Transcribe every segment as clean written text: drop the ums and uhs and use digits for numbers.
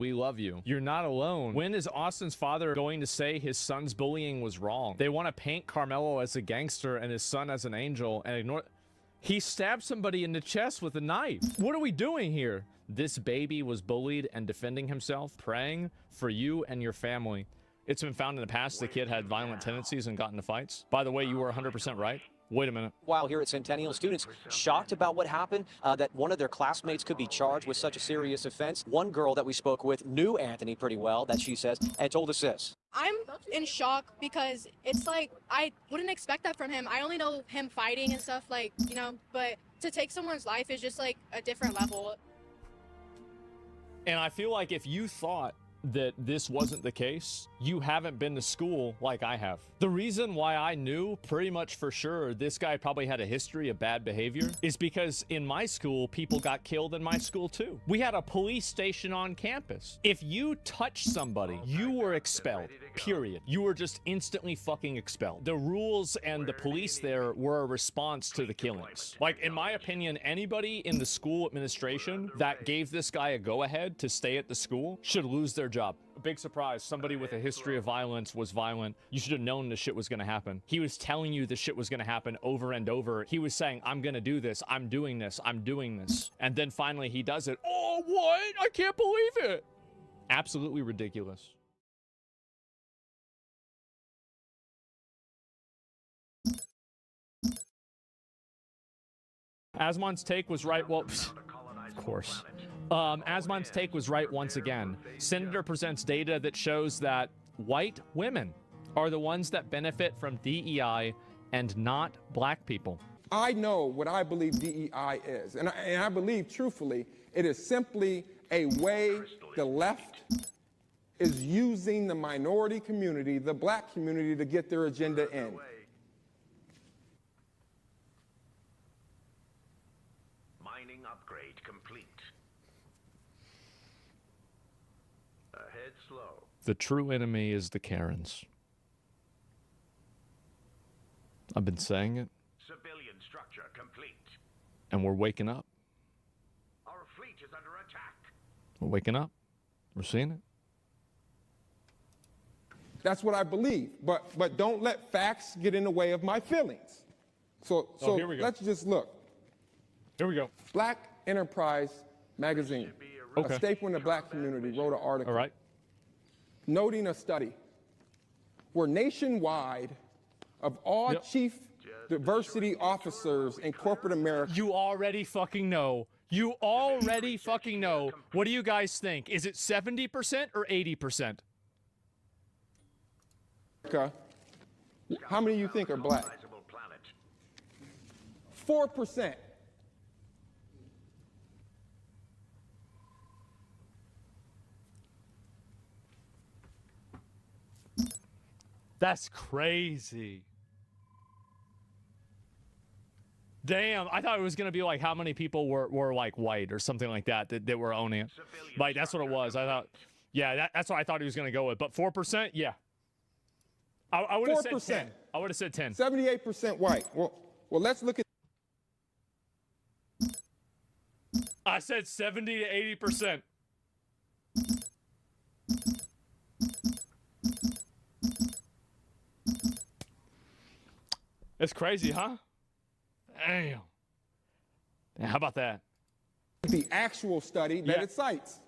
We love you. You're not alone. When is Austin's father going to say his son's bullying was wrong? They want to paint Carmelo as a gangster and his son as an angel and ignore... He stabbed somebody in the chest with a knife. What are we doing here? This baby was bullied and defending himself, praying for you and your family. It's been found in the past the kid had violent tendencies and got into fights. By the way, you were 100% right. Wait a minute. While here at Centennial, students shocked about what happened, that one of their classmates could be charged with such a serious offense. One girl that we spoke with knew Anthony pretty well, that she says, and told us this. I'm in shock because it's like, I wouldn't expect that from him. I only know him fighting and stuff, like, you know, but to take someone's life is just like a different level. And I feel like if you thought that this wasn't the case, you haven't been to school like I have. The reason why I knew pretty much for sure this guy probably had a history of bad behavior is because in my school, people got killed in my school too. We had a police station on campus. If you touched somebody, you were expelled, period. You were just instantly fucking expelled. The rules and the police there were a response to the killings. Like, in my opinion, anybody in the school administration that gave this guy a go-ahead to stay at the school should lose their job. A big surprise, somebody with a history of violence was violent. You should have known this shit was gonna happen. He was telling you this shit was gonna happen over and over. He was saying, I'm gonna do this, I'm doing this, I'm doing this. And then finally he does it. Oh, what? I can't believe it. Absolutely ridiculous. Asmon's take was right. Well, of course. Asmon's take was right once again. Senator presents data that shows that white women are the ones that benefit from DEI and not black people. I know what I believe DEI is, and I believe, truthfully, it is simply a way the left is using the minority community, the black community, to get their agenda in. Mining upgrade complete. Ahead slow. The true enemy is the Karens. I've been saying it. Civilian structure complete. And we're waking up. Our fleet is under attack. We're waking up. We're seeing it. That's what I believe, but don't let facts get in the way of my feelings. So here we go. Let's just look. Here we go. Black Enterprise magazine, Okay. a staple in the black community, wrote an article All right. noting a study where nationwide, of all chief diversity officers in corporate America. You already fucking know. You already fucking know. What do you guys think? Is it 70% or 80%? How many of you think are black? 4%. That's crazy. Damn, I thought it was gonna be like how many people were like white or something like that were owning it. Like, that's what it was. I thought, yeah, that's what I thought he was gonna go with. But 4%, yeah. I would have said 10. I would have said 10. 78% white. Well, let's look at. I said 70 to 80%. It's crazy, huh? Damn. Yeah, how about that? The actual study that it cites.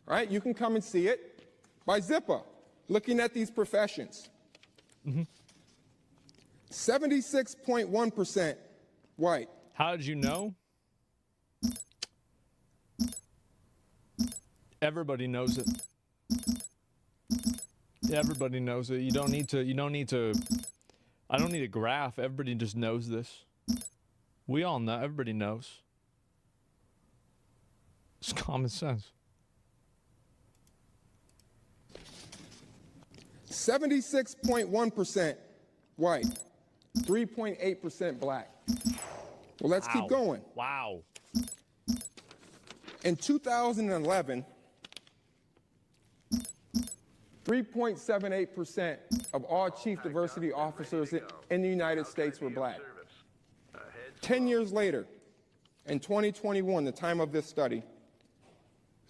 Right? You can come and see it by Zipper, looking at these professions. 76.1% white. How did you know? Everybody knows it. Everybody knows it. You don't need to I don't need a graph. Everybody just knows this. We all know. Everybody knows. It's common sense. 76.1% white, 3.8% black. Well, let's keep going. Wow. In 2011, 3.78% of all chief diversity officers in the United States were black. 10 years later, in 2021, the time of this study,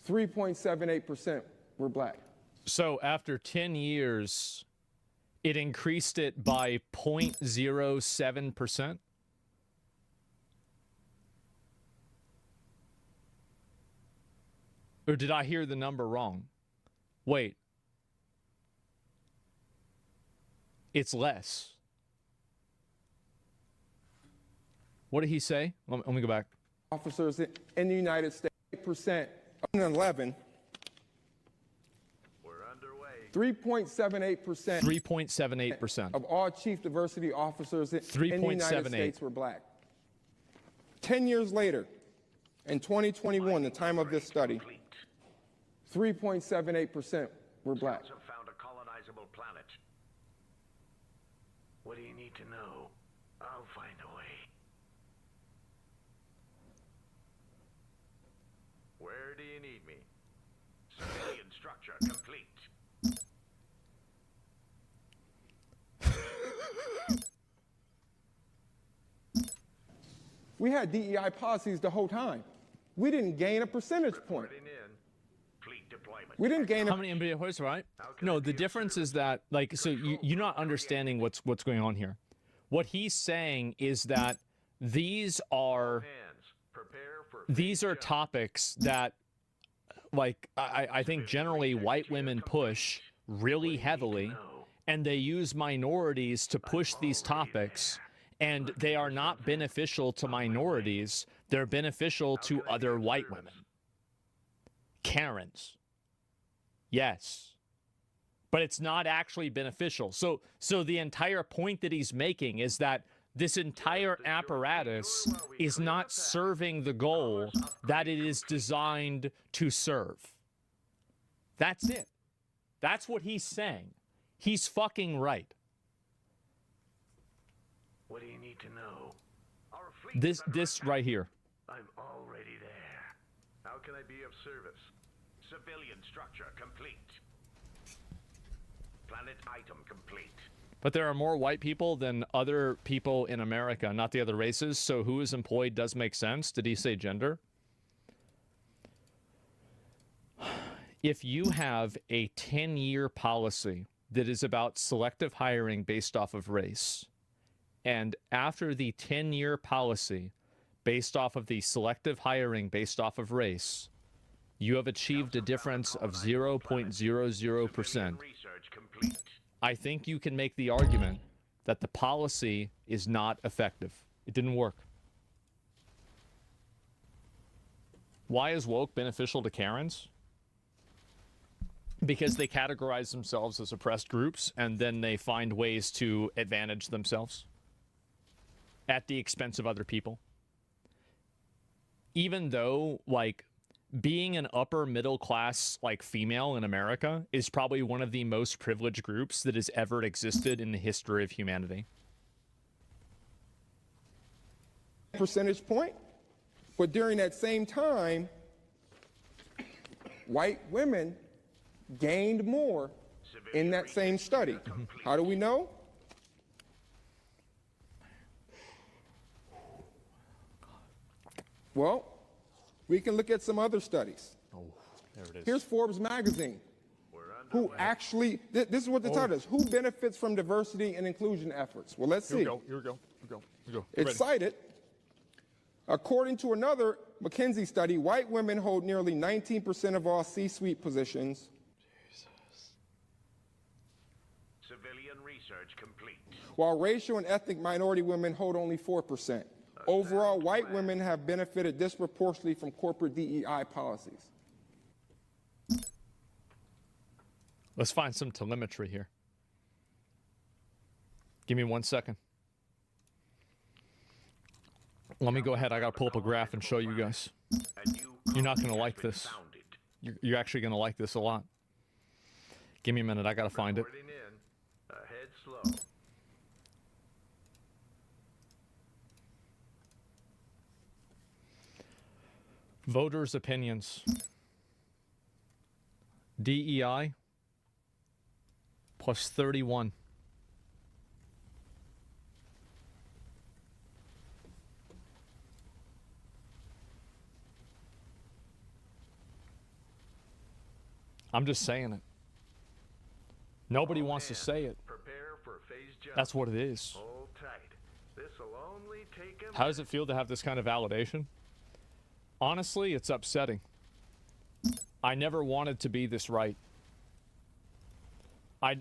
3.78% were black. So after 10 years, it increased it by 0.07%. Or did I hear the number wrong? Wait. It's less. What did he say? Let me go back. Officers in the United States, 8%, 2011, We're underway. 3.78% 3.78%. of all chief diversity officers in the 3.78. United States were black. 10 years later, in 2021, the time of this study, 3.78% were black. Scouts have found a colonizable planet. What do you need to know? I'll find a way. Where do you need me? Civilian structure complete. We had DEI policies the whole time. We didn't gain a percentage point. Reporting in. Fleet deployment. We didn't gain How a many NBA players, right? can No, I the be of difference service? is that, like, so you're not understanding what's going on here. What he's saying is that these are Hands. Prepare for these are phase topics that, like, I think generally white women push really heavily, and they use minorities to push these topics, and they are not beneficial to minorities. They're beneficial to other white women. Karens. Yes. But it's not actually beneficial. So the entire point that he's making is that this entire apparatus is not serving the goal that it is designed to serve. That's it. That's what he's saying. He's fucking right. What do you need to know? Our fleet is under This attack. right here. I'm already there. How can I be of service? Civilian structure complete. Planet item complete. But there are more white people than other people in America, not the other races. So who is employed does make sense. Did he say gender? If you have a 10-year policy that is about selective hiring based off of race, and after the 10-year policy based off of the selective hiring based off of race, you have achieved a difference of 0.00%. Research complete. I think you can make the argument that the policy is not effective. It didn't work. Why is woke beneficial to Karens? Because they categorize themselves as oppressed groups, and then they find ways to advantage themselves at the expense of other people. Even though, like, being an upper middle class, like, female in America is probably one of the most privileged groups that has ever existed in the history of humanity. Percentage point, but during that same time, white women gained more in that same study. How do we know? Well, we can look at some other studies. Oh, there it is. Here's Forbes magazine, who actually, this is what the title is, who benefits from diversity and inclusion efforts? Well, let's see. Here we go. It's cited, according to another McKinsey study, white women hold nearly 19% of all C-suite positions. Civilian research complete. While racial and ethnic minority women hold only 4%. Overall, white women have benefited disproportionately from corporate DEI policies. Let's find some telemetry here. Give me 1 second. Let me go ahead. I got to pull up a graph and show you guys. You're not going to like this. You're actually going to like this a lot. Give me a minute. I got to find it. Reporting in. Ahead slow. Voters' opinions. DEI plus 31. I'm just saying it. Nobody wants to say it. Prepare for phase jump. That's what it is. Hold tight. This'll only take a How does it feel to have this kind of validation? Honestly, it's upsetting. I never wanted to be this right. I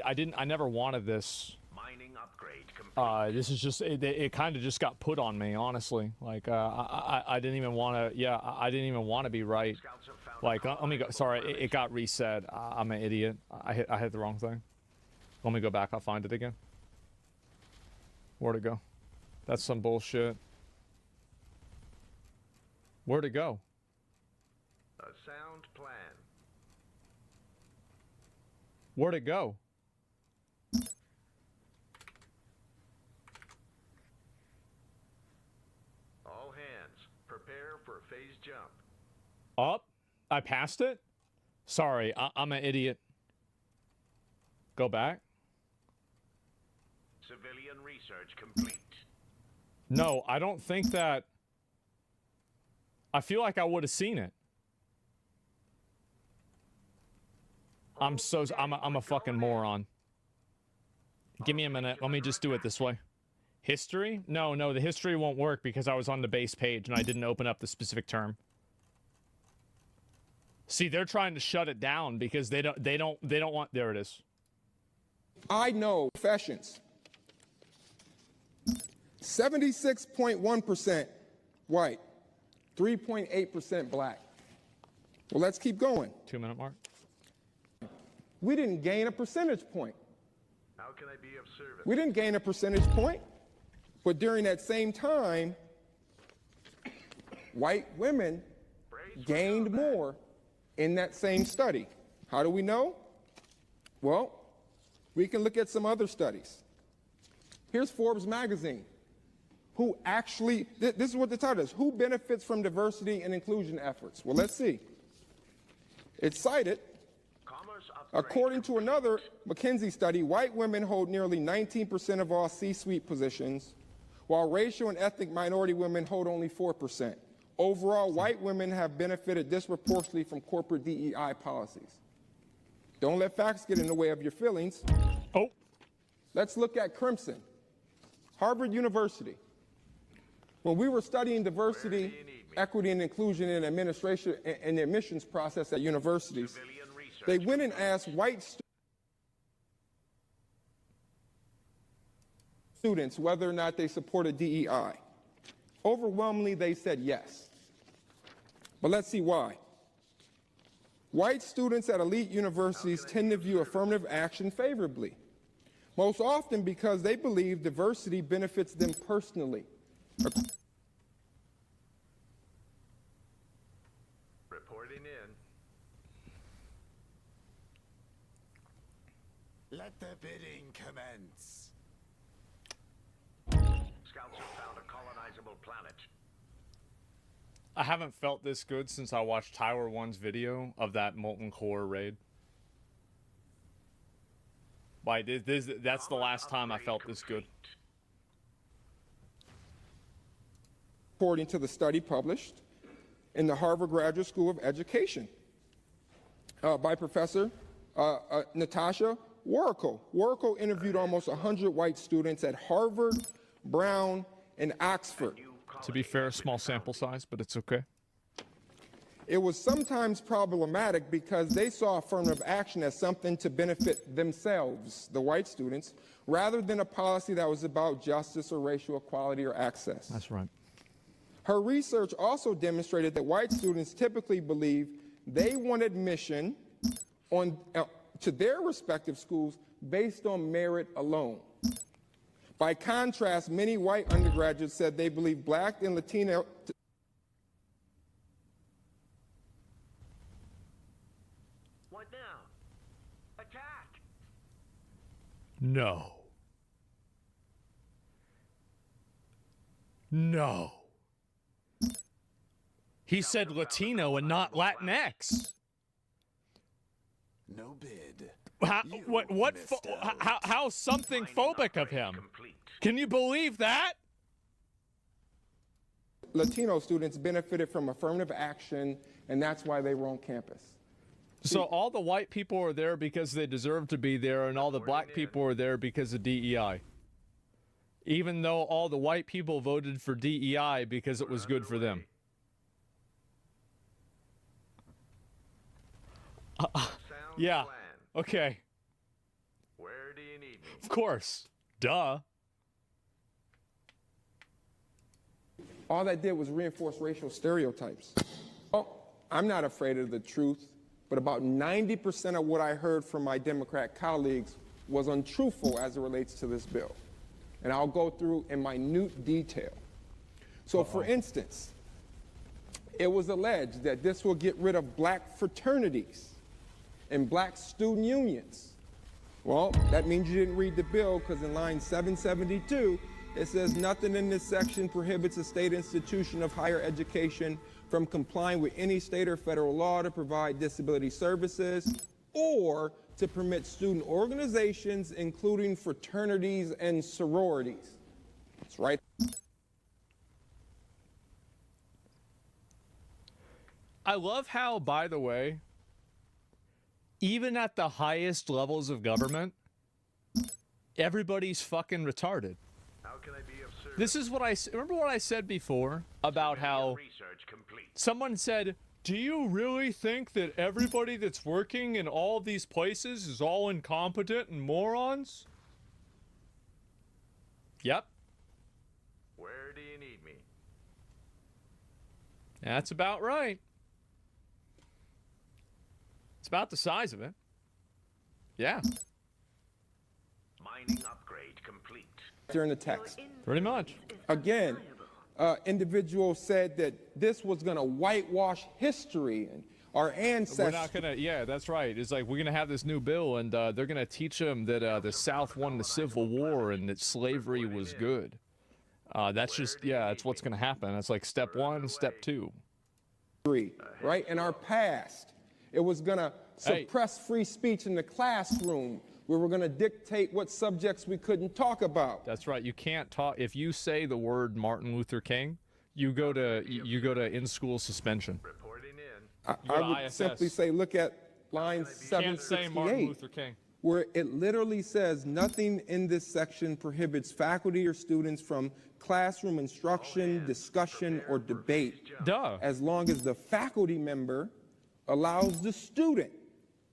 never wanted this. mining upgrade complete. This is just, it kind of just got put on me, honestly. Like, I didn't even want to, yeah, I didn't even want to be right. Scouts have found Like, let me go, sorry, it got reset. I'm an idiot. I hit the wrong thing. Let me go back, I'll find it again. Where'd it go? That's some bullshit. Where'd it go? a sound plan. Where'd it go? All hands, prepare for phase jump. Up? I passed it? Sorry, I'm an idiot. Go back? Civilian research complete. No, I don't think that... I feel like I would have seen it. I'm a fucking moron. Give me a minute. Let me just do it this way. History? No, the history won't work because I was on the base page and I didn't open up the specific term. See, they're trying to shut it down because they don't want. There it is. I know professions. 76.1% white, 3.8% black. Well, let's keep going. 2-minute mark. We didn't gain a percentage point. How can I be of service? We didn't gain a percentage point, but during that same time, white women gained more in that same study. How do we know? Well, we can look at some other studies. Here's Forbes magazine. Who actually, this is what the title is, who benefits from diversity and inclusion efforts? Well, let's see. It's cited, Commerce upgrade according to another McKinsey study, white women hold nearly 19% of all C-suite positions, while racial and ethnic minority women hold only 4%. Overall, white women have benefited disproportionately from corporate DEI policies. Don't let facts get in the way of your feelings. Oh. Let's look at Crimson, Harvard University. When we were studying diversity, equity, and inclusion in administration and the admissions process at universities, Civilian research. they went and asked white students whether or not they supported DEI. Overwhelmingly, they said yes. But let's see why. White students at elite universities tend to view affirmative action favorably, most often because they believe diversity benefits them personally. Reporting in. Let the bidding commence. Scouts have found a colonizable planet. I haven't felt this good since I watched Tower 1's video of that molten core raid. Like, that's the last time I felt this good. According to the study published in the Harvard Graduate School of Education by Professor Natasha Warrico. Warrico interviewed almost 100 white students at Harvard, Brown, and Oxford. To be fair, small sample size, but it's okay. It was sometimes problematic because they saw affirmative action as something to benefit themselves, the white students, rather than a policy that was about justice or racial equality or access. That's right. Her research also demonstrated that white students typically believe they want admission to their respective schools based on merit alone. By contrast, many white undergraduates said they believe black and Latino. What now? Attack! No. No. He said Latino and not Latinx. No bid. How something phobic of him? Complete. Can you believe that? Latino students benefited from affirmative action, and that's why they were on campus. So all the white people are there because they deserve to be there, and all the black people are there because of DEI. Even though all the white people voted for DEI because it was good for them. Yeah. Okay. Where do you need me? Of course. Duh. All that did was reinforce racial stereotypes. Well, I'm not afraid of the truth, but about 90% of what I heard from my Democrat colleagues was untruthful as it relates to this bill. And I'll go through in minute detail. So, for instance, it was alleged that this will get rid of black fraternities and black student unions. Well, that means you didn't read the bill, because in line 772, it says nothing in this section prohibits a state institution of higher education from complying with any state or federal law to provide disability services or to permit student organizations, including fraternities and sororities. That's right. I love how, by the way, even at the highest levels of government, everybody's fucking retarded. How can I be of service? This is what remember what I said before about how Research complete. someone said, do you really think that everybody that's working in all of these places is all incompetent and morons? Yep. Where do you need me? That's about right. It's about the size of it. Yeah, Mining upgrade complete. During the text. pretty much. Again, individuals said that this was going to whitewash history and our ancestors. We're not gonna, yeah, that's right. It's like we're gonna have this new bill, and they're gonna teach them that the South won the Civil War and that slavery was good. That's just, yeah, that's what's gonna happen. That's like step one, step two. Right? In our past, it was going to suppress free speech in the classroom. We were going to dictate what subjects we couldn't talk about. That's right. You can't talk if you say the word Martin Luther King. You go to in-school suspension. Reporting in. I would ISS. simply say, look at line Can't say Martin 768, Luther King. where it literally says nothing in this section prohibits faculty or students from classroom instruction, discussion, or debate, Duh. as long as the faculty member allows the student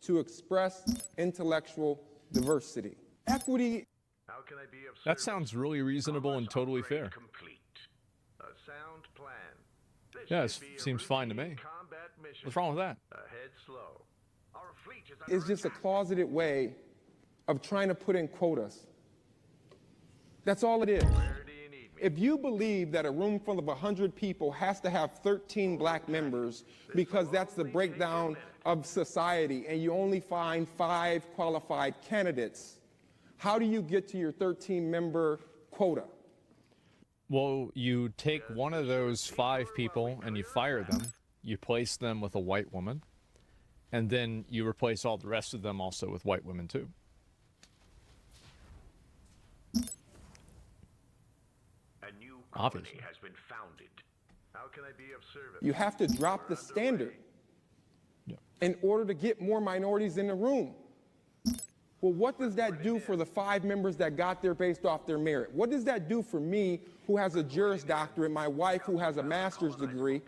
to express intellectual diversity. Equity. How can I be of service? That sounds really reasonable and totally Upgrade fair. Complete. A sound plan. This Yeah, should it be a seems fine to routine me. combat mission. What's wrong with that? Ahead slow. Our fleet is under Is just a attack. closeted way of trying to put in quotas. That's all it is. Where do you need me? If you believe that a room full of 100 people has to have 13 black members because that's the breakdown of society and you only find 5 qualified candidates, how do you get to your 13-member quota? Well, you take one of those 5 people and you fire them. You place them with a white woman, and then you replace all the rest of them also with white women too. A new Obviously. colony has been founded. How can I be of service? You have to drop the standard in order to get more minorities in the room. Well, what does that do for the 5 members that got there based off their merit? What does that do for me, who has a Juris Doctorate, my wife, who has a master's degree,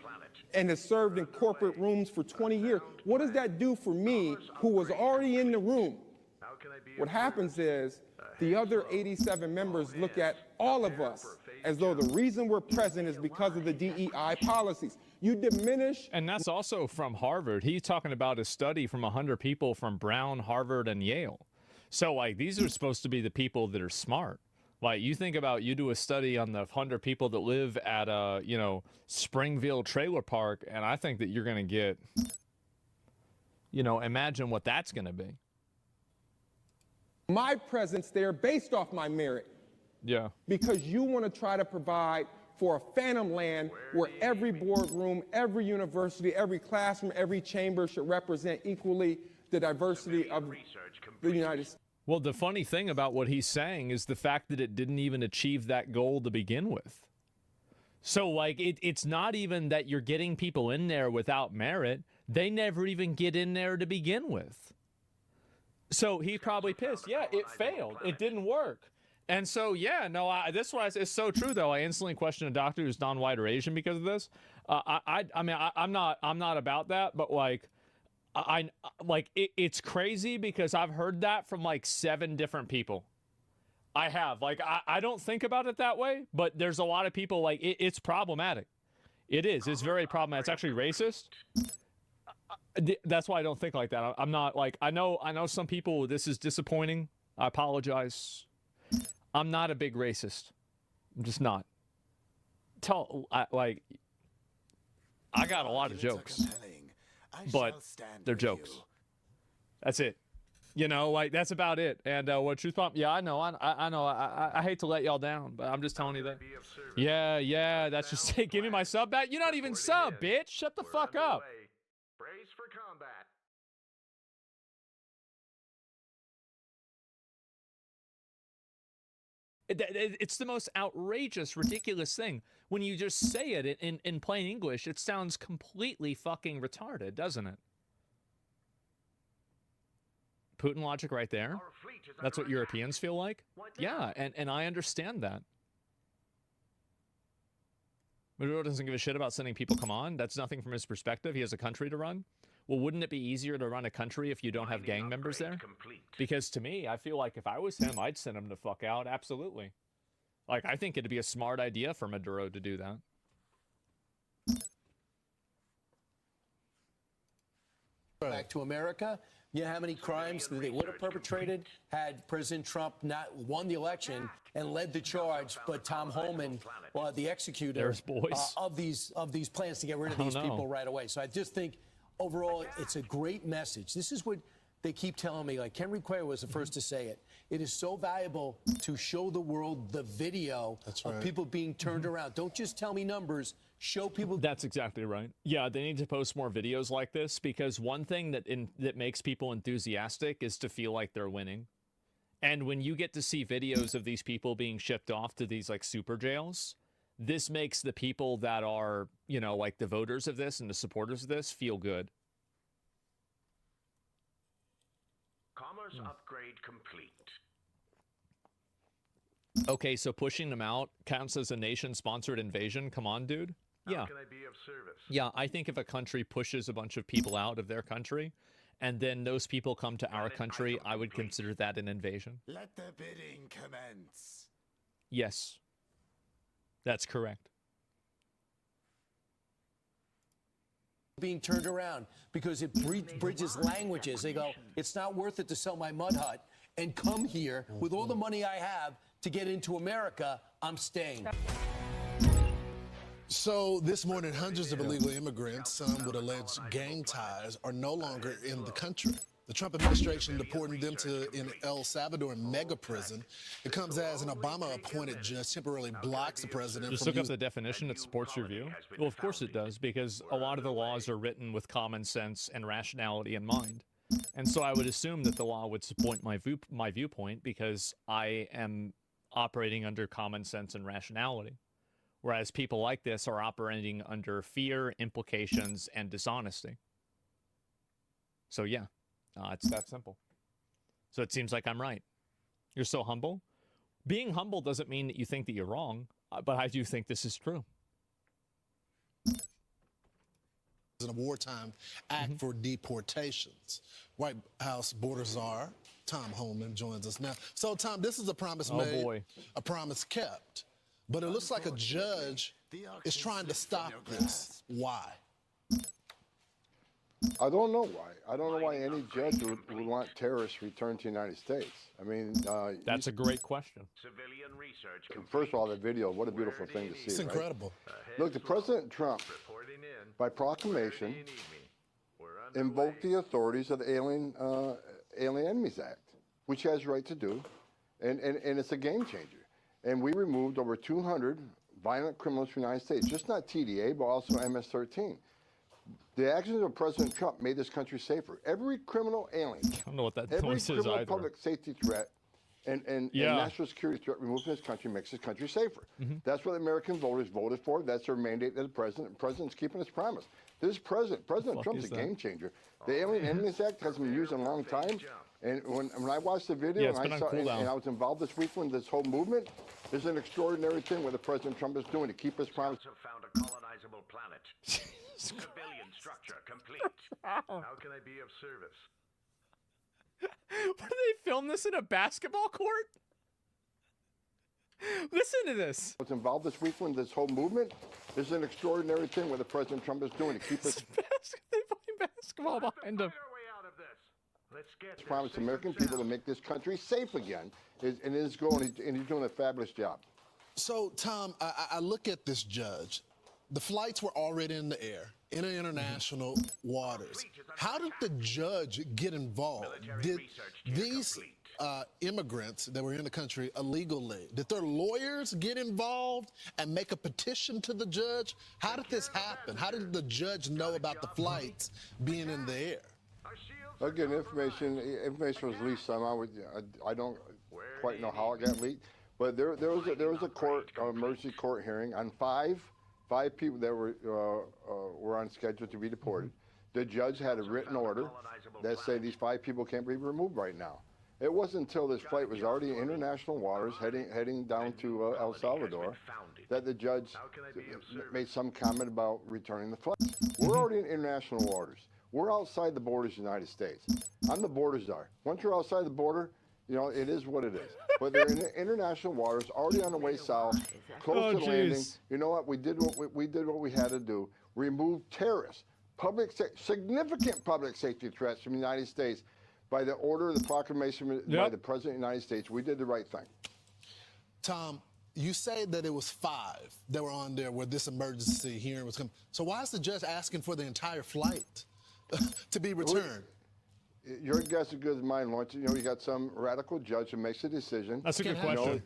and has served in corporate rooms for 20 years? What does that do for me, who was already in the room? How can I be What of happens is the other 87 members look at all of us as though the reason we're present is because of the DEI policies. You diminish. And that's also from Harvard. He's talking about a study from 100 people from Brown, Harvard, and Yale. So, like, these are supposed to be the people that are smart. Like, you think about, you do a study on the 100 people that live at, Springville Trailer Park, and I think that you're going to get, imagine what that's going to be. My presence there based off my merit. Yeah. Because you want to try to provide for a phantom land where every boardroom, every university, every classroom, every chamber should represent equally the diversity of the United States. Well, the funny thing about what he's saying is the fact that it didn't even achieve that goal to begin with. So, like, it's not even that you're getting people in there without merit. They never even get in there to begin with. So he probably pissed. Yeah, it failed. It didn't work. And so, yeah, no, this one is so true, though. I instantly question a doctor who's non-white or Asian because of this. I mean, I'm not about that, but like, it's crazy because I've heard that from like 7 different people. I have. Like, I don't think about it that way, but there's a lot of people like it's problematic. It is. It's very problematic. It's actually racist. That's why I don't think like that. I'm not like I know some people. This is disappointing. I apologize. I'm not a big racist. I'm just not. I got a lot of jokes, but they're jokes. That's it. You know, like that's about it. And what Truth Bomb? Yeah, I know. I know. I hate to let y'all down, but I'm just telling you that. Yeah. That's just say, give me my sub back. You're not even sub, bitch. Shut the fuck up. Brace for combat. It's the most outrageous, ridiculous thing. When you just say it in plain English, it sounds completely fucking retarded, doesn't it? Putin logic right there. That's what Europeans feel like. Yeah, and I understand that. Maduro doesn't give a shit about sending people. Come on, that's nothing from his perspective. He has a country to run. Well, wouldn't it be easier to run a country if you don't have gang members there? Because to me, I feel like if I was him, I'd send him the fuck out. Absolutely. Like, I think it'd be a smart idea for Maduro to do that. Back to America. You know how many crimes that they would have perpetrated had President Trump not won the election and led the charge, but Tom Homan, the executor of these plans to get rid of these people right away. So I just think overall, it's a great message. This is what they keep telling me. Like Henry Quayle was the first to say it. It is so valuable to show the world the video of people being turned around. Don't just tell me numbers. Show people. That's exactly right. Yeah, they need to post more videos like this because one thing that makes people enthusiastic is to feel like they're winning. And when you get to see videos of these people being shipped off to these like super jails, this makes the people that are, you know, like the voters of this and the supporters of this feel good. Commerce upgrade complete. Okay, so pushing them out counts as a nation-sponsored invasion? Come on, dude. Yeah. How can I be of service? Yeah, I think if a country pushes a bunch of people out of their country, and then those people come to our country, I would consider that an invasion. Let the bidding commence. Yes. That's correct. Being turned around because it bridges languages. They go, it's not worth it to sell my mud hut and come here with all the money I have to get into America. I'm staying. So this morning, hundreds of illegal immigrants, some with alleged gang ties, are no longer in the country. The Trump administration deporting them to an El Salvador mega prison. It comes as an Obama-appointed judge temporarily blocks the president. Just look up the definition that supports your view. Well, of course it does, because a lot of the laws are written with common sense and rationality in mind. And so I would assume that the law would support my viewpoint because I am operating under common sense and rationality. Whereas people like this are operating under fear, implications, and dishonesty. So yeah, it's that simple. So it seems like I'm right. You're so humble. Being humble doesn't mean that you think that you're wrong, but I do think this is true. A wartime act for deportations. White House border czar Tom Homan joins us now. So Tom, this is a promise made, a promise kept. But it looks like a judge is trying to stop this. Why? I don't know why. I don't know why any judge would want terrorists returned to the United States. I mean, that's a great question. Civilian research. First of all, the video, what a beautiful thing to see. It's incredible. Look, the President Trump, by proclamation, invoked the authorities of the Alien Enemies Act, which he has the right to do, and it's a game changer. And we removed over 200 violent criminals from the United States, just not TDA, but also MS-13. The actions of President Trump made this country safer. Every criminal alien, I don't know what that every noise is criminal either. public safety threat and national security threat removed from this country makes this country safer. That's what the American voters voted for. That's their mandate to the president. The president's keeping his promise. This President Trump's a game changer. The Alien Enemies Act hasn't been used in a long time. And when I watched the video and I was involved this week in this whole movement, there's an extraordinary thing what the President Trump is doing to keep his promise. Have found a colonizable planet. Civilian structure complete. How can I be of service? What, do they film this in a basketball court? Listen to this. I was involved this week in this whole movement. There's an extraordinary thing what the President Trump is doing to keep his they playing basketball behind him. Promise the American people to make this country safe again, and he's doing a fabulous job. So, Tom, I look at this judge. The flights were already in the air, in international waters. How did the judge get involved? Did these immigrants that were in the country illegally, did their lawyers get involved and make a petition to the judge? How did this happen? How did the judge know about the flights being in the air? Again, information was leaked somehow. I don't quite know how it got leaked, but there was a emergency court hearing on five people that were on schedule to be deported. The judge had a written order that said these 5 people can't be removed right now. It wasn't until this flight was already in international waters, heading down to El Salvador, that the judge made some comment about returning the flight. We're already in international waters. We're outside the borders of the United States. I'm the border czar. Once you're outside the border, you know, it is what it is. But they're in international waters, already on the way south, close to landing. You know what? We did what we had to do. Remove terrorists, significant public safety threats from the United States by the order of the proclamation by the President of the United States. We did the right thing. Tom, you say that it was 5 that were on there where this emergency hearing was coming. So why is the judge asking for the entire flight to be returned? Your guess is as good as mine, Lawrence. You know, you got some radical judge who makes a decision. That's a good question.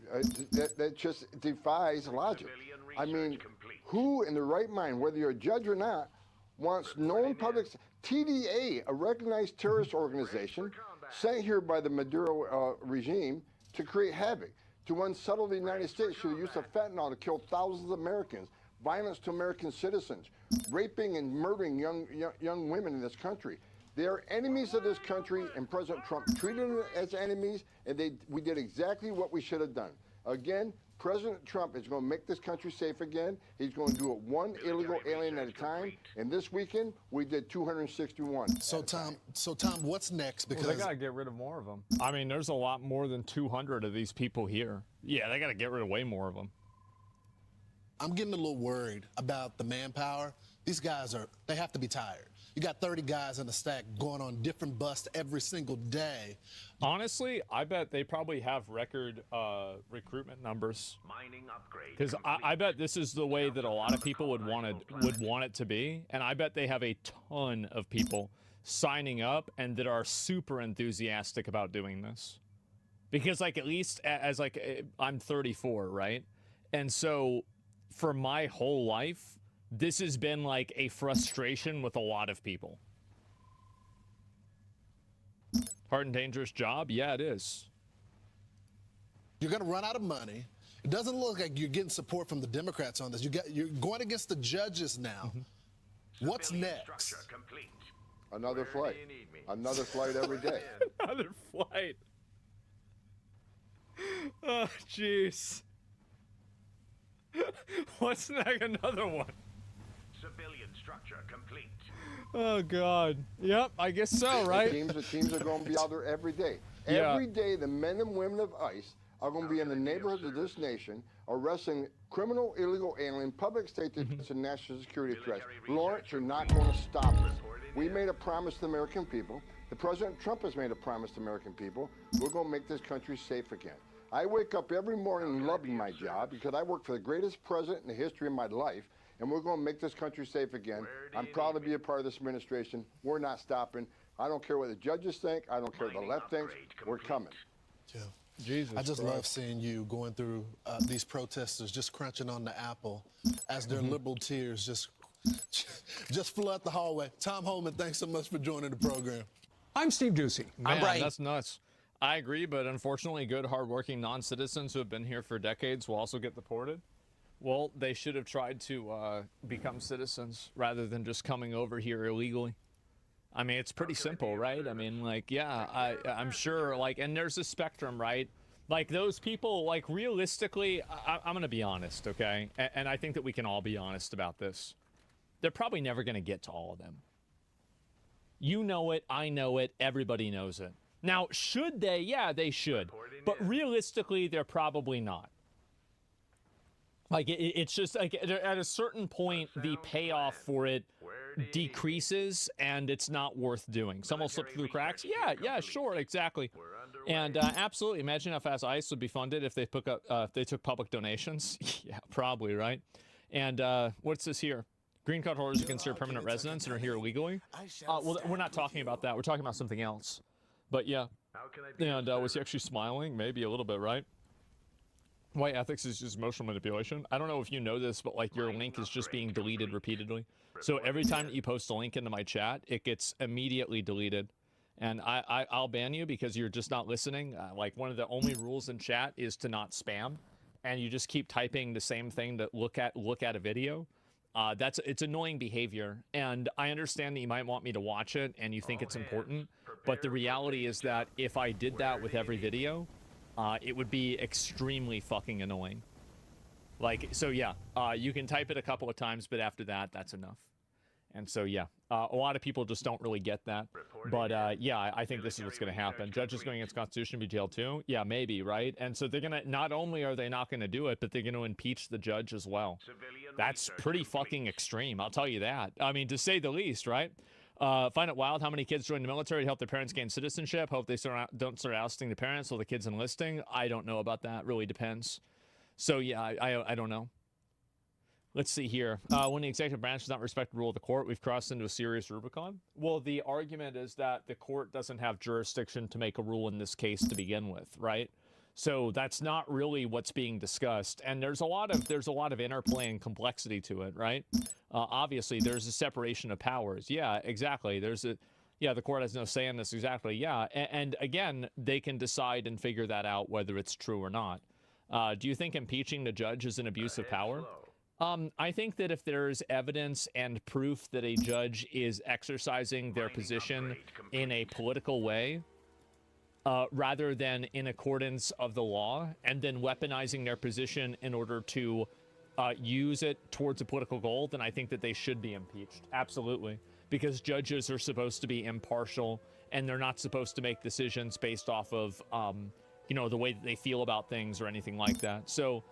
That just defies logic. I mean, who in the right mind, whether you're a judge or not, wants known public... TDA, a recognized terrorist organization, sent here by the Maduro regime to create havoc, to unsettle the United States through the use of fentanyl to kill thousands of Americans, violence to American citizens, raping and murdering young women in this country. They are enemies of this country, and President Trump treated them as enemies, and we did exactly what we should have done. Again, President Trump is going to make this country safe again. He's going to do it one illegal alien at a time. And this weekend, we did 261. So Tom, what's next? Because they got to get rid of more of them. I mean, there's a lot more than 200 of these people here. Yeah, they got to get rid of way more of them. I'm getting a little worried about the manpower. These guys they have to be tired. You got 30 guys in the stack going on different busts every single day. Honestly, I bet they probably have record recruitment numbers. Because I bet this is the way that a lot of people would want it to be, and I bet they have a ton of people signing up and that are super enthusiastic about doing this. Because, like, at least as like I'm 34, right? And so for my whole life, this has been like a frustration with a lot of people. Hard and dangerous job? Yeah, it is. You're going to run out of money. It doesn't look like you're getting support from the Democrats on this. You're going against the judges now. What's next? Another flight. Another flight every day. Another flight. Oh, jeez. What's next? Another one. Civilian structure complete. Oh God. Yep, I guess so, right? The teams are going to be out there every day. Every day, the men and women of ICE are going to be in the neighborhoods of this nation, arresting criminal, illegal alien, public safety threats, and national security threats. Lawrence, you're not going to stop us. We made a promise to the American people. The President Trump has made a promise to the American people. We're going to make this country safe again. I wake up every morning loving my job because I work for the greatest president in the history of my life, and we're going to make this country safe again. I'm proud to be a part of this administration. We're not stopping. I don't care what the judges think. I don't care what the left thinks. We're coming. Yeah. Jesus I just Christ. love seeing you going through these protesters just crunching on the apple as their liberal tears just flood the hallway. Tom Homan, thanks so much for joining the program. I'm Steve Ducey. Man, I'm Brian. That's nuts. I agree, but unfortunately, good, hardworking non-citizens who have been here for decades will also get deported. Well, they should have tried to become citizens rather than just coming over here illegally. I mean, it's pretty simple, right? I mean, like, yeah, I'm sure, like, and there's a spectrum, right? Like, those people, like, realistically, I'm going to be honest, okay? And I think that we can all be honest about this. They're probably never going to get to all of them. You know it, I know it, everybody knows it. Now, should they? Yeah, they should. But realistically, they're probably not. Like, it's just, like, at a certain point, the payoff for it decreases, and it's not worth doing. Some will slip through the cracks. Yeah, sure, exactly. And absolutely, imagine how fast ICE would be funded if they took public donations. Yeah, probably, right? And what's this here? Green card holders are considered permanent residents and are here illegally. Well, we're not talking about that. We're talking about something else. But yeah. And was he actually smiling? Maybe a little bit, right? White ethics is just emotional manipulation. I don't know if you know this, but like your link is just being deleted repeatedly. So every time that you post a link into my chat, it gets immediately deleted. And I'll ban you because you're just not listening. Like one of the only rules in chat is to not spam. And you just keep typing the same thing to look at a video. It's annoying behavior. And I understand that you might want me to watch it and you think it's important. But the reality is that if I did that with every video, it would be extremely fucking annoying. Like, so yeah, you can type it a couple of times, but after that, that's enough. And so, yeah, a lot of people just don't really get that. But yeah, I think this is what's going to happen. Judges going against Constitution be jailed too? Yeah, maybe, right? And so they're going to, not only are they not going to do it, but they're going to impeach the judge as well. That's pretty fucking extreme, I'll tell you that. I mean, to say the least, right? Find it wild how many kids join the military to help their parents gain citizenship. Hope they don't start ousting the parents while the kids enlisting. I don't know about that. Really depends. So yeah, I don't know. Let's see here. When the executive branch does not respect the rule of the court, we've crossed into a serious Rubicon. Well, the argument is that the court doesn't have jurisdiction to make a rule in this case to begin with, right? So that's not really what's being discussed. And there's a lot of interplay and complexity to it, right? Obviously, there's a separation of powers. Yeah, exactly. The court has no say in this. Exactly. Yeah. And again, they can decide and figure that out whether it's true or not. Do you think impeaching the judge is an abuse of power? I think that if there's evidence and proof that a judge is exercising their position in a political way, rather than in accordance of the law, and then weaponizing their position in order to use it towards a political goal, then I think that they should be impeached. Absolutely. Because judges are supposed to be impartial, and they're not supposed to make decisions based off of, the way that they feel about things or anything like that. So,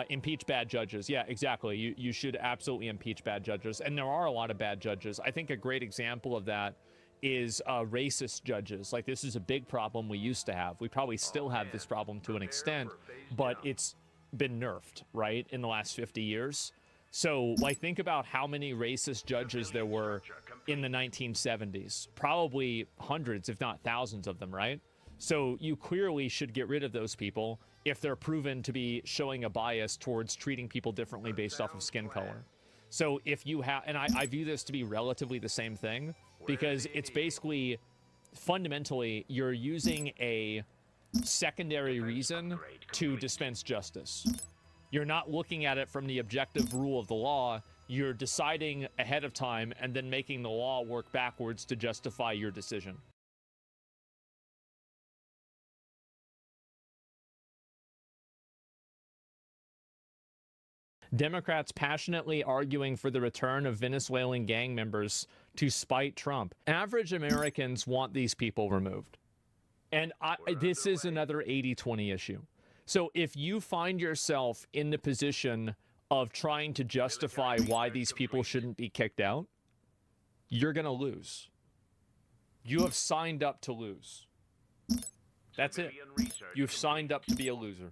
impeach bad judges. Yeah, exactly. You should absolutely impeach bad judges. And there are a lot of bad judges. I think a great example of that is racist judges. Like, this is a big problem we used to have. We probably still have this problem to an extent, but it's been nerfed, right, in the last 50 years. So, like, think about how many racist judges there were in the 1970s. Probably hundreds, if not thousands of them, right? So you clearly should get rid of those people if they're proven to be showing a bias towards treating people differently based off of skin color. So if you have, and I view this to be relatively the same thing, because it's basically, fundamentally, you're using a secondary reason to dispense justice. You're not looking at it from the objective rule of the law. You're deciding ahead of time and then making the law work backwards to justify your decision. Democrats passionately arguing for the return of Venezuelan gang members to spite Trump. Average Americans want these people removed. And this is another 80-20 issue. So if you find yourself in the position of trying to justify why these people shouldn't be kicked out, you're going to lose. You have signed up to lose. That's it. You've signed up to be a loser.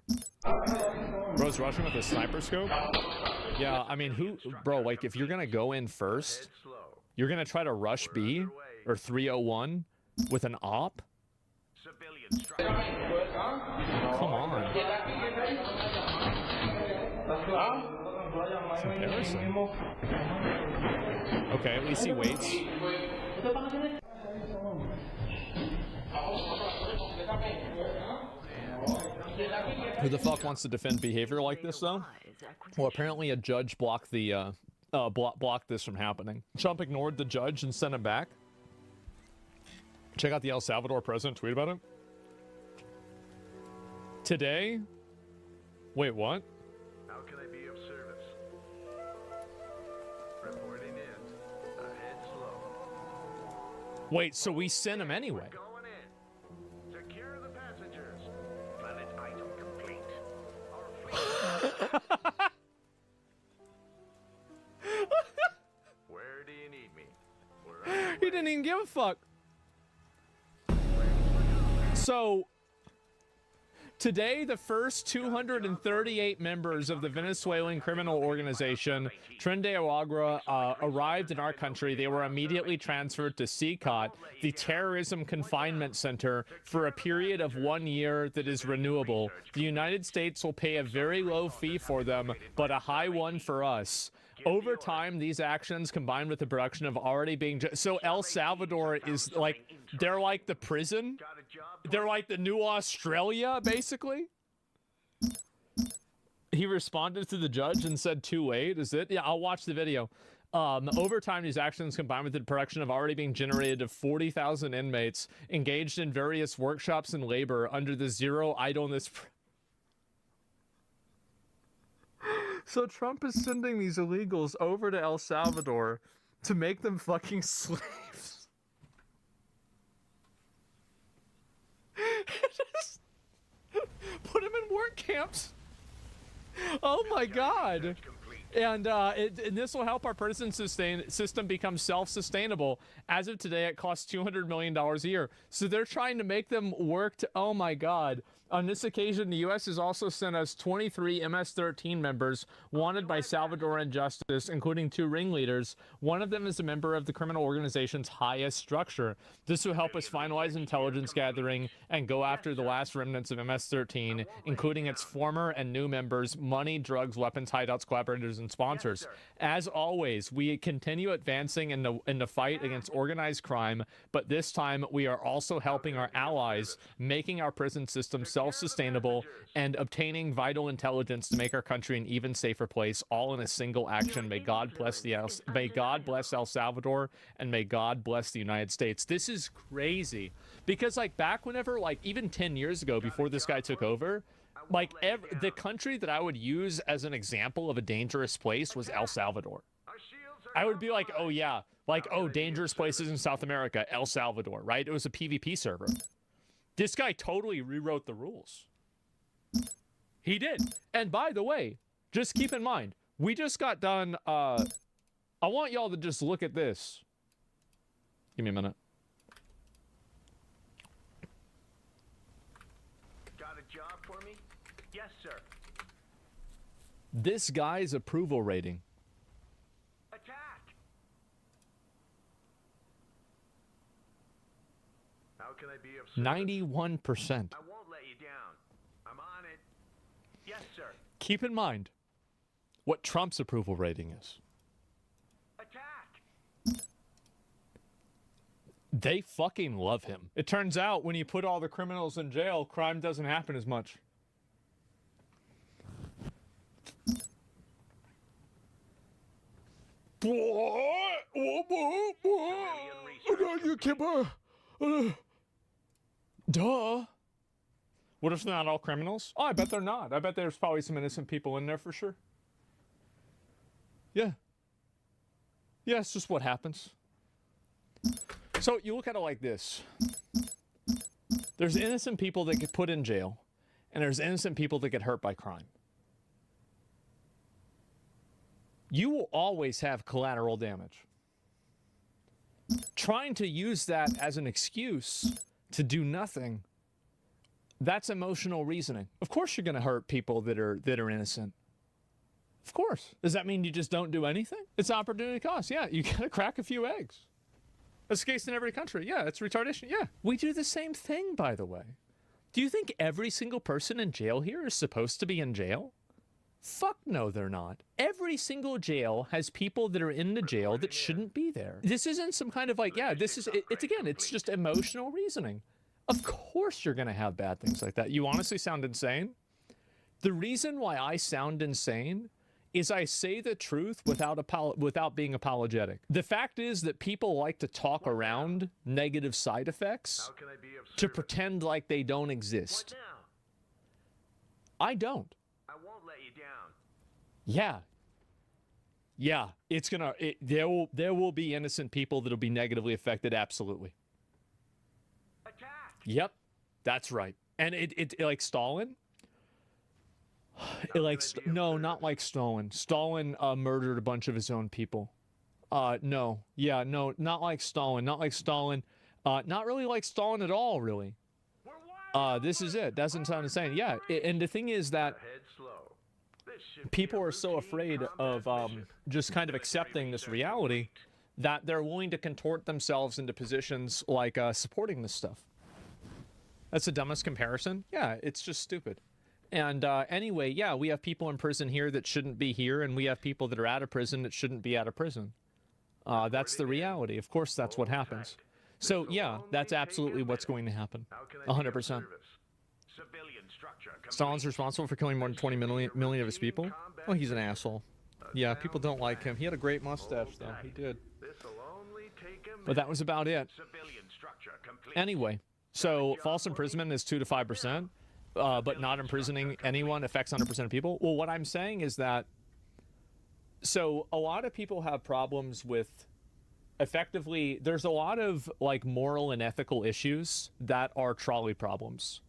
Bro's rushing with a sniper scope? Yeah, I mean, bro, like, if you're going to go in first, you're going to try to rush B or 301 with an op? Come on. It's embarrassing. Okay, at least he waits. Who the fuck wants to defend behavior like this, though? Well, apparently a judge blocked the blocked this from happening. Trump ignored the judge and sent him back. Check out the El Salvador president tweet about it. Today? Wait, what? How can I be of service? Reporting in. Ahead slow. Wait, so we sent him anyway? Going in. Secure the passengers. Planet item complete. Our fleet. Where do you need me? He didn't even give a fuck. So, today, the first 238 members of the Venezuelan criminal organization, Tren de Aragua, arrived in our country. They were immediately transferred to CCOT, the Terrorism Confinement Center, for a period of 1 year that is renewable. The United States will pay a very low fee for them, but a high one for us. Over time, these actions, combined with the production of already being... So El Salvador is like... They're like the prison. They're like the new Australia, basically. He responded to the judge and said, too late, is it? Yeah, I'll watch the video. Over time, these actions, combined with the production of already being generated of 40,000 inmates engaged in various workshops and labor under the zero idleness... So Trump is sending these illegals over to El Salvador to make them fucking slaves. Just put them in work camps. Oh my God. And this will help our prison system become self-sustainable. As of today, it costs $200 million a year. So they're trying to make them work to, oh my God. On this occasion, the U.S. has also sent us 23 MS-13 members wanted by Salvadoran justice, including 2 ringleaders. One of them is a member of the criminal organization's highest structure. This will help us finalize intelligence gathering and go after the last remnants of MS-13, including its former and new members, money, drugs, weapons, hideouts, collaborators, and sponsors. As always, we continue advancing in the fight against organized crime, but this time we are also helping our allies, making our prison system self-sustainable and obtaining vital intelligence to make our country an even safer place, all in a single action. May God bless El Salvador, and may God bless the United States. This is crazy because, like, back whenever, like, even 10 years ago, before this guy took over, like, the country that I would use as an example of a dangerous place was El Salvador. I would be like, oh yeah, like, oh, dangerous places in South America, El Salvador, right? It was a PvP server. This guy totally rewrote the rules. He did. And by the way, just keep in mind, we just got done, I want y'all to just look at this. Give me a minute. Got a job for me? Yes, sir. This guy's approval rating. Attack! How can I be of service? 91%. I won't let you down. I'm on it. Yes, sir. Keep in mind what Trump's approval rating is. Attack! They fucking love him. It turns out when you put all the criminals in jail, crime doesn't happen as much. Duh. What if they're not all criminals? Oh, I bet they're not. I bet there's probably some innocent people in there for sure. Yeah. Yeah, it's just what happens. So you look at it like this. There's innocent people that get put in jail, and there's innocent people that get hurt by crime. You will always have collateral damage. Trying to use that as an excuse to do nothing, that's emotional reasoning. Of course you're going to hurt people that are innocent. Of course. Does that mean you just don't do anything? It's opportunity cost. Yeah, you got to crack a few eggs. That's the case in every country. Yeah, it's retardation. Yeah. We do the same thing, by the way. Do you think every single person in jail here is supposed to be in jail? Fuck no, they're not. Every single jail has people that are in the jail that shouldn't be there. This isn't some kind of like, yeah, this is, it's just emotional reasoning. Of course you're going to have bad things like that. You honestly sound insane. The reason why I sound insane is I say the truth without being apologetic. The fact is that people like to talk around negative side effects to pretend like they don't exist. I don't. I won't let you down. Yeah, it's gonna. There will be innocent people that'll be negatively affected. Absolutely. Attack. Yep, that's right. And it like Stalin. No, not like Stalin. Stalin murdered a bunch of his own people. No, not like Stalin. Not like Stalin. Not really like Stalin at all, really. This is it. Doesn't sound insane. Yeah, and the thing is that people are so afraid of just kind of accepting this reality that they're willing to contort themselves into positions like supporting this stuff. That's the dumbest comparison. Yeah, it's just stupid. And anyway, yeah, we have people in prison here that shouldn't be here, and we have people that are out of prison that shouldn't be out of prison. That's the reality. Of course, that's what happens. So, yeah, that's absolutely what's going to happen. 100%. Stalin's responsible for killing more than 20 million of his people? Well, he's an asshole. Yeah, people don't like him. He had a great mustache, though. He did. But that was about it. Anyway, so false imprisonment is 2 to 5%. But not imprisoning anyone affects 100% of people. Well, what I'm saying is that, so a lot of people have problems with, effectively, there's a lot of like moral and ethical issues that are trolley problems,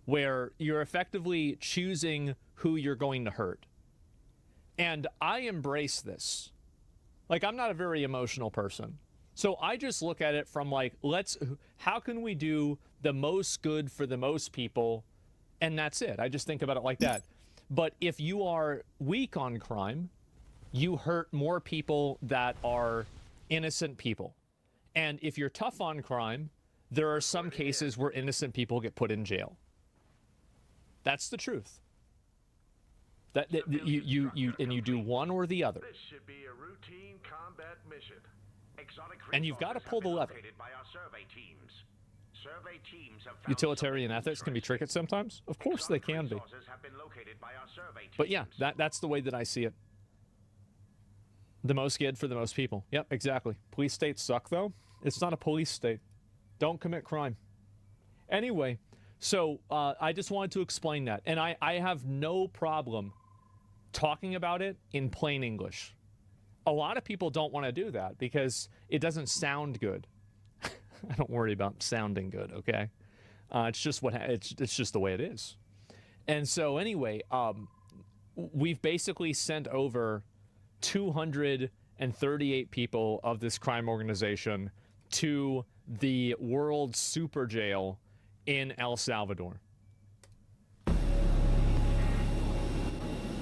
where you're effectively choosing who you're going to hurt. And I embrace this. Like, I'm not a very emotional person. So I just look at it from like, how can we do the most good for the most people? And that's it. I just think about it like that. But if you are weak on crime, you hurt more people that are innocent people. And if you're tough on crime, there are some cases where innocent people get put in jail. That's the truth. That you do one or the other. This should be a routine combat mission. Exotic And you've got to pull the lever. by our survey teams. Survey teams have found Utilitarian ethics can be tricky sometimes. Of course they can be. have been located by our survey teams. But yeah, that's the way that I see it. The most good for the most people. Yep, exactly. Police states suck, though. It's not a police state. Don't commit crime. Anyway, so I just wanted to explain that. And I have no problem talking about it in plain English. A lot of people don't want to do that because it doesn't sound good. I don't worry about sounding good, okay? It's just it's just the way it is. And so anyway, we've basically sent over 238 people of this crime organization to the world super jail in El Salvador.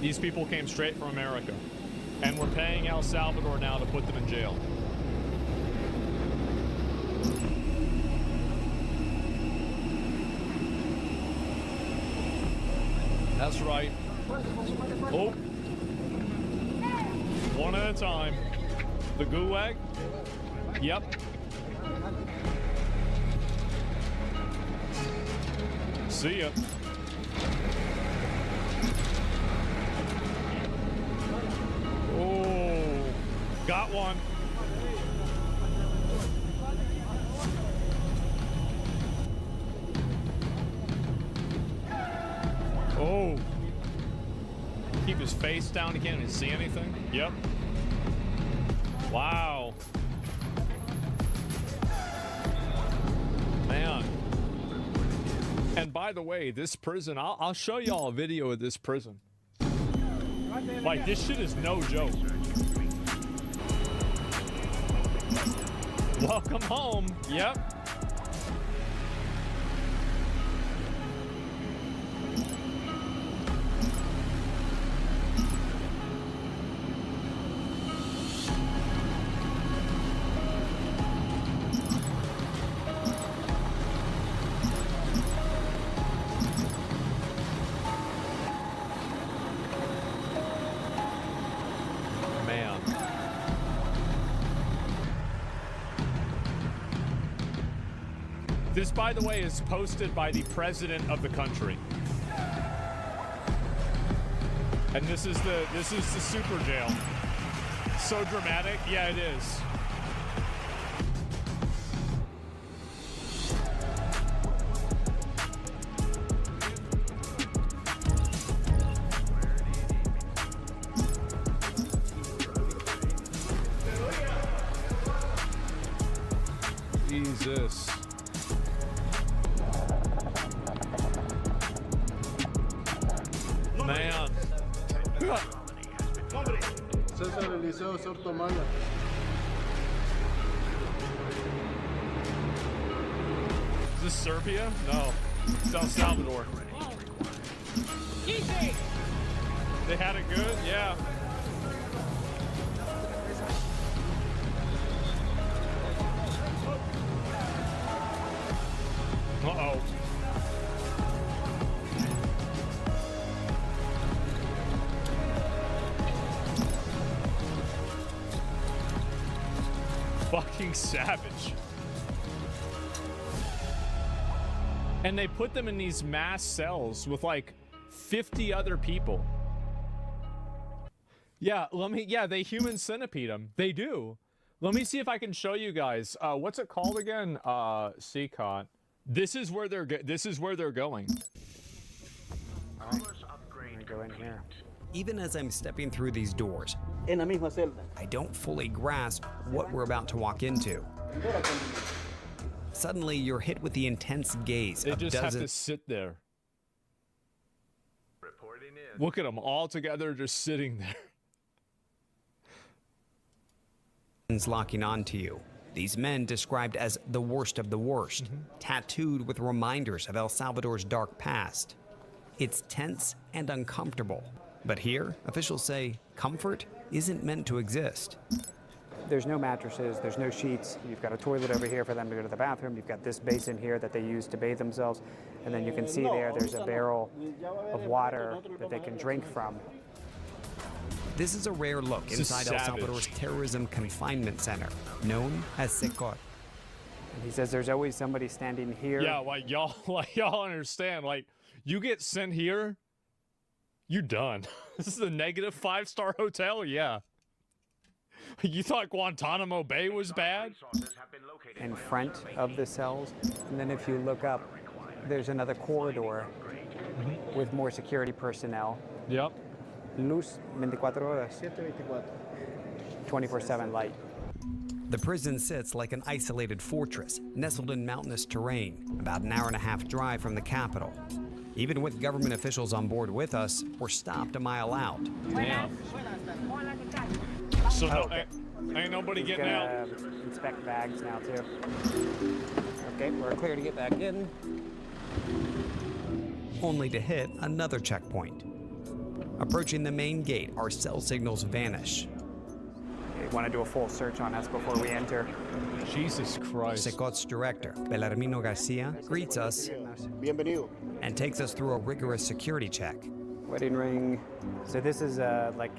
These people came straight from America, and we're paying El Salvador now to put them in jail. That's right. Oh. One at a time. The gulag? Yep. See ya. Oh. Got one. Oh. Keep his face down. He can't even see anything. Yep. Wow. Man. And by the way, this prison, I'll show y'all a video of this prison. Like, this shit is no joke. Welcome home. Yep. This, by the way, is posted by the president of the country. And this is the super jail. So dramatic. Yeah, it is. Jesus. Man. Is this Serbia? No. It's El Salvador. They had it good? Yeah. Uh-oh. Fucking savage. And they put them in these mass cells with like 50 other people. Yeah, they human centipede them. They do. Let me see if I can show you guys. What's it called again? CCOT. This is where they're going. Go in here. Even as I'm stepping through these doors, I don't fully grasp what we're about to walk into. Suddenly, you're hit with the intense gaze They of just have to dozens. sit there. Look at them all together, just sitting there. Locking onto you. These men described as the worst of the worst, tattooed with reminders of El Salvador's dark past. It's tense and uncomfortable. But here, officials say comfort isn't meant to exist. There's no mattresses, there's no sheets. You've got a toilet over here for them to go to the bathroom. You've got this basin here that they use to bathe themselves. And then you can see there's a barrel of water that they can drink from. This is a rare look This is inside El savage. Salvador's terrorism confinement center, known as Secot. And he says there's always somebody standing here. Yeah, like y'all understand. Like, you get sent here, you're done. This is a negative 5-star hotel. Yeah. You thought Guantanamo Bay was bad? In front of the cells. And then if you look up, there's another corridor with more security personnel. Yep. Luz 24 horas. 24/7 light. The prison sits like an isolated fortress, nestled in mountainous terrain, about an hour-and-a-half drive from the capital. Even with government officials on board with us, we're stopped a mile out. Damn. So ain't nobody He's getting out. gonna inspect bags now too. Okay, we're clear to get back in. Only to hit another checkpoint. Approaching the main gate, our cell signals vanish. They want to do a full search on us before we enter. Jesus Christ. Secot's director, Belarmino Garcia, greets us and takes us through a rigorous security check. Wedding ring. So this is like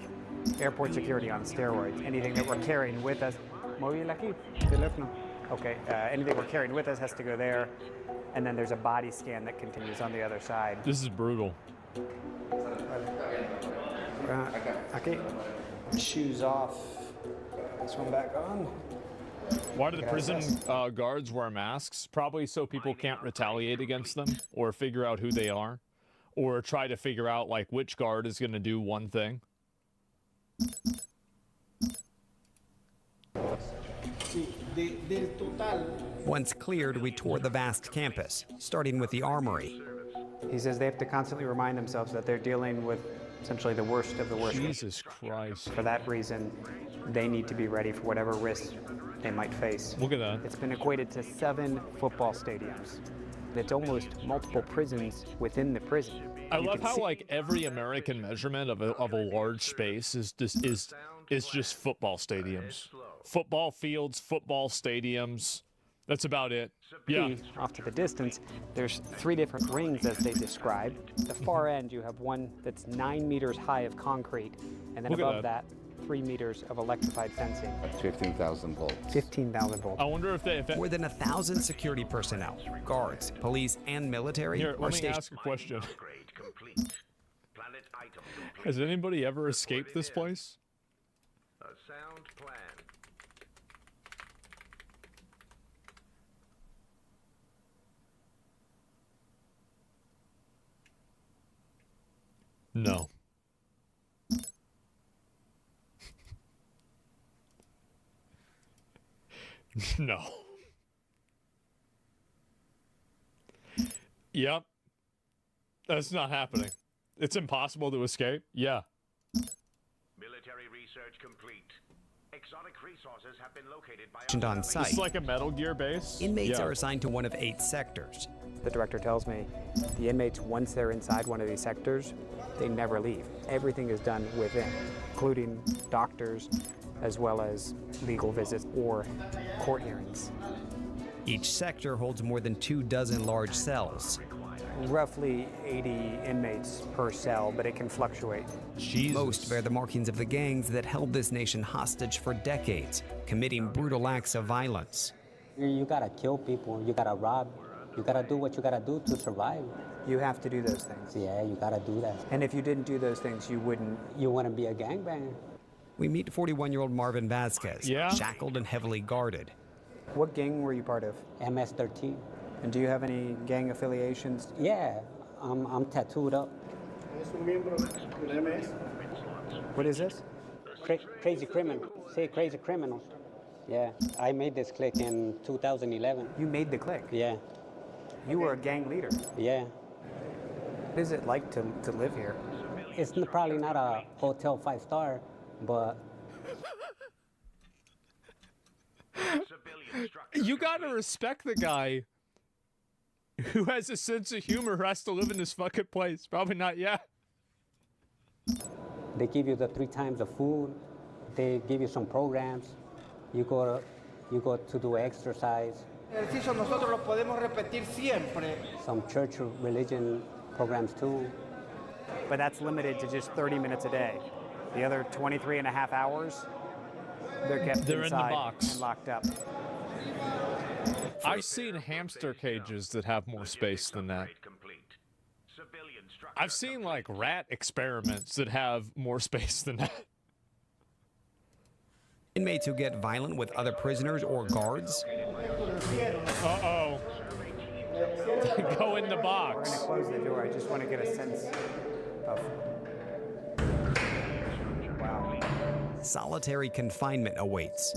airport security on steroids. Anything that we're carrying with us. Móvil aquí, teléfono. Okay, anything we're carrying with us has to go there. And then there's a body scan that continues on the other side. This is brutal. Okay, shoes off. This one back on. Why do the prison guards wear masks? Probably so people can't retaliate against them or figure out who they are or try to figure out like which guard is going to do one thing. Once cleared, we tour the vast campus, starting with the armory. He says they have to constantly remind themselves that they're dealing with essentially the worst of the worst. Jesus Christ. For that reason, they need to be ready for whatever risks they might face. Look at that. It's been equated to 7 football stadiums. It's almost multiple prisons within the prison. I love how like every American measurement of a large space is just football stadiums. Football fields, football stadiums. That's about it. Yeah. Off to the distance, there's 3 different rings as they describe. The far end, you have one that's 9 meters high of concrete, and then Look at above that, 3 meters of electrified fencing. 15,000 volts. 15,000 volts. I wonder if they... More than 1,000 security personnel, guards, police, and military Here, are let me stationed. ask a question. planet item complete. Has anybody ever escaped this place? A sound plan. No. No. Yep. That's not happening. It's impossible to escape? Yeah. Military research complete. Exotic resources have been located by On site. It's like a Metal Gear base? Inmates are assigned to one of 8 sectors. The director tells me the inmates, once they're inside one of these sectors, they never leave. Everything is done within, including doctors, as well as legal visits or court hearings. Each sector holds more than 24 large cells. Roughly 80 inmates per cell, but it can fluctuate. Most bear the markings of the gangs that held this nation hostage for decades, committing brutal acts of violence. You gotta kill people, you gotta rob, you gotta do what you gotta do to survive. You have to do those things. Yeah, you gotta do that. And if you didn't do those things, you wouldn't. You wouldn't be a gangbanger. We meet 41-year-old Marvin Vasquez, shackled and heavily guarded. What gang were you part of? MS-13. And do you have any gang affiliations? Yeah, I'm tattooed up. What is this? Crazy criminal. Say crazy criminals. Yeah, I made this clique in 2011. You made the clique? Yeah. You were a gang leader? Yeah. What is it like to live here? It's probably not a hotel 5-star, but... You gotta respect the guy who has a sense of humor who has to live in this fucking place. Probably not yet. They give you the 3 times of food. They give you some programs. You go to do exercise. Some church or religion programs too. But that's limited to just 30 minutes a day. The other 23 and a half hours, they're kept in the inside box and locked up. I've seen hamster cages that have more space than that. I've seen like rat experiments that have more space than that. Inmates who get violent with other prisoners or guards. Uh-oh. Go in the box. We're gonna close the door. I just want to get a sense of... Wow. Solitary confinement awaits.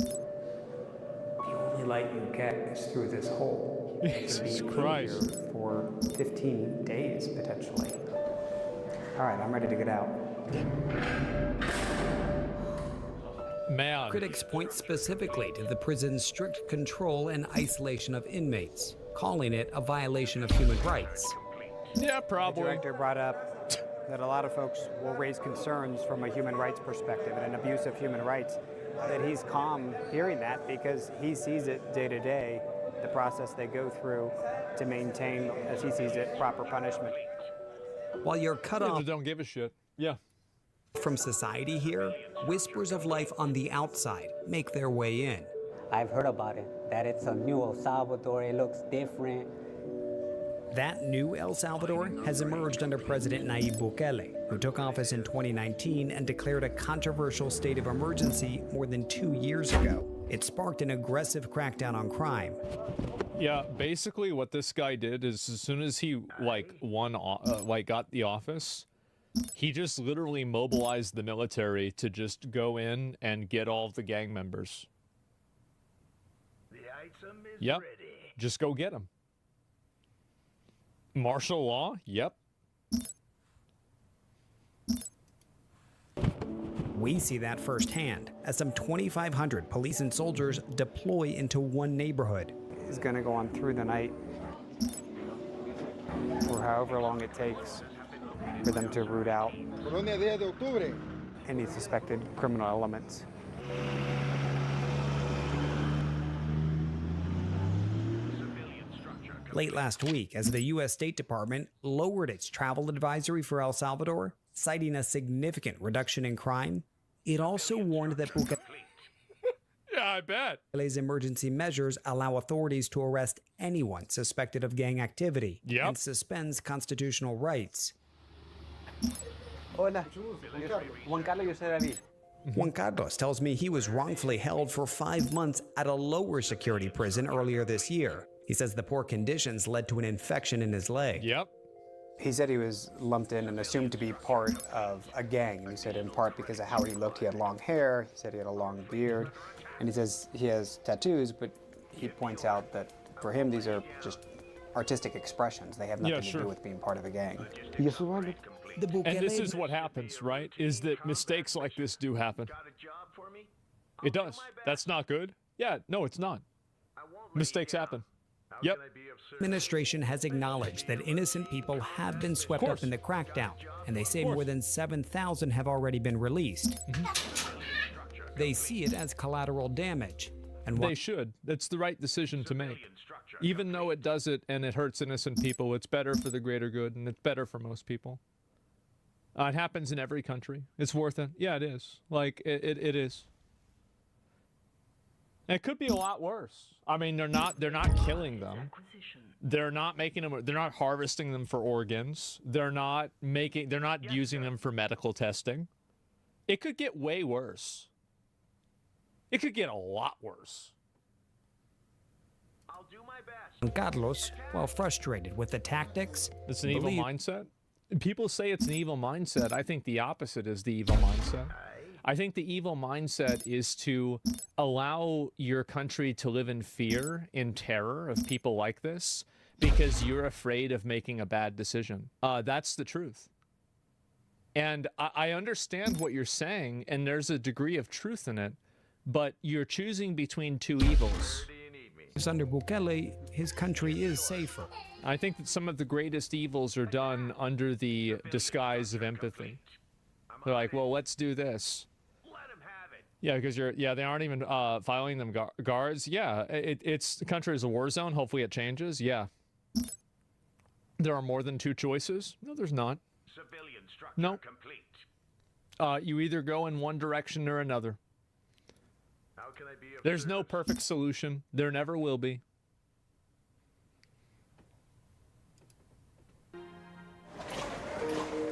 The only light you get is through this hole. Jesus Christ. Here for 15 days, potentially. All right, I'm ready to get out. Man. Critics point specifically to the prison's strict control and isolation of inmates, calling it a violation of human rights. Yeah, probably. The director brought up that a lot of folks will raise concerns from a human rights perspective and an abuse of human rights, that he's calm hearing that because he sees it day to day, the process they go through to maintain, as he sees it, proper punishment. While you're cut off, don't give a shit. Yeah. From society here, whispers of life on the outside make their way in. I've heard about it, that it's a new El Salvador, it looks different. That new El Salvador has emerged under President Nayib Bukele, who took office in 2019 and declared a controversial state of emergency more than 2 years ago. It sparked an aggressive crackdown on crime. Yeah, basically what this guy did is as soon as he got the office, he just literally mobilized the military to just go in and get all of the gang members. The item is Yep. ready. Just go get them. Martial law? Yep. We see that firsthand as some 2,500 police and soldiers deploy into one neighborhood. He's going to go on through the night for however long it takes for them to root out any suspected criminal elements. Late last week, as the U.S. State Department lowered its travel advisory for El Salvador, citing a significant reduction in crime, it also warned that Yeah, I bet. Bukele's emergency measures allow authorities to arrest anyone suspected of gang activity and suspends constitutional rights. Hola. Juan Carlos, yo soy David. Juan Carlos tells me he was wrongfully held for 5 months at a lower security prison earlier this year. He says the poor conditions led to an infection in his leg. Yep. He said he was lumped in and assumed to be part of a gang. And he said in part because of how he looked, he had long hair. He said he had a long beard. And he says he has tattoos, but he points out that for him, these are just artistic expressions. They have nothing to do with being part of a gang. And this is what happens, right? Is that mistakes like this do happen. It does. That's not good. Yeah, no, it's not. Mistakes happen. Yep. Administration has acknowledged that innocent people have been swept up in the crackdown, and they say more than 7,000 have already been released. They see it as collateral damage. And they should. That's the right decision to make. Even though it does it and it hurts innocent people, it's better for the greater good, and it's better for most people. It happens in every country. It's worth it. Yeah, it is. Like, it is. It could be a lot worse. I mean, they're not killing them. They're not making them, they're not harvesting them for organs. They're not using them for medical testing. It could get way worse. It could get a lot worse. I'll do my best. Carlos, while frustrated with the tactics, it's an evil mindset. People say it's an evil mindset. I think the opposite is the evil mindset. I think the evil mindset is to allow your country to live in fear, in terror of people like this, because you're afraid of making a bad decision. That's the truth. And I understand what you're saying, and there's a degree of truth in it, but you're choosing between two evils. Under Bukele, his country is safer. I think that some of the greatest evils are done under the disguise of empathy. They're like, well, let's do this. Yeah, because they aren't even filing them guards. Yeah, the country is a war zone. Hopefully it changes. Yeah. There are more than two choices. No, there's not. Civilian structure no. complete. You either go in one direction or another. How can I be of There's no perfect solution. There never will be.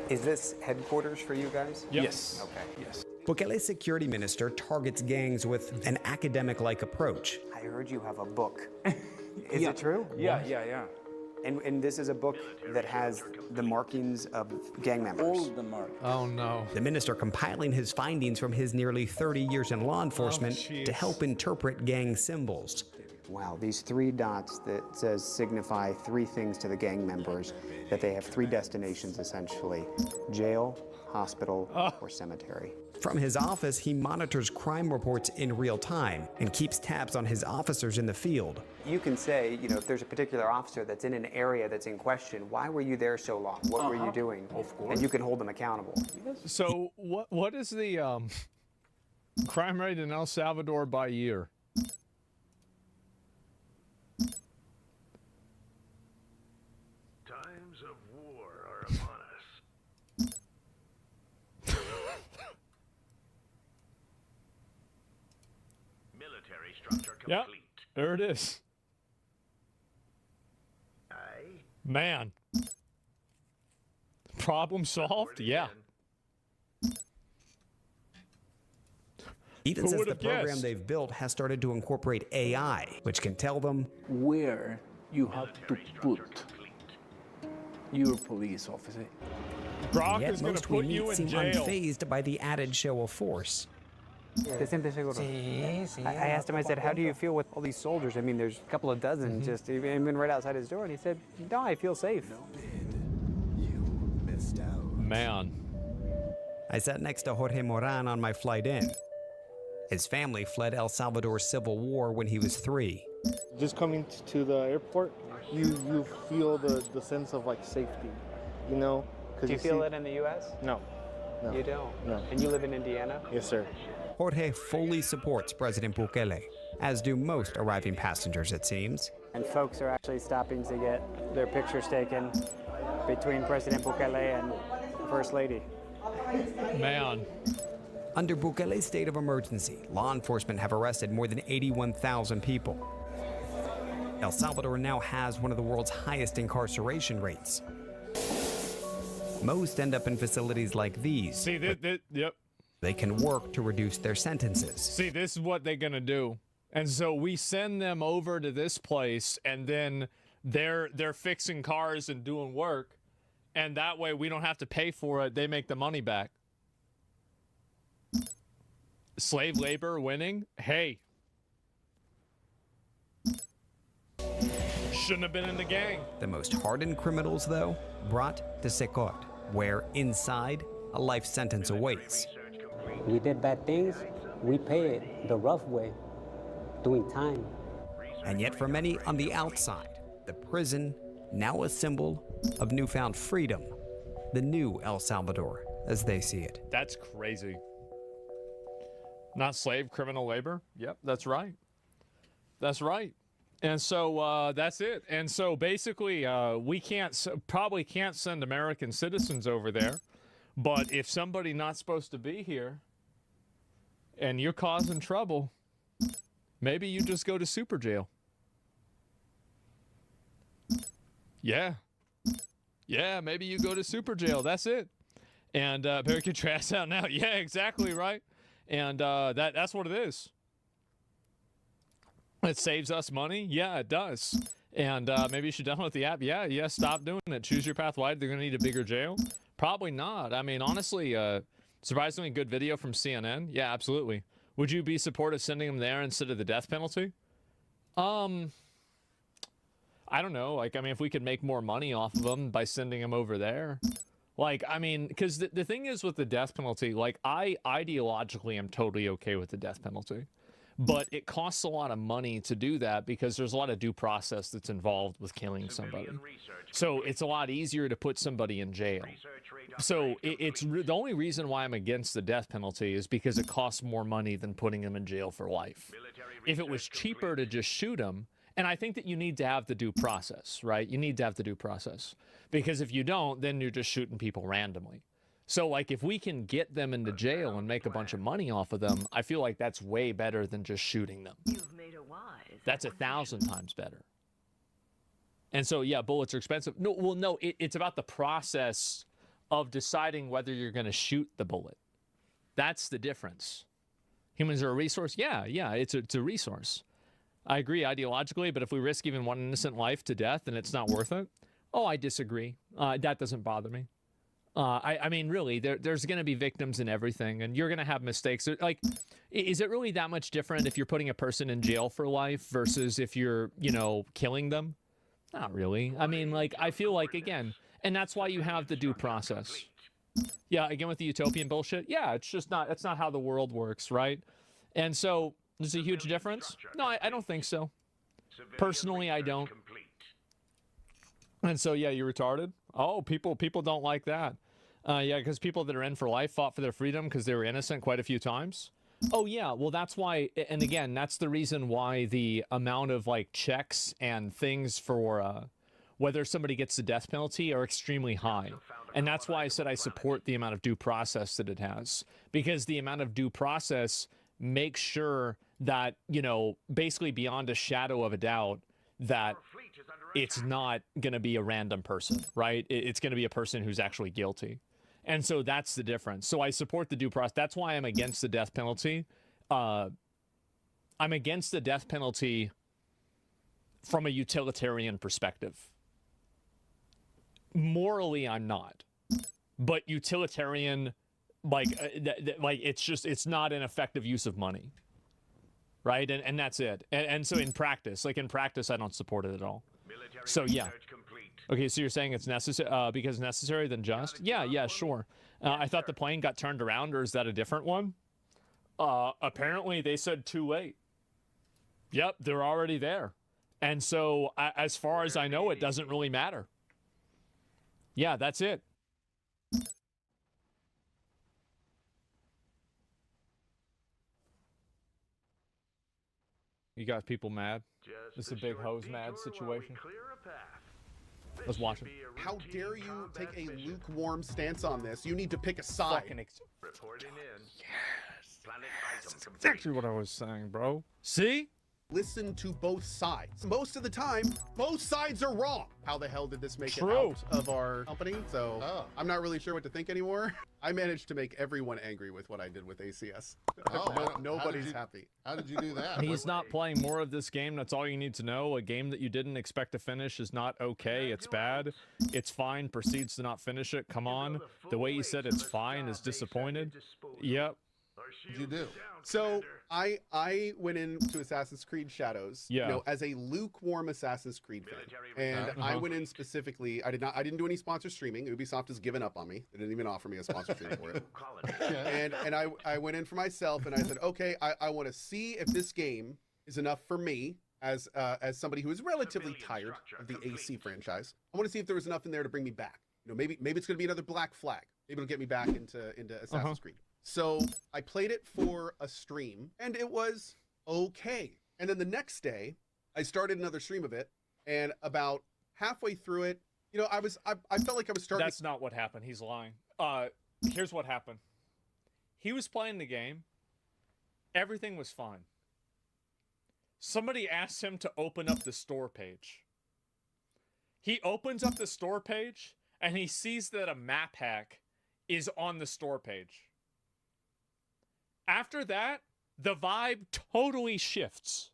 Is this headquarters for you guys? Yep. Yes. Okay. Yes. Bukele's security minister targets gangs with an academic-like approach. I heard you have a book. Is it true? Yeah. And this is a book that has the markings of gang members. All the markings. Oh, no. The minister compiling his findings from his nearly 30 years in law enforcement to help interpret gang symbols. Wow, these 3 dots that says signify 3 things to the gang members, that they have 3 destinations essentially: jail, hospital, or cemetery. From his office, he monitors crime reports in real time and keeps tabs on his officers in the field. You can say, if there's a particular officer that's in an area that's in question, why were you there so long? What were you doing? Of course. And you can hold them accountable. So what is the crime rate in El Salvador by year? Times of war are upon us. Military structure complete. Yep, there it is. Man. Problem solved? Yeah. Even since the program they've built has started to incorporate AI, which can tell them where you have to put your police officer. Brock yet is going to most we put you meet in seem jail. unfazed by the added show of force. ¿Te sientes seguro? I asked him, I said, how do you feel with all these soldiers? I mean, there's a couple of dozen just even right outside his door. And he said, no, I feel safe. You missed out. Man. I sat next to Jorge Moran on my flight in. His family fled El Salvador's civil war when he was 3. Just coming to the airport, you feel the sense of like safety, Do you feel it in the U.S.? No. You don't? No. And you live in Indiana? Yes, sir. Jorge fully supports President Bukele, as do most arriving passengers, it seems. And folks are actually stopping to get their pictures taken between President Bukele and First Lady. Man. Under Bukele's state of emergency, law enforcement have arrested more than 81,000 people. El Salvador now has one of the world's highest incarceration rates. Most end up in facilities like these. See, yep. They can work to reduce their sentences. See, this is what they're gonna do. And so we send them over to this place, and then they're fixing cars and doing work, and that way we don't have to pay for it. They make the money back. Slave labor winning? Hey. Shouldn't have been in the gang. The most hardened criminals, though, brought to Secot, where inside a life sentence awaits. We did bad things, we pay it the rough way, doing time. And yet for many on the outside, the prison, now a symbol of newfound freedom, the new El Salvador, as they see it. That's crazy. Not slave criminal labor? Yep, that's right. That's right. And so that's it. And so basically, we probably can't send American citizens over there. But if somebody not supposed to be here and you're causing trouble, maybe you just go to super jail. Yeah. Yeah, maybe you go to super jail. That's it. And better get your ass out now. Yeah, exactly, right? And that's what it is. It saves us money. Yeah, it does. And maybe you should download the app. Yeah, stop doing it. Choose your path wide. They're going to need a bigger jail. Probably not. I mean, honestly, surprisingly good video from CNN. Yeah, absolutely. Would you be supportive sending them there instead of the death penalty? I don't know. Like, I mean, if we could make more money off of them by sending them over there. Like, I mean, because the thing is with the death penalty, like, I ideologically am totally okay with the death penalty. But it costs a lot of money to do that because there's a lot of due process that's involved with killing somebody. So it's a lot easier to put somebody in jail. So the only reason why I'm against the death penalty is because it costs more money than putting them in jail for life. If it was cheaper to just shoot them, and I think that you need to have the due process, right? You need to have the due process. Because if you don't, then you're just shooting people randomly. So, like, if we can get them into jail and make a bunch of money off of them, I feel like that's way better than just shooting them. That's 1,000 times better. And so, yeah, bullets are expensive. No, well, no, it's about the process of deciding whether you're going to shoot the bullet. That's the difference. Humans are a resource? Yeah, it's a resource. I agree ideologically, but if we risk even one innocent life to death and it's not worth it, I disagree. That doesn't bother me. I mean, really, there's going to be victims in everything, and you're going to have mistakes. Like, is it really that much different if you're putting a person in jail for life versus if you're, killing them? Not really. I mean, like, I feel like, again, and that's why you have the due process. Yeah, again, with the utopian bullshit, yeah, it's not how the world works, right? And so, there's a huge difference? No, I don't think so. Personally, I don't. And so, yeah, you're retarded? Oh, people don't like that. Yeah, because people that are in for life fought for their freedom because they were innocent quite a few times. Oh, yeah, well, that's why, and again, that's the reason why the amount of, like, checks and things for whether somebody gets the death penalty are extremely high. And that's why I said I support the amount of due process that it has. Because the amount of due process makes sure that, basically beyond a shadow of a doubt, that it's not going to be a random person, right? It's going to be a person who's actually guilty. And so that's the difference. So I support the due process. That's why I'm against the death penalty. I'm against the death penalty from a utilitarian perspective. Morally, I'm not. But utilitarian, like it's not an effective use of money. Right? And that's it. And so in practice, I don't support it at all. So, yeah. Okay, so you're saying it's necessary because necessary than just? Yeah, sure. I thought the plane got turned around, or is that a different one? Apparently, they said too late. Yep, they're already there. And so, as far as I know, it doesn't really matter. Yeah, that's it. You got people mad. This is a big hose mad situation. Let's watch it. How dare you take a lukewarm stance on this? You need to pick a side. Yes. That's exactly what I was saying, bro. See? listen to both sides. Most of the time, both sides are wrong. How the hell did this make it True. out of our company? So I'm not really sure what to think anymore. I managed to make everyone angry with what I did with ACS. Nobody's happy. How did you do that? He's not playing more of this game. That's all you need to know. A game that you didn't expect to finish is not okay. It's bad. It's fine. Proceeds to not finish it. Come on. The way he said it's fine is disappointed. Yep. What'd you do? So I went into Assassin's Creed Shadows, Yeah. you know, as a lukewarm Assassin's Creed fan, and I went in specifically. I didn't do any sponsor streaming. Ubisoft has given up on me. They didn't even offer me a sponsor stream for it. And I went in for myself, and I said, okay, I want to see if this game is enough for me as somebody who is relatively tired of the AC franchise. I want to see if there was enough in there to bring me back. You know, maybe it's going to be another Black Flag. Maybe it'll get me back into Assassin's Creed. So I played it for a stream, and it was okay. And then the next day, I started another stream of it, and about halfway through it, you know, I felt like I was starting. That's not what happened. He's lying. Here's what happened. He was playing the game. Everything was fine. Somebody asked him to open up the store page. He opens up the store page, and he sees that a map hack is on the store page. After that, the vibe totally shifts.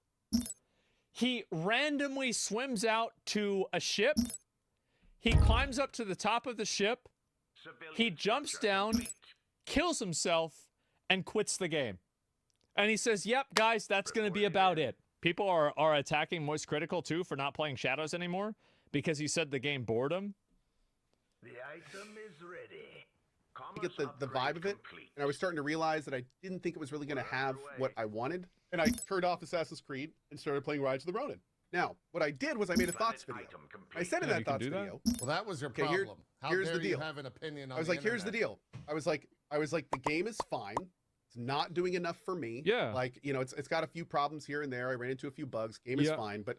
He randomly swims out to a ship. He climbs up to the top of the ship. He jumps down, kills himself, and quits the game. And he says, yep, guys, that's going to be about it. People are attacking Moist Critical, too, for not playing Shadows anymore because he said the game bored him. The item is ready. Get the vibe of it, and I was starting to realize that I didn't think it was really going to have what I wanted, and I turned off Assassin's Creed and started playing Rise of the Ronin. Now, what I did was I made a thoughts video. I said in that thoughts video. Well, that was your problem. Here's the deal. You have an opinion on I was like, here's the deal. I was like, the game is fine. It's not doing enough for me. Yeah. Like, you know, it's got a few problems here and there. I ran into a few bugs. Game is fine, but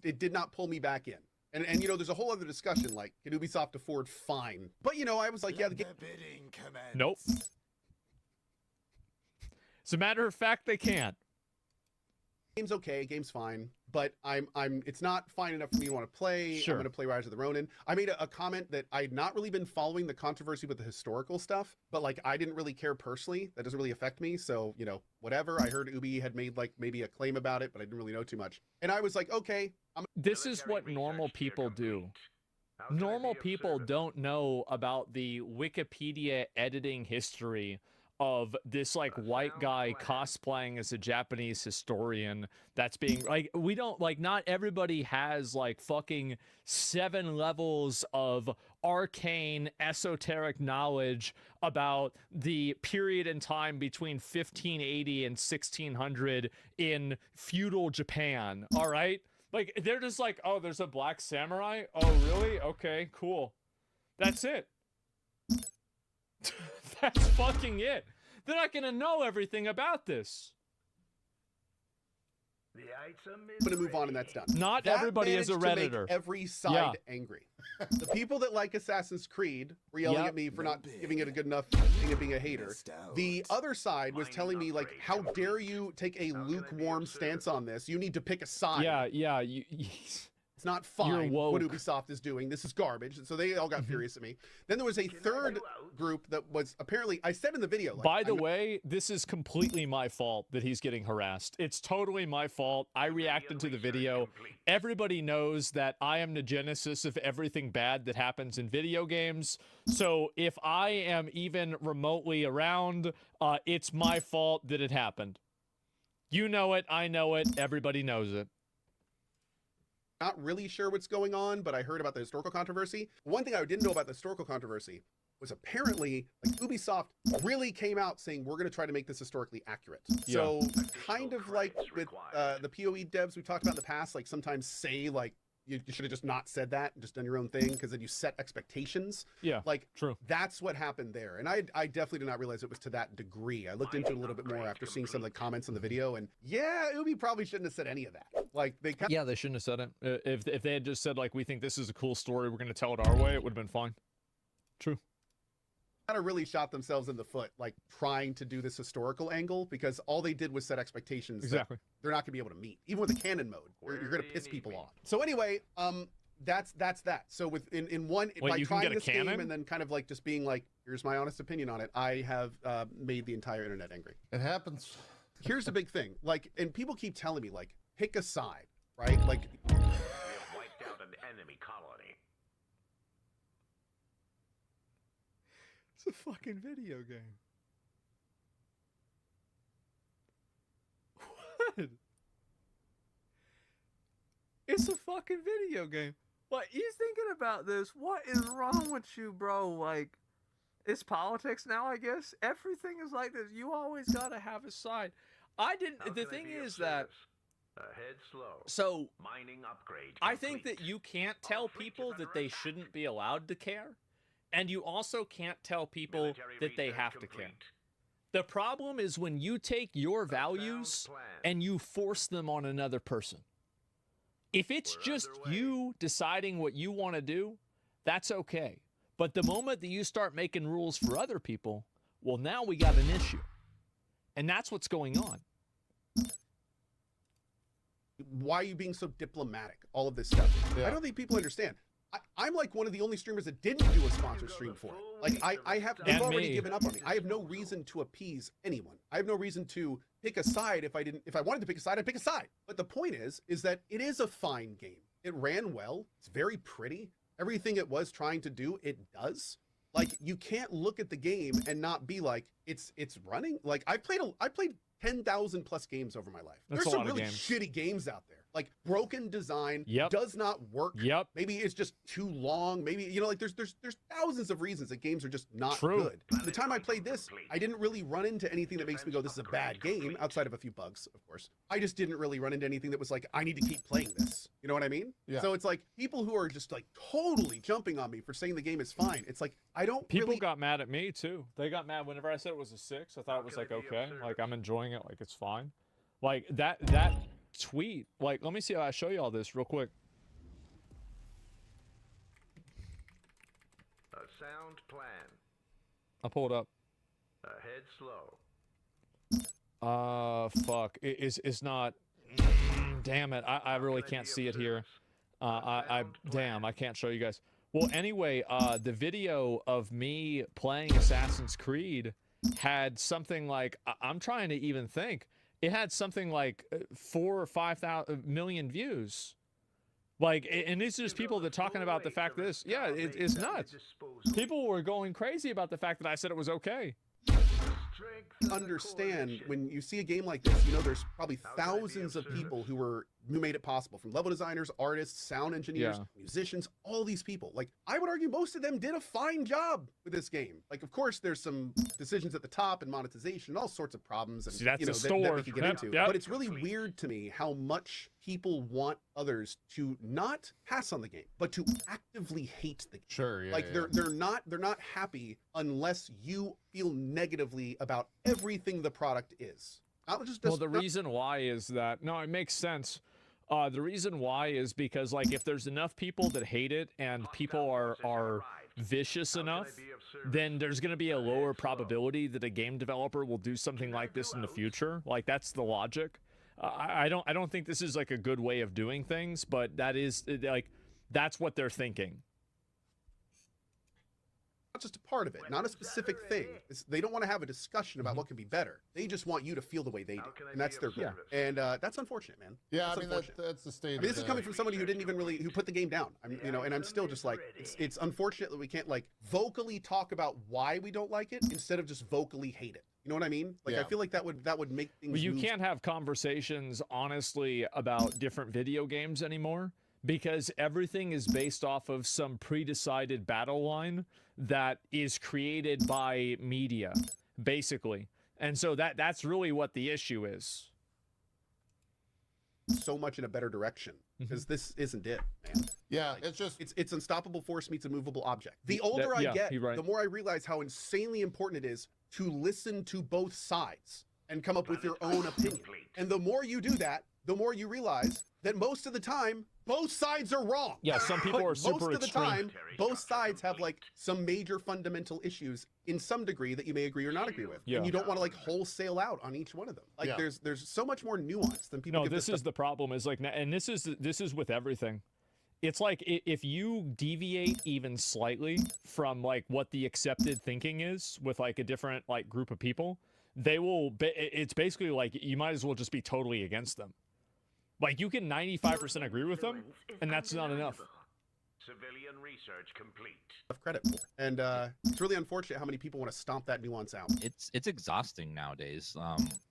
it did not pull me back in. And you know, there's a whole other discussion, like, can Ubisoft afford fine? But, you know, I was like, yeah, the game... Nope. As a matter of fact, they can't. Game's okay, game's fine, but it's not fine enough for me to want to play. Sure. I'm going to play Rise of the Ronin. I made a comment that I had not really been following the controversy with the historical stuff, but, like, I didn't really care personally. That doesn't really affect me, so, you know, whatever. I heard Ubi had made, like, maybe a claim about it, but I didn't really know too much. And I was like, okay. This is what normal people do. Normal people don't know about the Wikipedia editing history of this, like, white guy cosplaying as a Japanese historian that's being, like, we don't, like, not everybody has, like, fucking 7 levels of arcane esoteric knowledge about the period in time between 1580 and 1600 in feudal Japan, all right? Like, they're just like, oh, there's a black samurai? Oh, really? Okay, cool. That's it. That's fucking it. They're not going to know everything about this. The item is I'm going to move on and that's done. Not that everybody is a managed to Redditor. make every side angry. The people that like Assassin's Creed were yelling at me for not giving it a good enough thing of being a hater. The other side was telling me, like, how dare you take a lukewarm stance on this? You need to pick a side. Yeah. It's not fine what Ubisoft is doing. This is garbage. So they all got furious at me. Then there was a third group that was apparently, I said in the video. Like, by the way, this is completely my fault that he's getting harassed. It's totally my fault. I reacted to the video. Everybody knows that I am the genesis of everything bad that happens in video games. So if I am even remotely around, it's my fault that it happened. You know it. I know it. Everybody knows it. Not really sure what's going on, but I heard about the historical controversy. One thing I didn't know about the historical controversy was apparently, like, Ubisoft really came out saying we're going to try to make this historically accurate. Yeah. So kind of like with the PoE devs we've talked about in the past, like sometimes say, like, you should have just not said that and just done your own thing, because then you set expectations. Yeah, like, true. That's what happened there. And I definitely did not realize it was to that degree. I looked into it a little bit more after seeing some of the comments on the video, and yeah, Ubi probably shouldn't have said any of that. Like, they they shouldn't have said it. If they had just said, like, we think this is a cool story, we're going to tell it our way, it would have been fine. True. kind of really shot themselves in the foot, like trying to do this historical angle, because all they did was set expectations that they're not going to be able to meet. Even with the canon mode, you're going to piss people off. So anyway, that's that. So by trying this game and then kind of like just being like, here's my honest opinion on it, I have made the entire internet angry. It happens. Here's the big thing, like, and people keep telling me like, pick a side, right? Like, we have wiped out an enemy colony. It's a fucking video game. What? It's a fucking video game. What, you thinking about this? What is wrong with you, bro? Like, it's politics now, I guess. Everything is like this. You always gotta have a side. The thing is that Head slow. So mining upgrade. I think that you can't tell people that they shouldn't be allowed to care, and you also can't tell people that they have to care. The problem is when you take your values and you force them on another person. If it's just you deciding what you want to do, that's okay. But the moment that you start making rules for other people, well, now we got an issue. And that's what's going on. Why are you being so diplomatic? All of this stuff. Yeah. I don't think people understand. I'm like one of the only streamers that didn't do a sponsor stream for it. Like they've already given up on me. I have no reason to appease anyone. I have no reason to pick a side. If I wanted to pick a side, I'd pick a side. But the point is that it is a fine game. It ran well. It's very pretty. Everything it was trying to do, it does. Like, you can't look at the game and not be like, it's running. Like, I played 10,000 plus games over my life. There's some really shitty games out there. Like, broken design, does not work. Maybe it's just too long. Maybe, you know, like there's thousands of reasons that games are just not good. The time I played this, I didn't really run into anything that makes me go, this is a bad game, outside of a few bugs, of course. I just didn't really run into anything that was like, I need to keep playing this. You know what I mean? Yeah. So it's like, people who are just like totally jumping on me for saying the game is fine. It's like, I don't People got mad at me too. They got mad whenever I said it was a 6. I thought it was like, okay, like I'm enjoying it, like it's fine. Like that tweet, like, let me see how I show you all this real quick. A sound plan. I'll pull it up. Head slow. Fuck. It's not. Damn it. I really can't see it here. Damn, I can't show you guys. Well, anyway, the video of me playing Assassin's Creed had something like, I'm trying to even think. It had something like 4 or 5 million views. Like, and it's just people that are talking about the fact that this, yeah, it's nuts. People were going crazy about the fact that I said it was okay. Understand when you see a game like this, you know, there's probably thousands of people who made it possible, from level designers, artists, sound engineers, musicians, all these people. Like, I would argue most of them did a fine job with this game. Like, of course, there's some decisions at the top and monetization and all sorts of problems, and that's you know, a store. that we could get into. But it's really weird to me how much people want others to not pass on the game, but to actively hate the game. Sure, yeah. Like, they're not happy unless you feel negatively about everything the product is. Well, the reason why is that, no, it makes sense. The reason why is because, like, if there's enough people that hate it and people are vicious enough, then there's going to be a lower probability that a game developer will do something like this in the future. Like, that's the logic. I don't think this is like a good way of doing things, but that is like, that's what they're thinking. Not just a part of it, not a specific thing. They don't want to have a discussion about what can be better. They just want you to feel the way they do, and that's their goal. And that's unfortunate, man. Yeah, I mean, that's the state. I mean, this is coming from somebody who didn't even who put the game down. You know, and I'm still just like, it's unfortunate that we can't like vocally talk about why we don't like it instead of just vocally hate it. You know what I mean? Like, I feel like that would make things. Well, you can't have conversations honestly about different video games anymore, because everything is based off of some pre-decided battle line that is created by media, basically. And so that's really what the issue is. So much in a better direction, because this isn't it, man. Yeah, like, it's just it's unstoppable force meets a movable object. The older I get, the more I realize how insanely important it is to listen to both sides and come up with your own opinion. And the more you do that, the more you realize that most of the time, both sides are wrong. Yeah, some people But are super most of the extreme. time, both sides have like some major fundamental issues in some degree that you may agree or not agree with. Yeah. And you don't want to like wholesale out on each one of them. Like Yeah. there's so much more nuance than people No, give this is the problem is like, and this is with everything. It's like if you deviate even slightly from like what the accepted thinking is with like a different like group of people, they will, it's basically like you might as well just be totally against them. Like you can 95% agree with them, and that's not enough. Civilian research complete. Of credit for. And it's really unfortunate how many people want to stomp that nuance out. It's exhausting nowadays.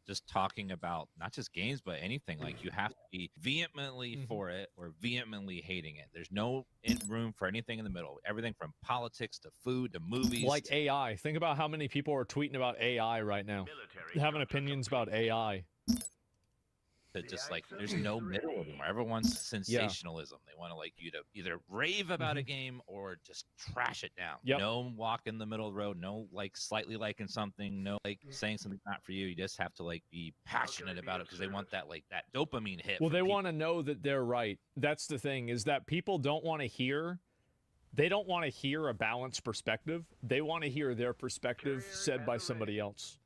Just talking about not just games but anything. Like you have to be vehemently for it or vehemently hating it. There's no room for anything in the middle. Everything from politics to food to movies. Like AI. Think about how many people are tweeting about AI right now, having opinions about AI. That just like there's no middle anymore. Everyone's sensationalism. They want to like you to either rave about a game or just trash it down. Yep. No walk in the middle of the road. No like slightly liking something. No like saying something's not for you. You just have to like be passionate about it because they want that like that dopamine hit. Well, they want to know that they're right. That's the thing, is that people don't want to hear. They don't want to hear a balanced perspective. They want to hear their perspective said by somebody else.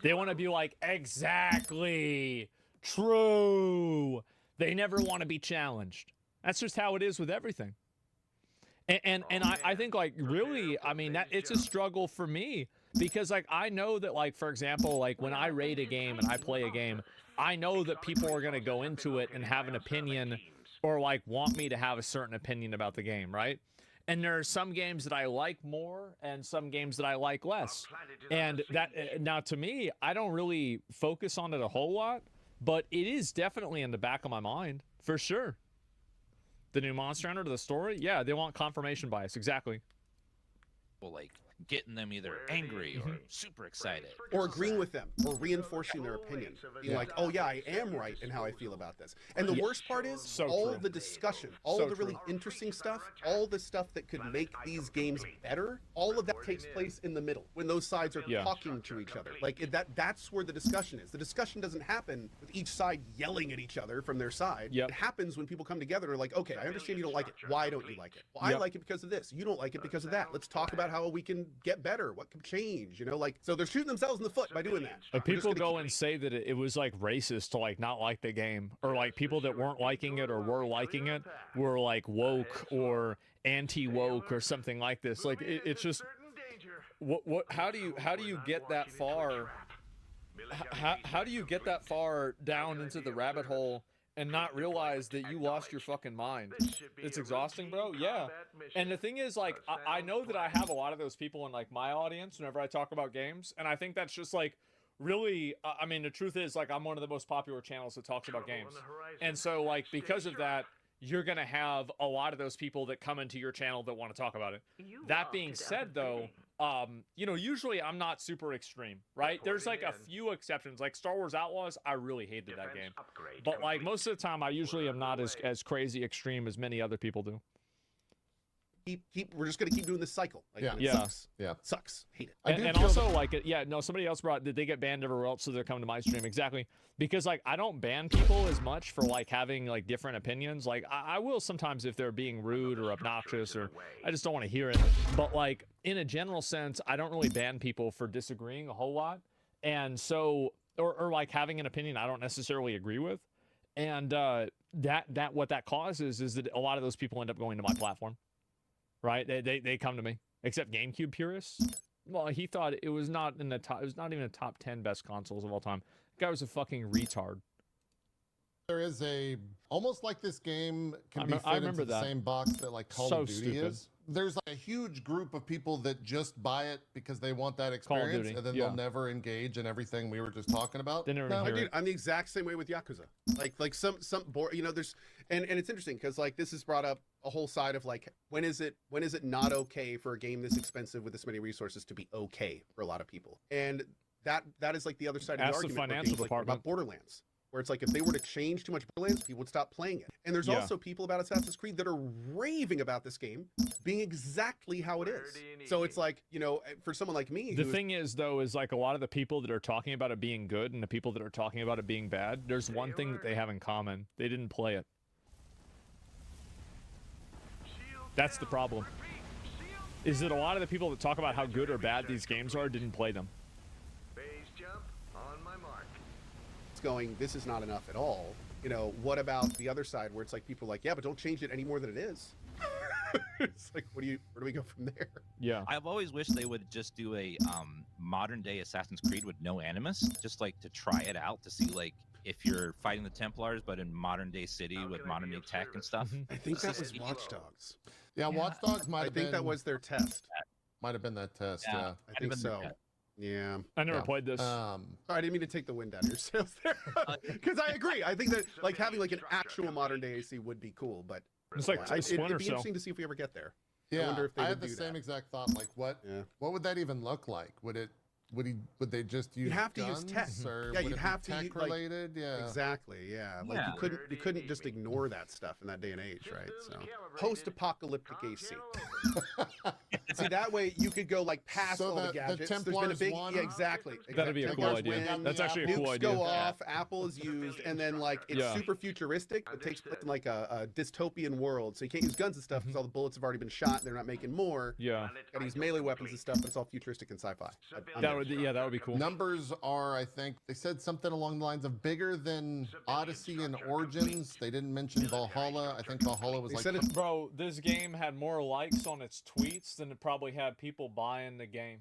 They want to be like, exactly. True. They never want to be challenged. That's just how it is with everything. And I think like really, I mean, that it's a struggle for me because like I know that like, for example, like when I rate a game and I play a game, I know that people are going to go into it and have an opinion or like want me to have a certain opinion about the game, right? And there are some games that I like more and some games that I like less. And that now to me, I don't really focus on it a whole lot. But it is definitely in the back of my mind, for sure. The new Monster Hunter, the story, yeah, they want confirmation bias, exactly. Well, like getting them either angry or super excited. Or agreeing with them, or reinforcing their opinion. Being like, oh yeah, I am right in how I feel about this. And the worst part is, all the discussion, all the really interesting stuff, all the stuff that could make these games better, all of that takes place in the middle, when those sides are talking to each other. Like, that's where the discussion is. The discussion doesn't happen with each side yelling at each other from their side. It happens when people come together and are like, okay, I understand you don't like it. Why don't you like it? Well, I like it because of this. You don't like it because of that. Let's talk about how we can get better, what can change, you know, like, so they're shooting themselves in the foot by doing that. If people go and say that it was like racist to like not like the game, or like people that weren't liking it or were liking it were like woke or anti-woke or something like this, like it's just what how do you get that far, how do you get that far down into the rabbit hole and not realize that you lost your fucking mind? It's exhausting, bro. Yeah. And the thing is, like, I know that I have a lot of those people in, like, my audience whenever I talk about games, and I think that's just, like, really, I mean, the truth is, like, I'm one of the most popular channels that talks about games. And so, like, because of that, you're going to have a lot of those people that come into your channel that want to talk about it. That being said, though, you know, usually I'm not super extreme, right? There's like a few exceptions, like Star Wars Outlaws. I really hated that game, but like most of the time, I usually am not as crazy extreme as many other people do. We're just gonna keep doing this cycle. Like, sucks. Hate it. And also, like, somebody else did they get banned everywhere else, so they're coming to my stream? Exactly, because like I don't ban people as much for like having like different opinions. Like I will sometimes if they're being rude or obnoxious, or I just don't want to hear it. But like in a general sense, I don't really ban people for disagreeing a whole lot, and so or like having an opinion I don't necessarily agree with, and that what that causes is that a lot of those people end up going to my platform. Right, they come to me. Except GameCube purists. Well, he thought it was not in the top. It was not even a top 10 best consoles of all time. The guy was a fucking retard. There is almost like this game can be fit into the same box that like Call of Duty is. There's like a huge group of people that just buy it because they want that experience, and then they'll never engage in everything we were just talking about. I'm the exact same way with Yakuza. Like some you know, there's and it's interesting because like this has brought up a whole side of like when is it not okay for a game this expensive with this many resources to be okay for a lot of people, and that is like the other side of the argument. The financial department about Borderlands. Where it's like if they were to change too much Borderlands, people would stop playing it. And there's also people about Assassin's Creed that are raving about this game being exactly how it is. So it's like, you know, for someone like me, the thing is though, is like a lot of the people that are talking about it being good and the people that are talking about it being bad, there's one thing that they have in common: they didn't play it. That's the problem. Is that a lot of the people that talk about how good or bad these games are didn't play them. Phase jump on my mark. It's going, this is not enough at all. You know, what about the other side where it's like people are like, yeah, but don't change it any more than it is. It's like, where do we go from there? Yeah. I've always wished they would just do a modern day Assassin's Creed with no Animus, just like to try it out to see like if you're fighting the Templars, but in modern day city with modern day tech and stuff. I think that was Watch Dogs. Yeah, Watch Dogs might have been. I think that was their test. Might have been that test. Yeah, I think so. Yeah. I never played this. Sorry, I didn't mean to take the wind out of your sails there. Because I agree. I think that like having like an actual modern day AC would be cool, but it's like it'd be interesting to see if we ever get there. Yeah, I wonder if they I would had the do same that. exact thought. Like, what would that even look like? Would they just use? You'd have to guns, use tech. or Yeah, would you'd it have be to tech use, like- related. Yeah, Exactly. Yeah. Like you couldn't just ignore that stuff in that day and age, right? So post-apocalyptic AC. See, that way you could go like past So all the the gadgets. There's been a Templars big won? exactly. That'd be a cool Templars idea. win, That's actually a cool nukes idea. go off, Apple is used, and then like it's Yeah. super futuristic, but takes place in like a dystopian world. So you can't use guns and stuff because all the bullets have already been shot. And they're not making more. Yeah. Gotta use melee weapons and stuff. But it's all futuristic and sci-fi. That would be cool. Numbers are, I think, they said something along the lines of bigger than Odyssey and Origins. They didn't mention Valhalla. I think Valhalla was like. Bro, this game had more likes on its tweets than it probably had people buying the game.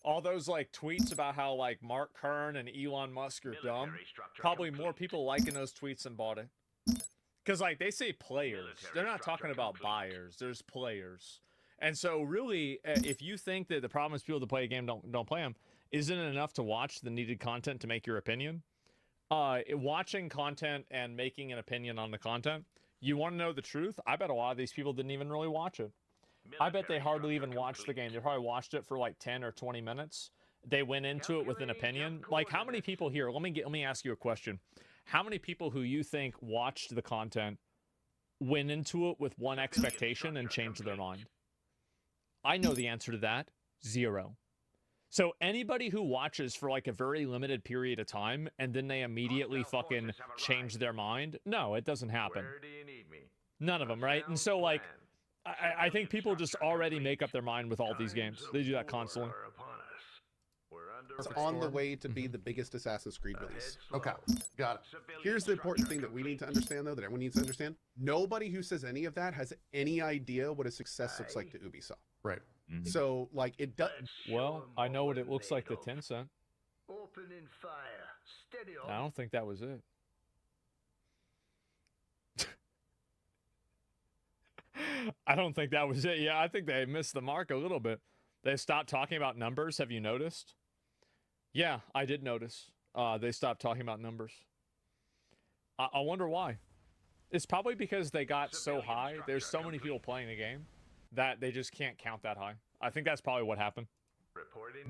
All those like tweets about how like Mark Kern and Elon Musk are dumb. Probably more people liking those tweets than bought it. Because like they say players, they're not talking about buyers. There's players, and so really, if you think that the problem is people that play a game don't play them, isn't it enough to watch the needed content to make your opinion? Watching content and making an opinion on the content, you want to know the truth? I bet a lot of these people didn't even really watch it. I bet they hardly even watched the game. They probably watched it for like 10 or 20 minutes. They went into it with an opinion. Like, how many people here? Let me ask you a question. How many people who you think watched the content went into it with one expectation and changed their mind? I know the answer to that. 0. So anybody who watches for like a very limited period of time and then they immediately fucking change their mind, no, it doesn't happen. None of them, right? And so like, I think people just already make up their mind with all these games. They do that constantly. It's on the way to be the biggest Assassin's Creed release. Okay, got it. Here's the important thing that we need to understand, though, that everyone needs to understand. Nobody who says any of that has any idea what a success looks like to Ubisoft. Right. So, like, it does. Well, I know what it looks like to Tencent. Opening fire. Steady on. I don't think that was it. I don't think that was it. Yeah, I think they missed the mark a little bit. They stopped talking about numbers. Have you noticed? Yeah, I did notice. They stopped talking about numbers. I wonder why. It's probably because they got so high. There's so many people playing the game that they just can't count that high. I think that's probably what happened.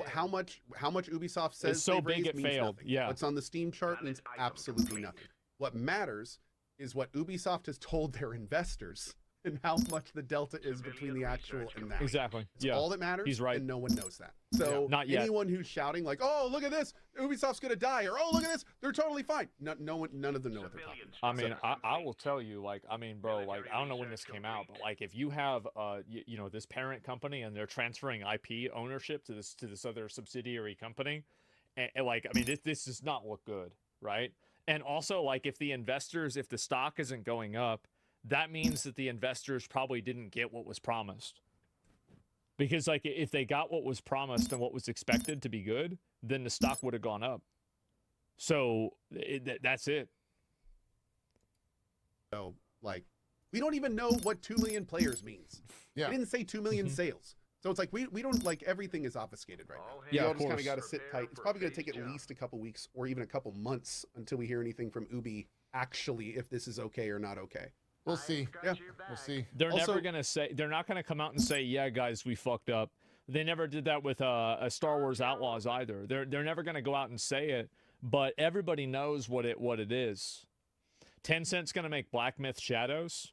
How much Ubisoft says It's so they've big raised it means failed. nothing. Yeah. What's on the Steam chart means absolutely nothing. What matters is what Ubisoft has told their investors and how much the delta is between the actual and that. Exactly. It's Yeah. all that matters. He's right. And no one knows that. So Yeah. Not yet. anyone who's shouting like, "Oh, look at this, Ubisoft's gonna die," or "Oh, look at this, they're totally fine." None of them know what they're talking about. I mean, I will tell you, like, I mean, bro, like, I don't know when this came out, but like, if you have, you know, this parent company and they're transferring IP ownership to this other subsidiary company, and like, I mean, this does not look good, right? And also, like, if the stock isn't going up, that means that the investors probably didn't get what was promised. Because, like, if they got what was promised and what was expected to be good, then the stock would have gone up. So that's it. So, like, we don't even know what 2 million players means. Yeah. We didn't say 2 million sales. So it's like we don't, like, everything is obfuscated right now. Yeah, we all of just kind of course. got to sit tight. It's probably going to take at least a couple weeks or even a couple months until we hear anything from Ubi actually if this is okay or not okay. We'll see. Yeah. We'll see. They're never gonna say. They're not gonna come out and say, "Yeah, guys, we fucked up." They never did that with Star Wars Outlaws either. They're never gonna go out and say it, but everybody knows what it is. Tencent's gonna make Black Myth Shadows.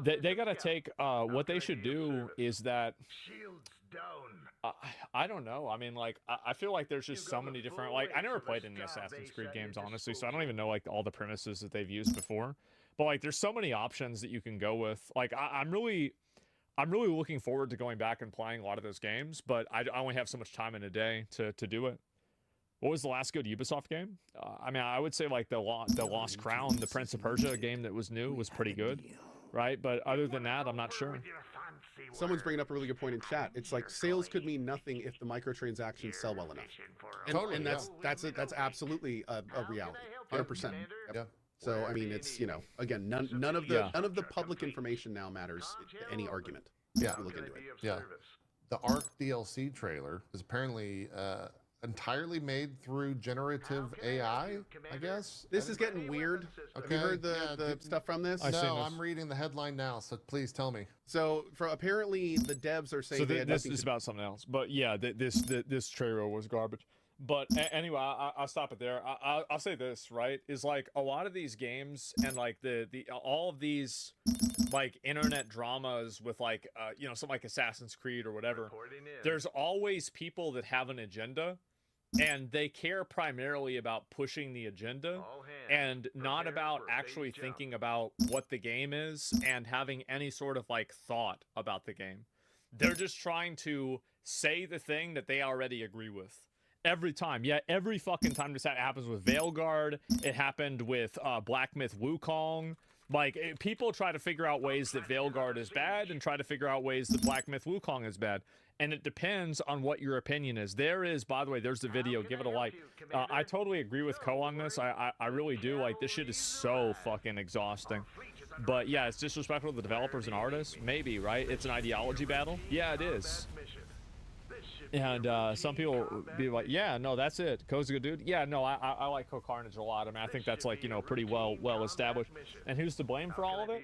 They gotta take. What they should do is that. Shields down. I don't know. I mean, like, I feel like there's just so many different. Like, I never played any Assassin's Creed games, honestly, so I don't even know like all the premises that they've used before. But like, there's so many options that you can go with. Like, I'm really looking forward to going back and playing a lot of those games, but I only have so much time in a day to do it. What was the last good Ubisoft game? I mean, I would say like the Lost Crown, the Prince of Persia game that was new was pretty good, right? But other than that, I'm not sure. Someone's bringing up a really good point in chat. It's like sales could mean nothing if the microtransactions sell well enough. And, Totally, and that's absolutely a reality, 100%. Yeah. So I mean, it's, you know, again, none of the public information now matters to any argument. Yeah. If you look into it. Yeah. The Ark DLC trailer is apparently entirely made through generative AI, I guess. This is getting weird. Okay. Have you heard the stuff from this? No, I'm reading the headline now, so please tell me. So, apparently, the devs are saying this is about something else. But yeah, this trailer was garbage. But anyway, I'll stop it there. I'll say this, right? Is like a lot of these games and like all of these like internet dramas with like you know, something like Assassin's Creed or whatever. There's always people that have an agenda, and they care primarily about pushing the agenda and not about actually thinking about what the game is and having any sort of like thought about the game. They're just trying to say the thing that they already agree with. Every time. Yeah, every fucking time this happens with Veilguard. It happened with Black Myth Wukong. Like, people try to figure out ways that Veilguard is bad and try to figure out ways that Black Myth Wukong is bad. And it depends on what your opinion is. There is, by the way, there's the video. Give it a like. I totally agree with Ko on this. I really do. Like, this shit is so fucking exhausting. But yeah, it's disrespectful to the developers and artists. Maybe, right? It's an ideology battle. Yeah, it is. And some people be like, yeah, no, that's it. Ko's a good dude. Yeah, no, I like Ko Carnage a lot. I mean, I think that's like, you know, pretty well established. And who's to blame for all of it?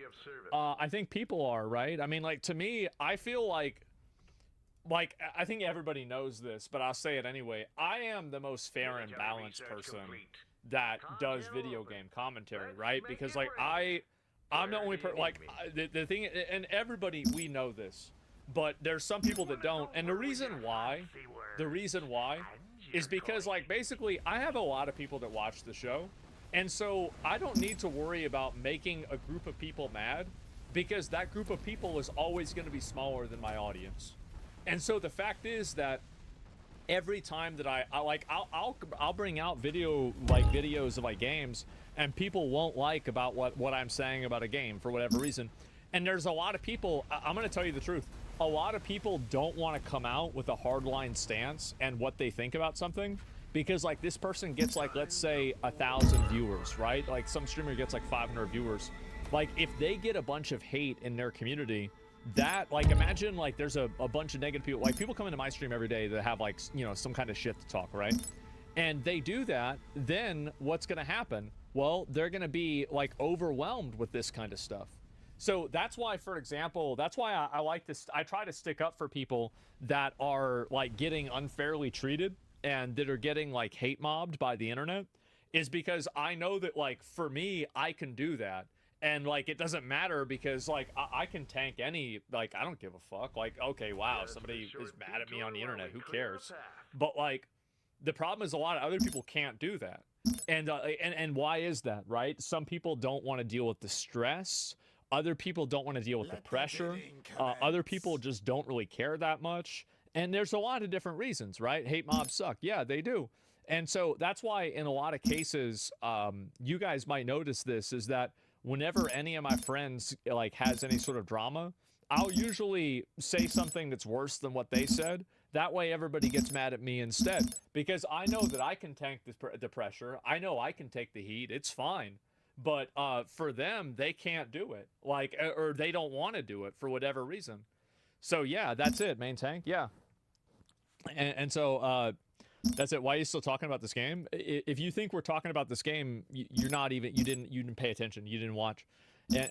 I think people are, right? I mean, like, to me, I feel like I think everybody knows this, but I'll say it anyway. I am the most fair and balanced person that does video game commentary, right? Because like I'm the only person, like the thing, and everybody, we know this. But there's some people that don't, and the reason why is because, like, basically I have a lot of people that watch the show, and so I don't need to worry about making a group of people mad, because that group of people is always going to be smaller than my audience. And so the fact is that every time that I'll bring out videos of my games, and people won't like about what I'm saying about a game for whatever reason. And there's a lot of people, I'm going to tell you the truth, a lot of people don't want to come out with a hardline stance and what they think about something, because like this person gets like, let's say 1,000 viewers, right? Like some streamer gets like 500 viewers. Like if they get a bunch of hate in their community, that, like, imagine like there's a bunch of negative people, like people come into my stream every day that have like, you know, some kind of shit to talk, right? And they do that, then what's going to happen? Well, they're going to be like overwhelmed with this kind of stuff. So that's why, for example, that's why I like this. I try to stick up for people that are like getting unfairly treated and that are getting like hate mobbed by the internet, is because I know that, like, for me, I can do that. And like, it doesn't matter, because like I can tank any, like, I don't give a fuck. Like, okay, wow, somebody is mad at me on the internet, who cares? But like, the problem is a lot of other people can't do that. And why is that, right? Some people don't want to deal with the stress. Other people don't want to deal with the pressure. Other people just don't really care that much. And there's a lot of different reasons, right? Hate mobs suck. Yeah, they do. And so that's why in a lot of cases, you guys might notice this, is that whenever any of my friends like has any sort of drama, I'll usually say something that's worse than what they said. That way everybody gets mad at me instead, because I know that I can tank the pressure. I know I can take the heat. It's fine. But for them, they can't do it, like, or they don't want to do it for whatever reason. So yeah, that's it, main tank. Yeah. And so that's it. Why are you still talking about this game? If you think we're talking about this game, you're not even, you didn't pay attention. You didn't watch.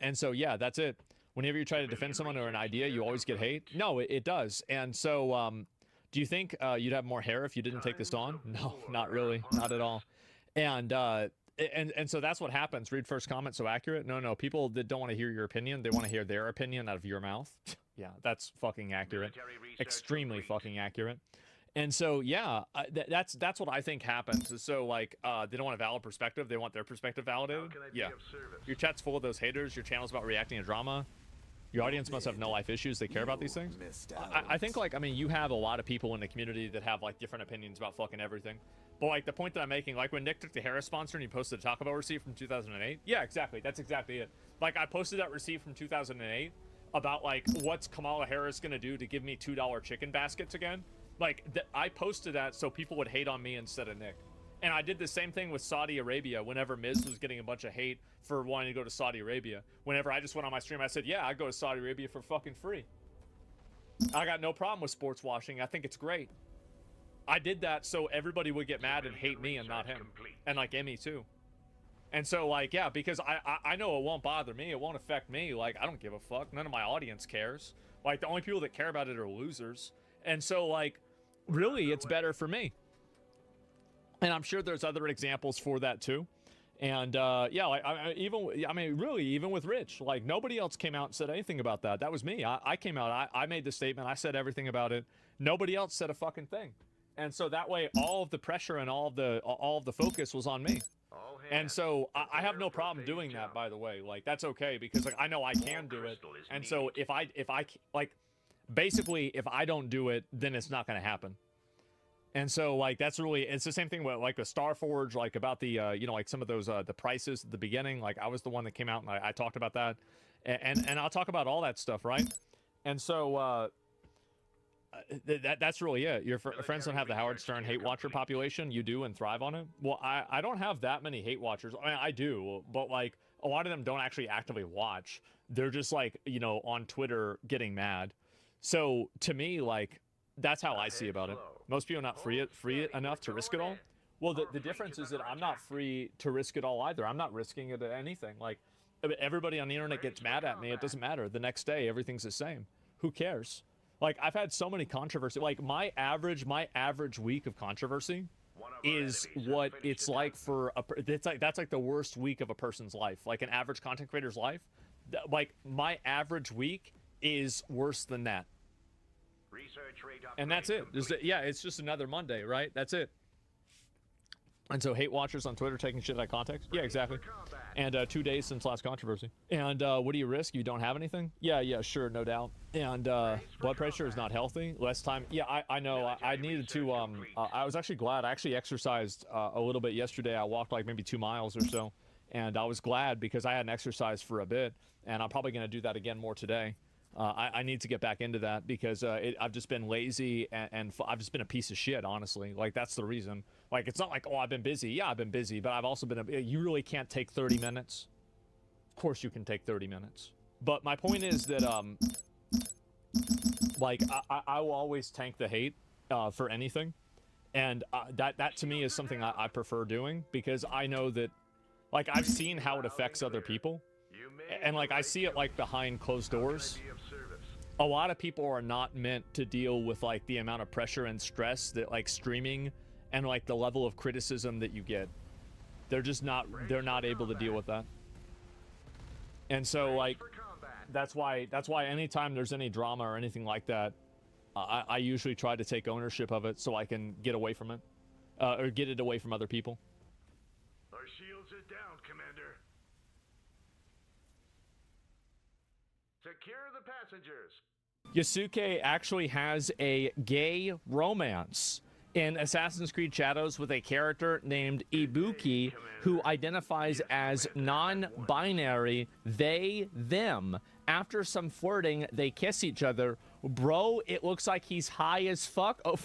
And so yeah, that's it. Whenever you try to defend someone or an idea, you always get hate. No, it does. And so do you think you'd have more hair if you didn't take this on? No, not really. Not at all. And so that's what happens. Read first comment, so accurate. No, people that don't want to hear your opinion, they want to hear their opinion out of your mouth. Yeah, that's fucking accurate. Extremely fucking accurate. And so, yeah, that's what I think happens. So, like, they don't want a valid perspective. They want their perspective validated. Yeah. Your chat's full of those haters. Your channel's about reacting to drama. Your audience must have no life issues. They care about these things. I think, like, I mean, you have a lot of people in the community that have, like, different opinions about fucking everything. But, like, the point that I'm making, like, when Nick took the Harris sponsor and he posted a Taco Bell receipt from 2008. Yeah, exactly. That's exactly it. Like, I posted that receipt from 2008 about, like, what's Kamala Harris going to do to give me $2 chicken baskets again. Like, I posted that so people would hate on me instead of Nick. And I did the same thing with Saudi Arabia whenever Miz was getting a bunch of hate for wanting to go to Saudi Arabia. Whenever I just went on my stream, I said, yeah, I'd go to Saudi Arabia for fucking free. I got no problem with sports washing. I think it's great. I did that so everybody would get mad and hate me and not him. And, like, Emmy, too. And so, like, yeah, because I know it won't bother me. It won't affect me. Like, I don't give a fuck. None of my audience cares. Like, the only people that care about it are losers. And so, like, really, it's better for me. And I'm sure there's other examples for that too. And yeah, like even with Rich, like, nobody else came out and said anything about that. That was me. I came out. I made the statement. I said everything about it. Nobody else said a fucking thing. And so that way, all of the pressure and all of the focus was on me. And so I have no problem doing that. By the way, like, that's okay because, like, I know I can do it. And so if I like, basically, if I don't do it, then it's not going to happen. And so, like, that's really, it's the same thing with, like, the Starforge, like, about the, you know, like, some of those, the prices at the beginning. Like, I was the one that came out and I talked about that. And I'll talk about all that stuff, right? And so, that's really it. Your friends don't have the Howard Stern hate watcher population. You do and thrive on it. Well, I don't have that many hate watchers. I mean, I do, but, like, a lot of them don't actually actively watch. They're just, like, you know, on Twitter getting mad. So, to me, like, that's how I see about it. Most people are not free enough to risk it all. Well, the difference is that I'm not free to risk it all either. I'm not risking it at anything. Like, everybody on the internet gets mad at me. It doesn't matter. The next day, everything's the same. Who cares? Like, I've had so many controversy. Like, my average week of controversy is what it's like for that's like the worst week of a person's life. Like, an average content creator's life. Like, my average week is worse than that. And that's it. Yeah, it's just another Monday, right? That's it. And so, hate watchers on Twitter taking shit out of context. Yeah, exactly. And 2 days since last controversy. And what do you risk? You don't have anything? Yeah, sure, no doubt. And blood pressure is not healthy. Less time. Yeah, I know. I needed to. I was actually glad. I actually exercised a little bit yesterday. I walked like maybe 2 miles or so, and I was glad because I hadn't exercised for a bit, and I'm probably going to do that again more today. I need to get back into that because I've just been lazy and I've just been a piece of shit, honestly. Like, that's the reason. Like, it's not like, oh, I've been busy. Yeah, I've been busy, but I've also been you really can't take 30 minutes. Of course you can take 30 minutes. But my point is that, like, I will always tank the hate for anything. And that to me is something I prefer doing because I know that, like, I've seen how it affects other people. And, like, I see it, like, behind closed doors. A lot of people are not meant to deal with, like, the amount of pressure and stress that, like, streaming and, like, the level of criticism that you get. They're just not, they're not able to deal with that. And so, like, that's why anytime there's any drama or anything like that, I usually try to take ownership of it so I can get away from it. Or get it away from other people. Our shields are down, Commander. Secure the passengers. Yasuke actually has a gay romance in Assassin's Creed Shadows with a character named Ibuki who identifies as non-binary, they, them. After some flirting, they kiss each other. Bro, it looks like he's high as fuck. Oh.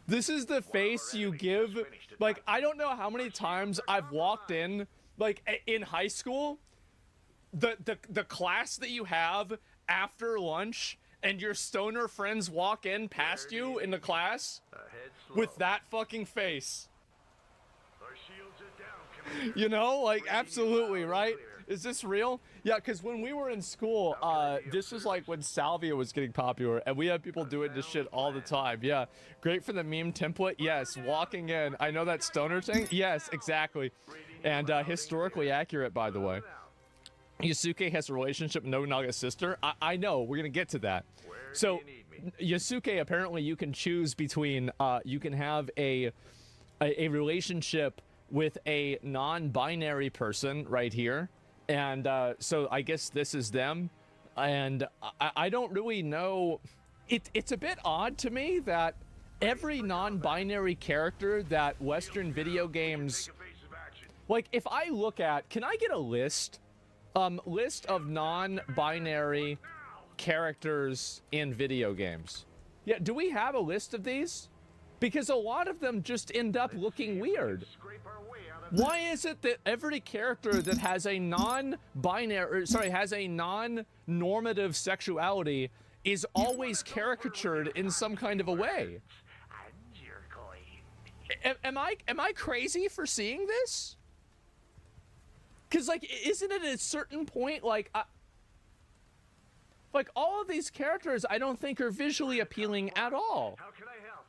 This is the face you give. Like, I don't know how many times I've walked in, like, in high school, the class that you have after lunch and your stoner friends walk in past you in the class with that fucking face. You know, like, absolutely, right? Is this real? Yeah, because when we were in school, this was like when Salvia was getting popular, and we had people doing this shit all the time. Yeah, great for the meme template. Yes, walking in. I know that stoner thing. Yes, exactly. And historically accurate, by the way. Yasuke has a relationship with Nobunaga's sister. I know, we're gonna get to that. So Yasuke, apparently you can choose between you can have a relationship with a non-binary person right here, and so I guess this is them, and I don't really know. It's a bit odd to me that every non-binary character that Western video games, like, if I look at, can I get a list of non-binary characters in video games? Yeah, do we have a list of these? Because a lot of them just end up looking weird. Why is it that every character that has a non-binary, has a non-normative sexuality is always caricatured in some kind of a way? Am I crazy for seeing this? Because, like, isn't it at a certain point, like all of these characters I don't think are visually appealing at all.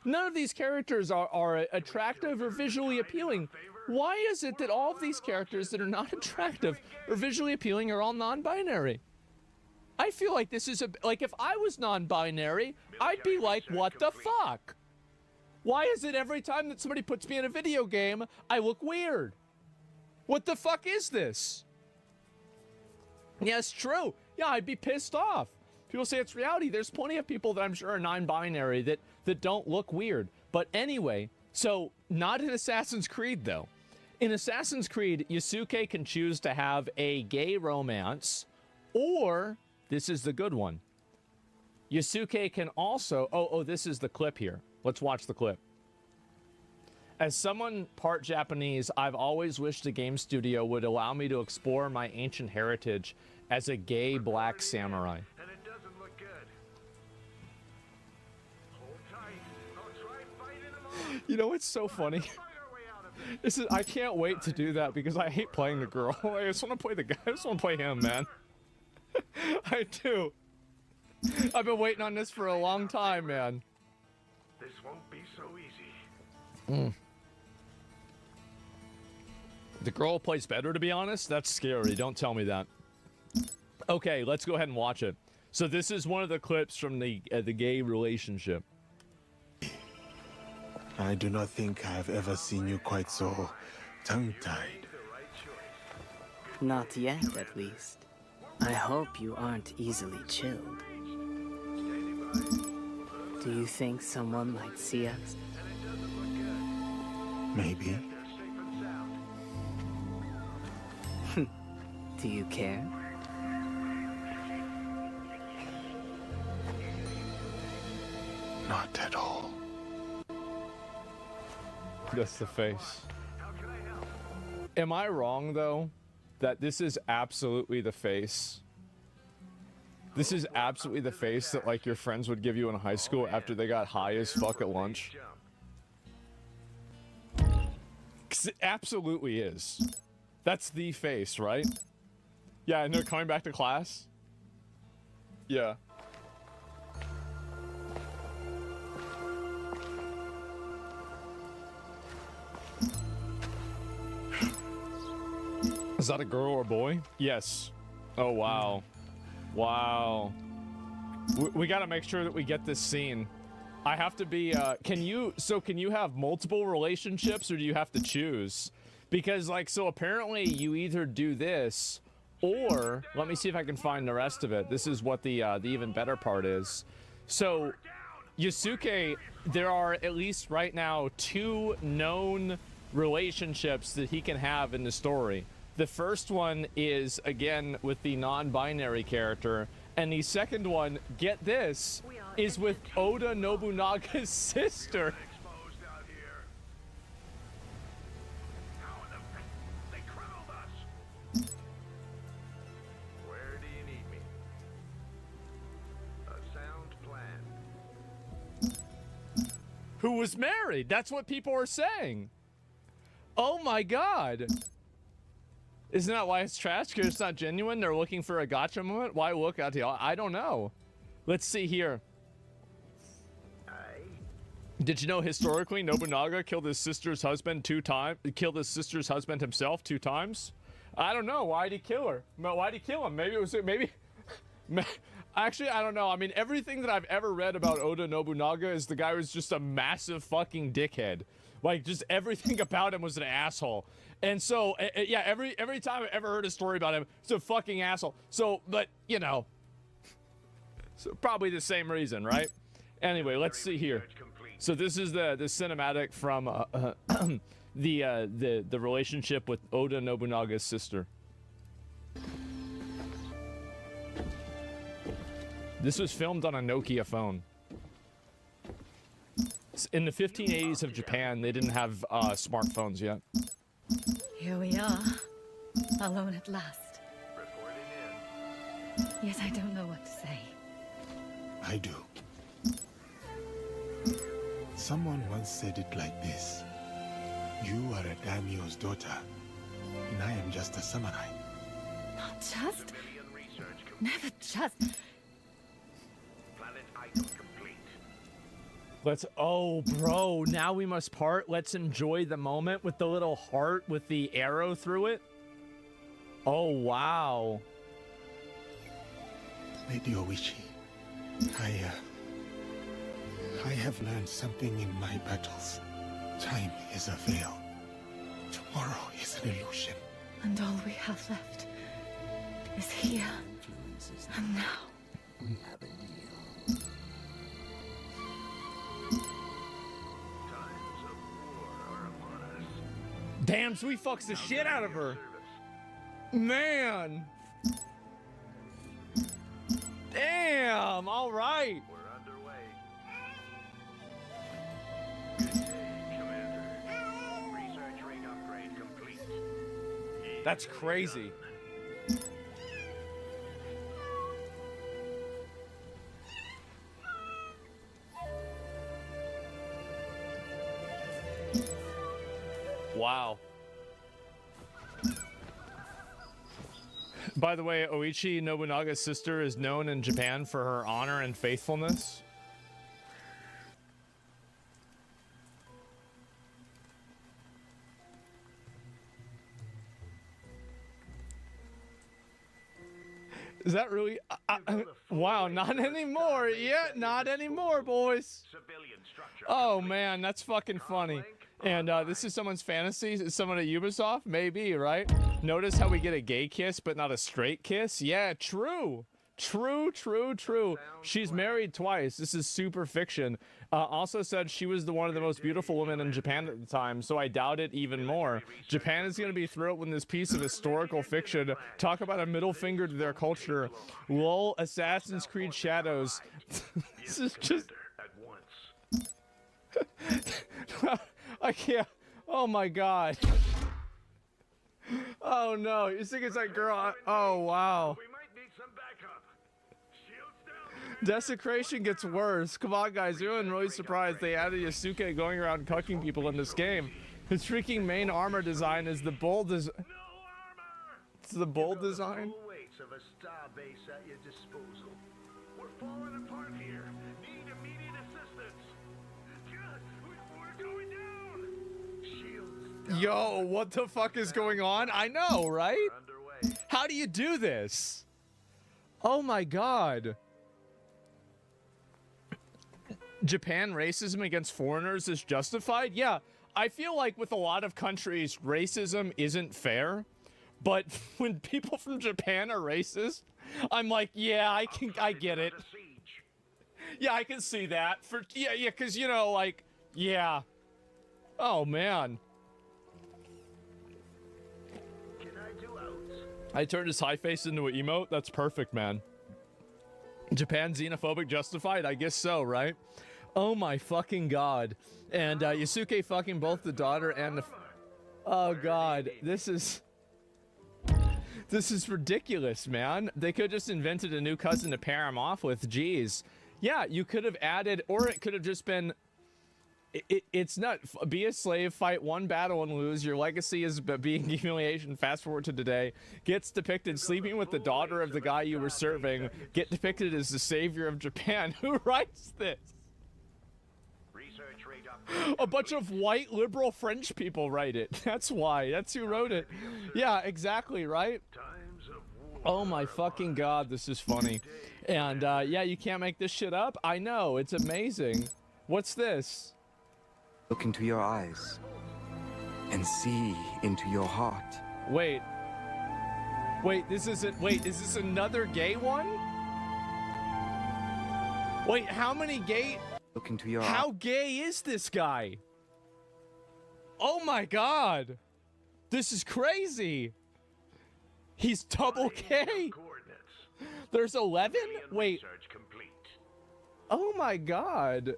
None of these characters are attractive or visually appealing. Why is it that all of these characters that are not attractive or visually appealing are all non-binary? I feel like this is like, if I was non-binary, I'd be like, what the fuck? Why is it every time that somebody puts me in a video game, I look weird? What the fuck is this? Yeah, it's true. Yeah, I'd be pissed off. People say it's reality. There's plenty of people that I'm sure are non-binary that don't look weird. But anyway, so not in Assassin's Creed, though. In Assassin's Creed, Yasuke can choose to have a gay romance, or, this is the good one, Yasuke can also, this is the clip here. Let's watch the clip. As someone part Japanese, I've always wished a game studio would allow me to explore my ancient heritage as a gay black samurai. And it doesn't look good. Hold tight. I'll try fighting him off. You know, it's so funny. I can't wait to do that because I hate playing the girl. I just want to play the guy. I just want to play him, man. I do. I've been waiting on this for a long time, man. This won't be so easy. The girl plays better, to be honest? That's scary. Don't tell me that. Okay, let's go ahead and watch it. So this is one of the clips from the gay relationship. I do not think I have ever seen you quite so tongue-tied. Not yet, at least. I hope you aren't easily chilled. Do you think someone might see us? Maybe. Do you care? Not at all. That's the face. Am I wrong, though, that this is absolutely the face? This is absolutely the face that, like, your friends would give you in high school after they got high as fuck at lunch? 'Cause it absolutely is. That's the face, right? Yeah, and they're coming back to class? Yeah. Is that a girl or a boy? Yes. Oh, wow. Wow. We gotta make sure that we get this scene. I have to be, can you have multiple relationships or do you have to choose? Because, like, so apparently you either do this or, let me see if I can find the rest of it. This is what the even better part is. So, Yasuke, there are at least right now 2 known relationships that he can have in the story. The first one is, again, with the non-binary character, and the second one, get this, is with Oda Nobunaga's sister. Where do you need me? A sound plan. Who was married? That's what people are saying. Oh my god. Isn't that why it's trash? Because it's not genuine? They're looking for a gotcha moment? Why look at you? I don't know. Let's see here. Did you know historically Nobunaga killed his sister's husband 2 times? Killed his sister's husband himself 2 times? I don't know. Why'd he kill her? Why'd he kill him? Maybe it was maybe. Actually, I don't know. I mean, everything that I've ever read about Oda Nobunaga is the guy was just a massive fucking dickhead. Like, just everything about him was an asshole. And so, yeah, every time I've ever heard a story about him, it's a fucking asshole. So, but, you know, so probably the same reason, right? Anyway, let's see here. So this is the cinematic from the relationship with Oda Nobunaga's sister. This was filmed on a Nokia phone. In the 1580s of Japan, they didn't have smartphones yet. Here we are, alone at last. Yes, I don't know what to say. I do. Someone once said it like this. You are a daimyo's daughter, and I am just a samurai. Not just. Never just. Let's, oh, bro, now we must part. Let's enjoy the moment with the little heart with the arrow through it. Oh, wow. Lady Oishi, I have learned something in my battles. Time is a veil. Tomorrow is an illusion. And all we have left is here and now. Damn, so he fucks the shit out of her. Man. Damn, all right. We're underway. Research ring upgrade complete. That's crazy. Wow. By the way, Oichi Nobunaga's sister is known in Japan for her honor and faithfulness. Is that really? Wow, not anymore. Yeah, not anymore, boys. Oh man, that's fucking funny. And this is someone's fantasy. Is someone at Ubisoft? Maybe, right? Notice how we get a gay kiss, but not a straight kiss? Yeah, true. True, true, true. She's married twice. This is super fiction. Also said she was one of the most beautiful women in Japan at the time, so I doubt it even more. Japan is going to be thrilled when this piece of historical fiction talk about a middle finger to their culture. Lol, Assassin's Creed Shadows. This is just... I can't. Oh my god. Oh no. You think it's that girl? Oh wow. Desecration gets worse. Come on, guys. You're really surprised they added Yasuke going around cucking people in this game. His freaking main armor design is the bold It's the bold design. Weights of a star base at your disposal. We're falling apart here. Need immediate assistance. We're going down. Shields down. Yo, what the fuck is going on? I know, right? How do you do this? Oh my god. Japan racism against foreigners is justified? Yeah, I feel like with a lot of countries, racism isn't fair. But when people from Japan are racist, I'm like, yeah, I get it. Yeah, I can see that. Yeah, because, you know, like, yeah. Oh, man. I turned his high face into an emote? That's perfect, man. Japan xenophobic justified? I guess so, right? Oh my fucking god. And Yasuke fucking both the daughter and the... Oh god, this is ridiculous, man. They could have just invented a new cousin to pair him off with. Jeez. Yeah, you could have added, or it could have just been... It's not... Be a slave, fight one battle and lose. Your legacy is being humiliation. Fast forward to today. Gets depicted sleeping with the daughter of the guy you were serving. Get depicted as the savior of Japan. Who writes this? A bunch of white liberal French people write it. That's why. That's who wrote it. Yeah, exactly, right? Oh my fucking god, this is funny. And yeah, you can't make this shit up. I know, it's amazing. What's this? Look into your eyes and see into your heart. Wait, this isn't. Wait, is this another gay one? Wait, how many gay? Look into your How gay is this guy? Oh my god, this is crazy. He's double gay. There's 11? Wait. Oh my god.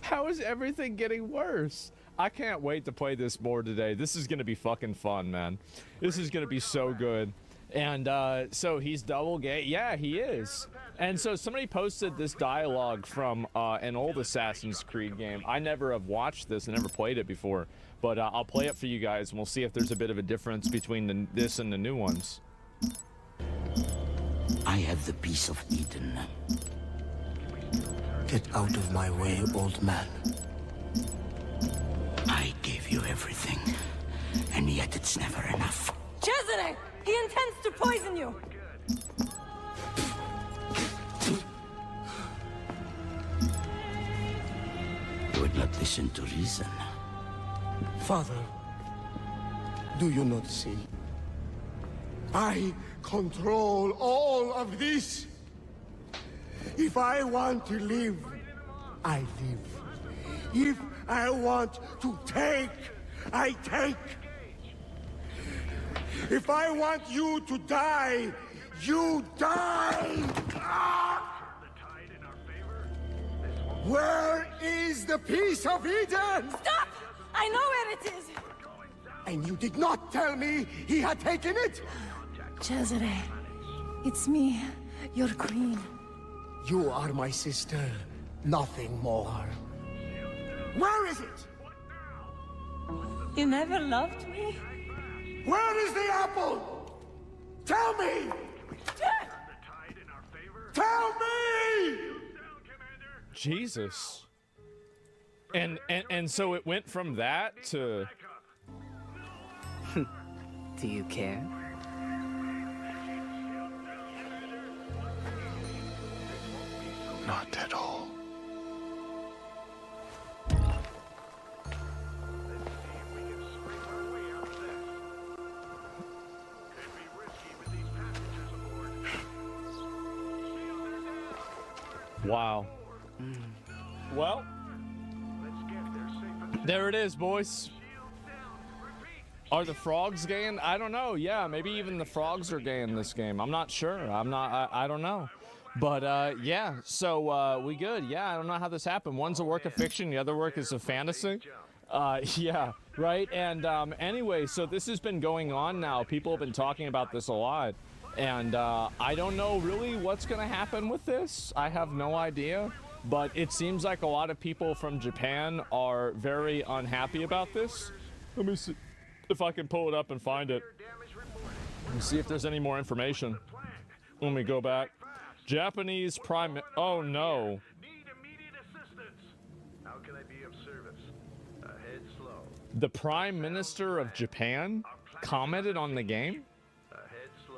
How is everything getting worse? I can't wait to play this more today. This is gonna be fucking fun, man. This is gonna be so good. And so he's double gay. Yeah, he is. And so somebody posted this dialogue from an old Assassin's Creed game. I never have watched this. I never played it before. But I'll play it for you guys, and we'll see if there's a bit of a difference between this and the new ones. I have the piece of Eden. Get out of my way, old man. I gave you everything, and yet it's never enough. Cesare! He intends to poison you! You would not listen to reason. Father, do you not see? I control all of this. If I want to live, I live. If I want to take, I take. If I want you to die, you die! Ah! Where is the piece of Eden? Stop! I know where it is! And you did not tell me he had taken it? Cesare, it's me, your queen. You are my sister, nothing more. Where is it? You never loved me? Where is the apple? Tell me! Tell me! Jesus. And so it went from that to... Do you care? Not at all. Wow. Well, there it is, boys. Are the frogs gay? I don't know. Yeah, maybe even the frogs are gay in this game. I'm not sure. I don't know. But yeah, so we good. Yeah, I don't know how this happened. One's a work of fiction, the other work is a fantasy. Yeah, right. And anyway, so this has been going on now. People have been talking about this a lot. And I don't know really what's going to happen with this. I have no idea. But it seems like a lot of people from Japan are very unhappy about this. Let me see if I can pull it up and find it. Let me see if there's any more information. Let me go back. Japanese Prime... Oh, no. How can I be of service? Head slow. The Prime Minister of Japan commented on the game? Head slow.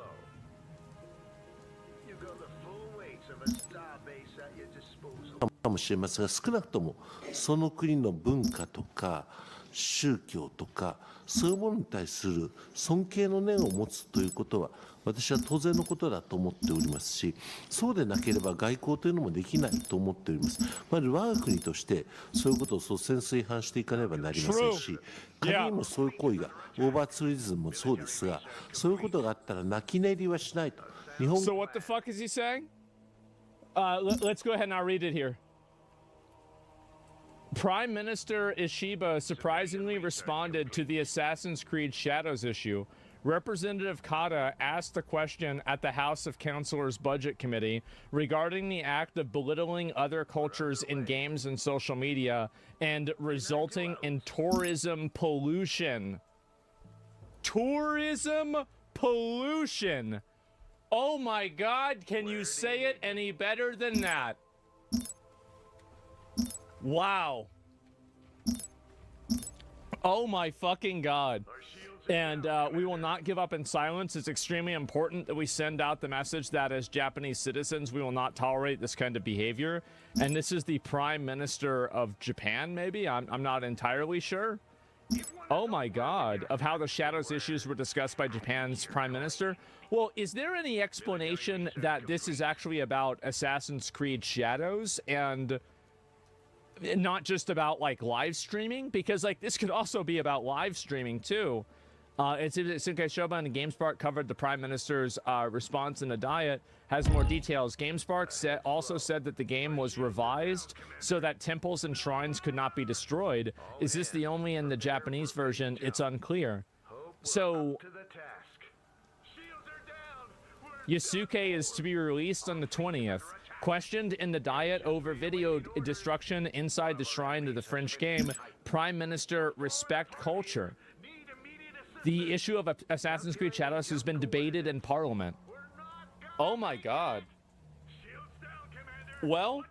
You got the full weight of a star base at your disposal. かもしれませんが、少なくともその国の文化とか宗教とかそういうものに対する尊敬の念を持つということは私は当然のことだと思っておりますし、そうでなければ外交というのもできないと思っております。まず我が国としてそういうことを率先垂範していかねばなりませんし、仮にもそういう行為がオーバーツーリズムもそうですが、そういうことがあったら泣き寝入りはしないと。日本 So what the fuck is he saying? Let's go ahead and I'll read it here. Prime Minister Ishiba surprisingly responded to the Assassin's Creed Shadows issue. Representative Kata asked the question at the House of Councilors Budget Committee regarding the act of belittling other cultures in games and social media and resulting in tourism pollution. Tourism pollution. Oh my God, can you say it any better than that? Wow. Oh my fucking God. And we will not give up in silence. It's extremely important that we send out the message that as Japanese citizens, we will not tolerate this kind of behavior. And this is the Prime Minister of Japan, maybe? I'm not entirely sure. Oh my God, of how the Shadows issues were discussed by Japan's Prime Minister. Well, is there any explanation that this is actually about Assassin's Creed Shadows and not just about like live streaming? Because like this could also be about live streaming too. It's Shinkai Shoban and GameSpark covered the Prime Minister's response in a diet. Has more details. GameSpark also said that the game was revised so that temples and shrines could not be destroyed. Is this the only in the Japanese version? It's unclear. So Yasuke is to be released on the 20th. Questioned in the diet over video destruction inside the shrine of the French game, Prime Minister respect culture. The issue of Assassin's Creed Shadows has been debated in Parliament. Oh my God. Well,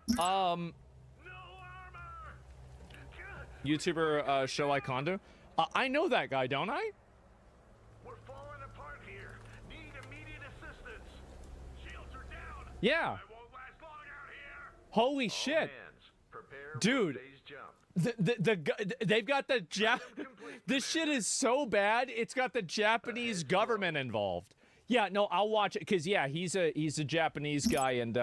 YouTuber Shoei Kondo. I know that guy, don't I? We're falling apart here. Need immediate assistance. Shields are down. Yeah. I won't last long out here. Holy shit. Dude. They've got the this shit is so bad. It's got the Japanese government involved. Yeah, no, I'll watch it because yeah, he's a Japanese guy and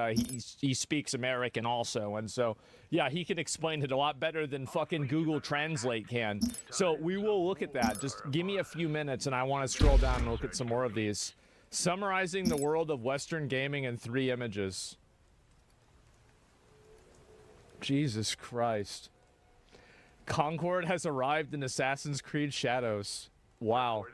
he speaks American also, and so yeah, he can explain it a lot better than fucking Google Translate can. So we will look at that. Just give me a few minutes, and I want to scroll down and look at some more of these. Summarizing the world of Western gaming in 3 images. Jesus Christ. Concord has arrived in Assassin's Creed Shadows. Wow.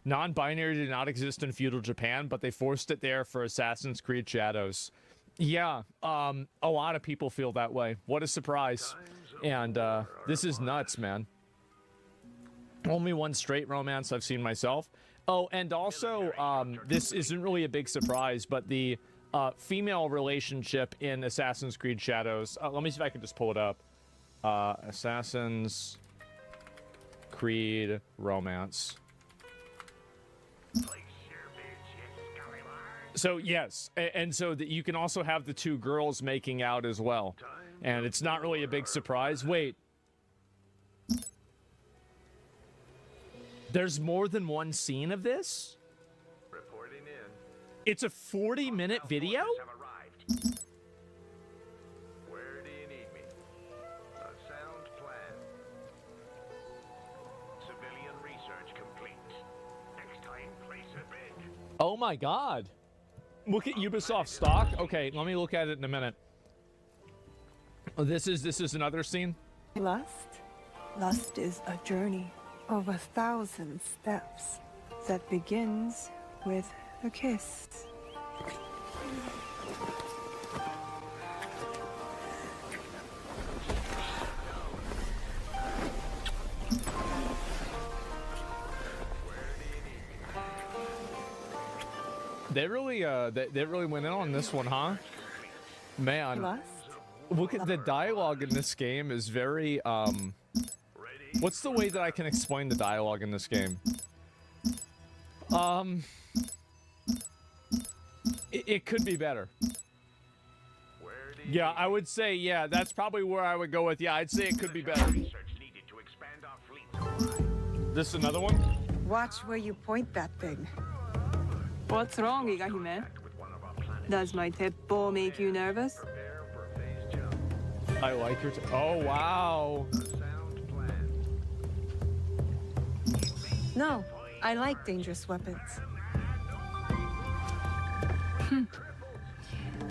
Non-binary did not exist in feudal Japan, but they forced it there for Assassin's Creed Shadows. Yeah, a lot of people feel that way. What a surprise. And this is nuts, man. Only one straight romance I've seen myself. Oh, and also, this isn't really a big surprise, but the female relationship in Assassin's Creed Shadows. Let me see if I can just pull it up. Assassin's Creed romance. So yes, and so that you can also have the 2 girls making out as well, and it's not really a big surprise. Wait, there's more than one scene of this? It's a 40-minute video? Where do you need me? A sound plan. Civilian research complete. Next time, place a bid. Oh my God. Look at Ubisoft stock. Okay, let me look at it in a minute. Oh, this is another scene. Lust is a journey of 1,000 steps that begins with a kiss. They really went in on this one, huh? Man, look at the dialogue in this game is very what's the way that I can explain the dialogue in this game? It could be better. Yeah, I would say, yeah, that's probably where I would go with. Yeah, I'd say it could be better. This another one? Watch where you point that thing. What's wrong, Igahime? Does my teppo make you nervous? I like your oh, wow. No, I like dangerous weapons.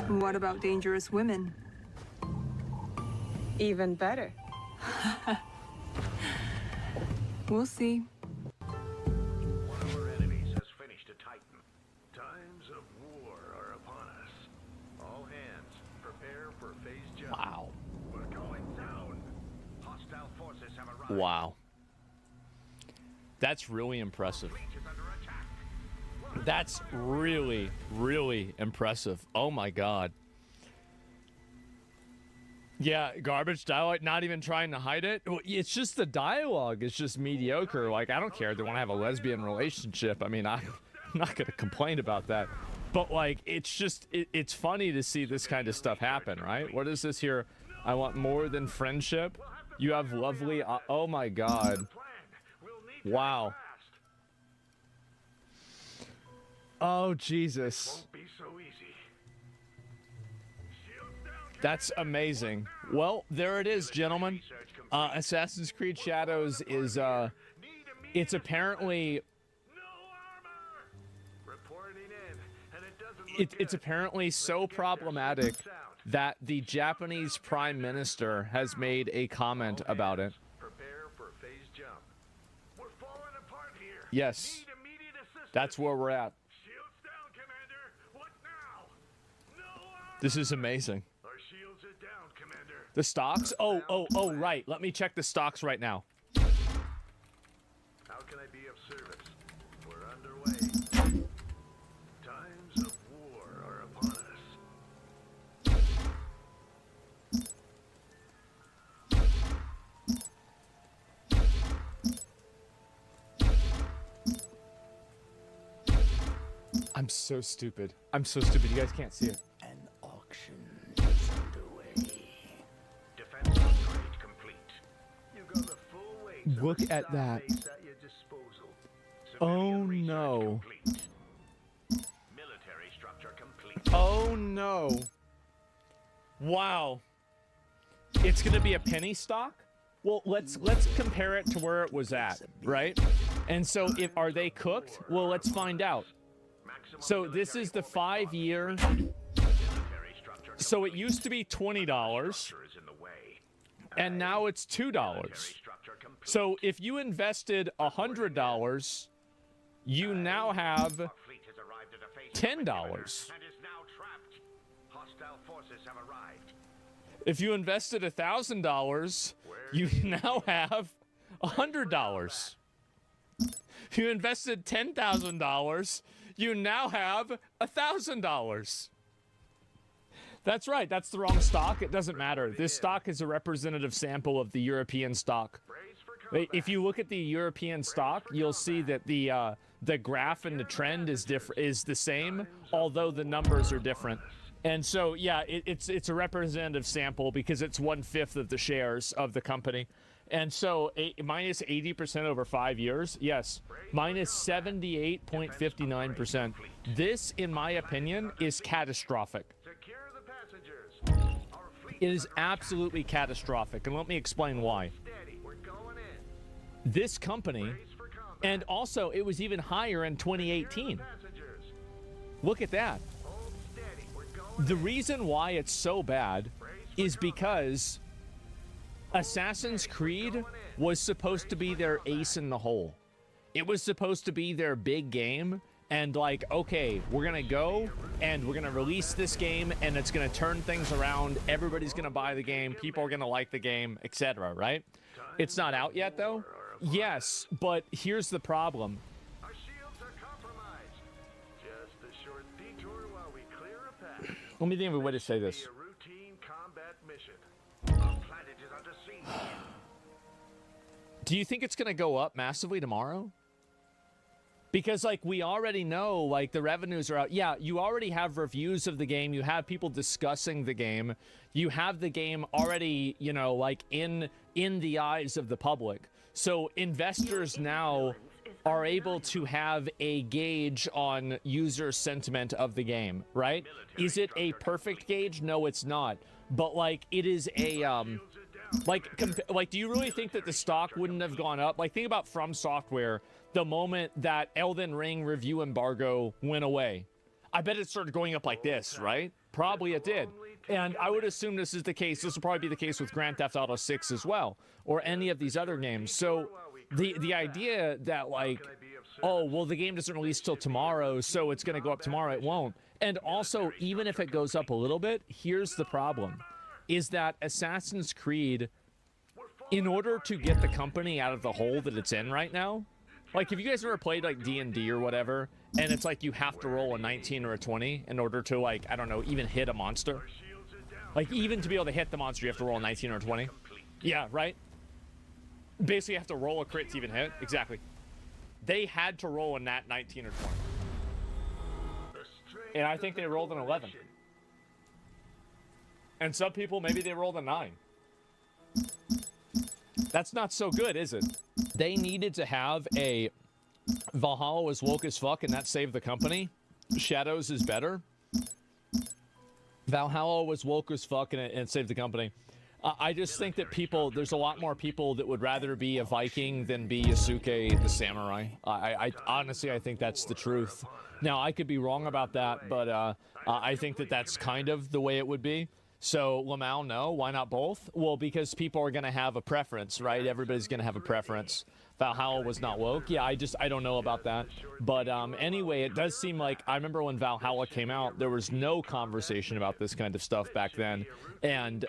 What about dangerous women? Even better. We'll see. One of our enemies has finished a Titan. Times of war are upon us. All hands, prepare for phase jump. Wow. We're going down. Hostile forces have arrived. Wow. That's really impressive. That's really, really impressive. Oh my God. Yeah, garbage dialogue, not even trying to hide it. It's just the dialogue is just mediocre. Like, I don't care if they want to have a lesbian relationship. I mean, I'm not going to complain about that. But, like, it's just, it's funny to see this kind of stuff happen, right? What is this here? I want more than friendship. You have lovely, oh my God. Wow. Oh, Jesus. That's amazing. Well, there it is, gentlemen. Assassin's Creed Shadows is, it's apparently... It's apparently so problematic that the Japanese Prime Minister has made a comment about it. Yes. That's where we're at. This is amazing. The stocks? Oh, right. Let me check the stocks right now. How can I be of service? We're underway. Times of war are upon us. I'm so stupid. I'm so stupid. You guys can't see it. An auction is underway. Defense upgrade complete. You got the full weight of Look the at that. base at your disposal. Oh no. Military structure complete. Oh no. Wow. It's gonna be a penny stock? Well, let's compare it to where it was at, right? And so are they cooked? Well, let's find out. So this is the 5-year. So it used to be $20, and now it's $2. So if you invested $100, you now have $10. If you invested $1,000, you now have $100. If you invested $10,000, you now have $1,000. That's right. That's the wrong stock. It doesn't matter. This stock is a representative sample of the European stock. If you look at the European stock, you'll see that the graph and the trend is the same, although the numbers are different. And so, yeah, it's a representative sample because it's 1/5 of the shares of the company. And so, minus 80% over 5 years, yes, minus 78.59%. This, in my opinion, is catastrophic. It is absolutely catastrophic, and let me explain why. This company, and also it was even higher in 2018. Look at that. The reason why it's so bad is because Assassin's Creed was supposed to be their ace in the hole. It was supposed to be their big game, and like, okay, we're gonna go and we're gonna release this game and it's gonna turn things around. Everybody's gonna buy the game, people are gonna like the game, etc., right? It's not out yet though. Yes, but here's the problem. Let me think of a way to say this. Do you think it's going to go up massively tomorrow? Because, like, we already know, like, the revenues are out. Yeah, you already have reviews of the game. You have people discussing the game. You have the game already, you know, like, in the eyes of the public. So investors now are able to have a gauge on user sentiment of the game, right? Is it a perfect gauge? No, it's not. But, like, it is a, like, do you really think that the stock wouldn't have gone up? Like, think about From Software, the moment that Elden Ring review embargo went away. I bet it started going up like this, right? Probably it did. And I would assume this is the case. This will probably be the case with Grand Theft Auto 6 as well, or any of these other games. So the idea that, like, oh, well, the game doesn't release till tomorrow, so it's going to go up tomorrow, it won't. And also, even if it goes up a little bit, here's the problem, is that Assassin's Creed, in order to get the company out of the hole that it's in right now, like, have you guys ever played, like, D&D or whatever, and it's like you have to roll a 19 or a 20 in order to, like, I don't know, even hit a monster? Like, even to be able to hit the monster, you have to roll a 19 or 20. Yeah, right? Basically, you have to roll a crit to even hit. Exactly. They had to roll a nat 19 or 20. And I think they rolled an 11. And some people, maybe they rolled a 9. That's not so good, is it? They needed to have a Valhalla was woke as fuck, and that saved the company. Shadows is better. Valhalla was woke as fuck, and it saved the company. I just think that there's a lot more people that would rather be a Viking than be Yasuke the samurai. I honestly, I think that's the truth. Now, I could be wrong about that, but I think that that's kind of the way it would be. So, Lamau, no, why not both? Well, because people are going to have a preference, right? Everybody's going to have a preference. Valhalla was not woke. Yeah, I don't know about that. But anyway, it does seem like, I remember when Valhalla came out, there was no conversation about this kind of stuff back then. And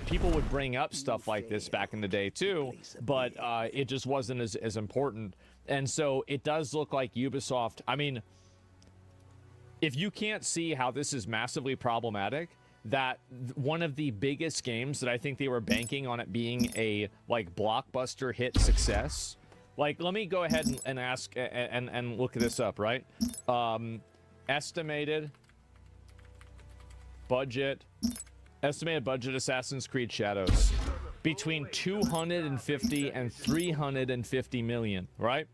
people would bring up stuff like this back in the day too, but it just wasn't as important. And so it does look like Ubisoft, I mean, if you can't see how this is massively problematic, that one of the biggest games that I think they were banking on it being a like blockbuster hit success. Like, let me go ahead and ask and look this up, right? Estimated budget Assassin's Creed Shadows between 250 and 350 million, right?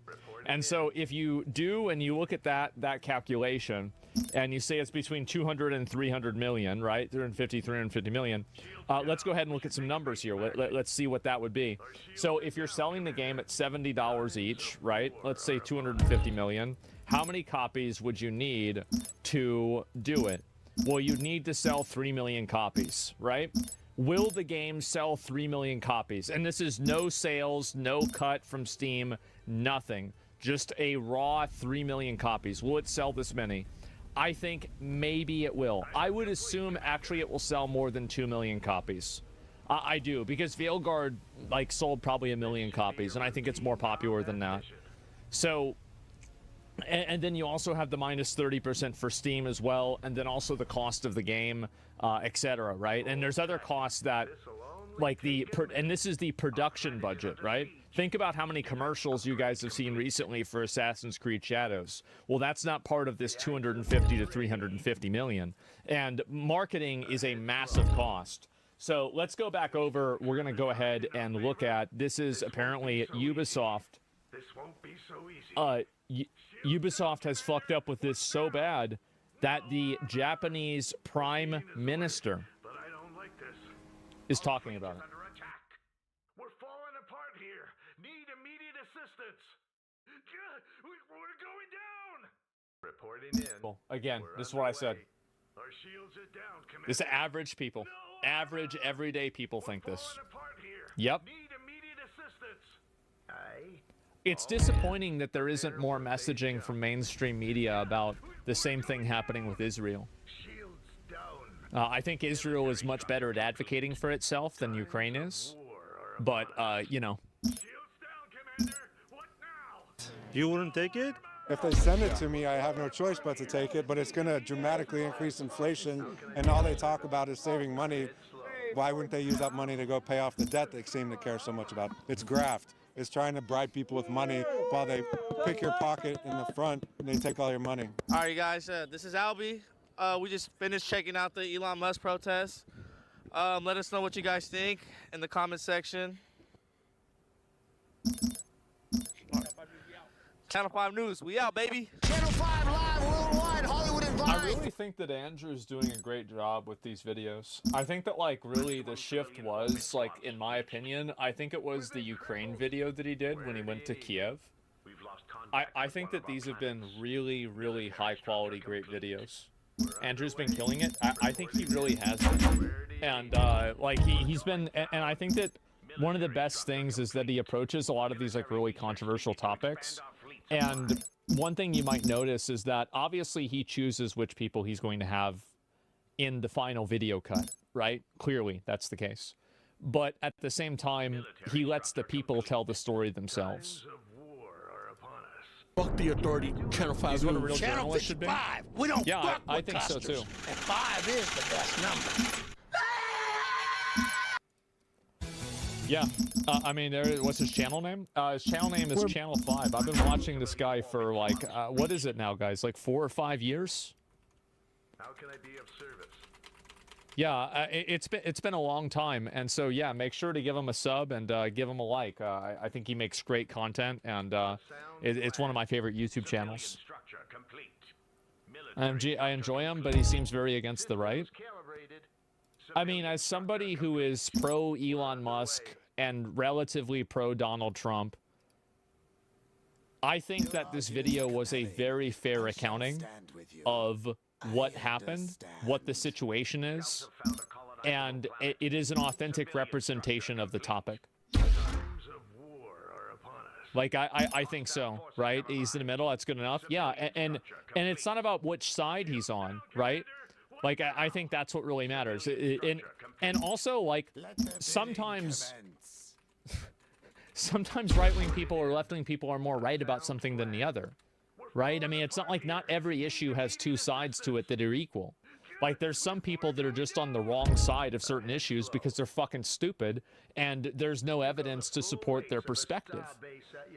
And so if you do and you look at that calculation, and you say it's between 200 and 300 million, right? 350 million. Let's go ahead and look at some numbers here. Let's see what that would be. So if you're selling the game at $70 each, right? Let's say 250 million. How many copies would you need to do it? Well, you'd need to sell 3 million copies, right? Will the game sell 3 million copies? And this is no sales, no cut from Steam, nothing. Just a raw 3 million copies. Will it sell this many? I think maybe it will. I would assume actually it will sell more than 2 million copies. I do, because Veilguard like sold probably 1 million copies, and I think it's more popular than that. So, and then you also have the minus 30% for Steam as well, and then also the cost of the game, etc. Right? And there's other costs that, like and this is the production budget, right? Think about how many commercials you guys have seen recently for Assassin's Creed Shadows. Well, that's not part of this 250 to 350 million. And marketing is a massive cost. So let's go back over. We're going to go ahead and look at, this is apparently Ubisoft. This won't be so easy. Ubisoft has fucked up with this so bad that the Japanese Prime Minister is talking about it. We're going down. Reporting in. Well, again, this is what I said. Our shields are down, Commander. This is average people. Average, everyday people think this. Yep. Need immediate assistance. It's disappointing that there isn't more messaging from mainstream media about the same thing happening with Israel. I think Israel is much better at advocating for itself than Ukraine is. But, you know. You wouldn't take it? If they send it to me, I have no choice but to take it, but it's going to dramatically increase inflation, and all they talk about is saving money. Why wouldn't they use that money to go pay off the debt they seem to care so much about? It's graft. It's trying to bribe people with money while they pick your pocket in the front and they take all your money. All right, guys, this is Albie. We just finished checking out the Elon Musk protest. Let us know what you guys think in the comment section. Channel 5 News, we out, baby. Channel 5 live worldwide, Hollywood and I really think that Andrew's doing a great job with these videos. I think that, like, really the shift was, like, in my opinion, I think it was the Ukraine video that he did when he went to Kiev. I think that these have been really, really high quality, great videos. Andrew's been killing it. I think he really has been. And, like, he's been, and I think that one of the best things is that he approaches a lot of these, like, really controversial topics. And one thing you might notice is that obviously he chooses which people he's going to have in the final video cut, right? Clearly, that's the case. But at the same time, he lets the people tell the story themselves. Fuck the authority, Channel 5 He's what a real Channel journalist should be. 5. We don't fuck I with think so customers. too. And 5 is the best number. Yeah, I mean, what's his channel name? His channel name is Channel 5. I've been watching this guy for like, what is it now, guys? Like 4 or 5 years? How can I be of service? Yeah, it's been a long time, and so yeah, make sure to give him a sub and give him a like. I think he makes great content, and it's one of my favorite YouTube channels. I enjoy him, but he seems very against the right. I mean, as somebody who is pro Elon Musk and relatively pro Donald Trump, I think that this video was a very fair accounting of what happened, what the situation is, and it is an authentic representation of the topic. Like, I think so, right? He's in the middle, that's good enough. Yeah, and it's not about which side he's on, right? Like, I think that's what really matters. And also, like, sometimes right-wing people or left-wing people are more right about something than the other, right? I mean, it's not like not every issue has two sides to it that are equal. Like, there's some people that are just on the wrong side of certain issues because they're fucking stupid, and there's no evidence to support their perspective.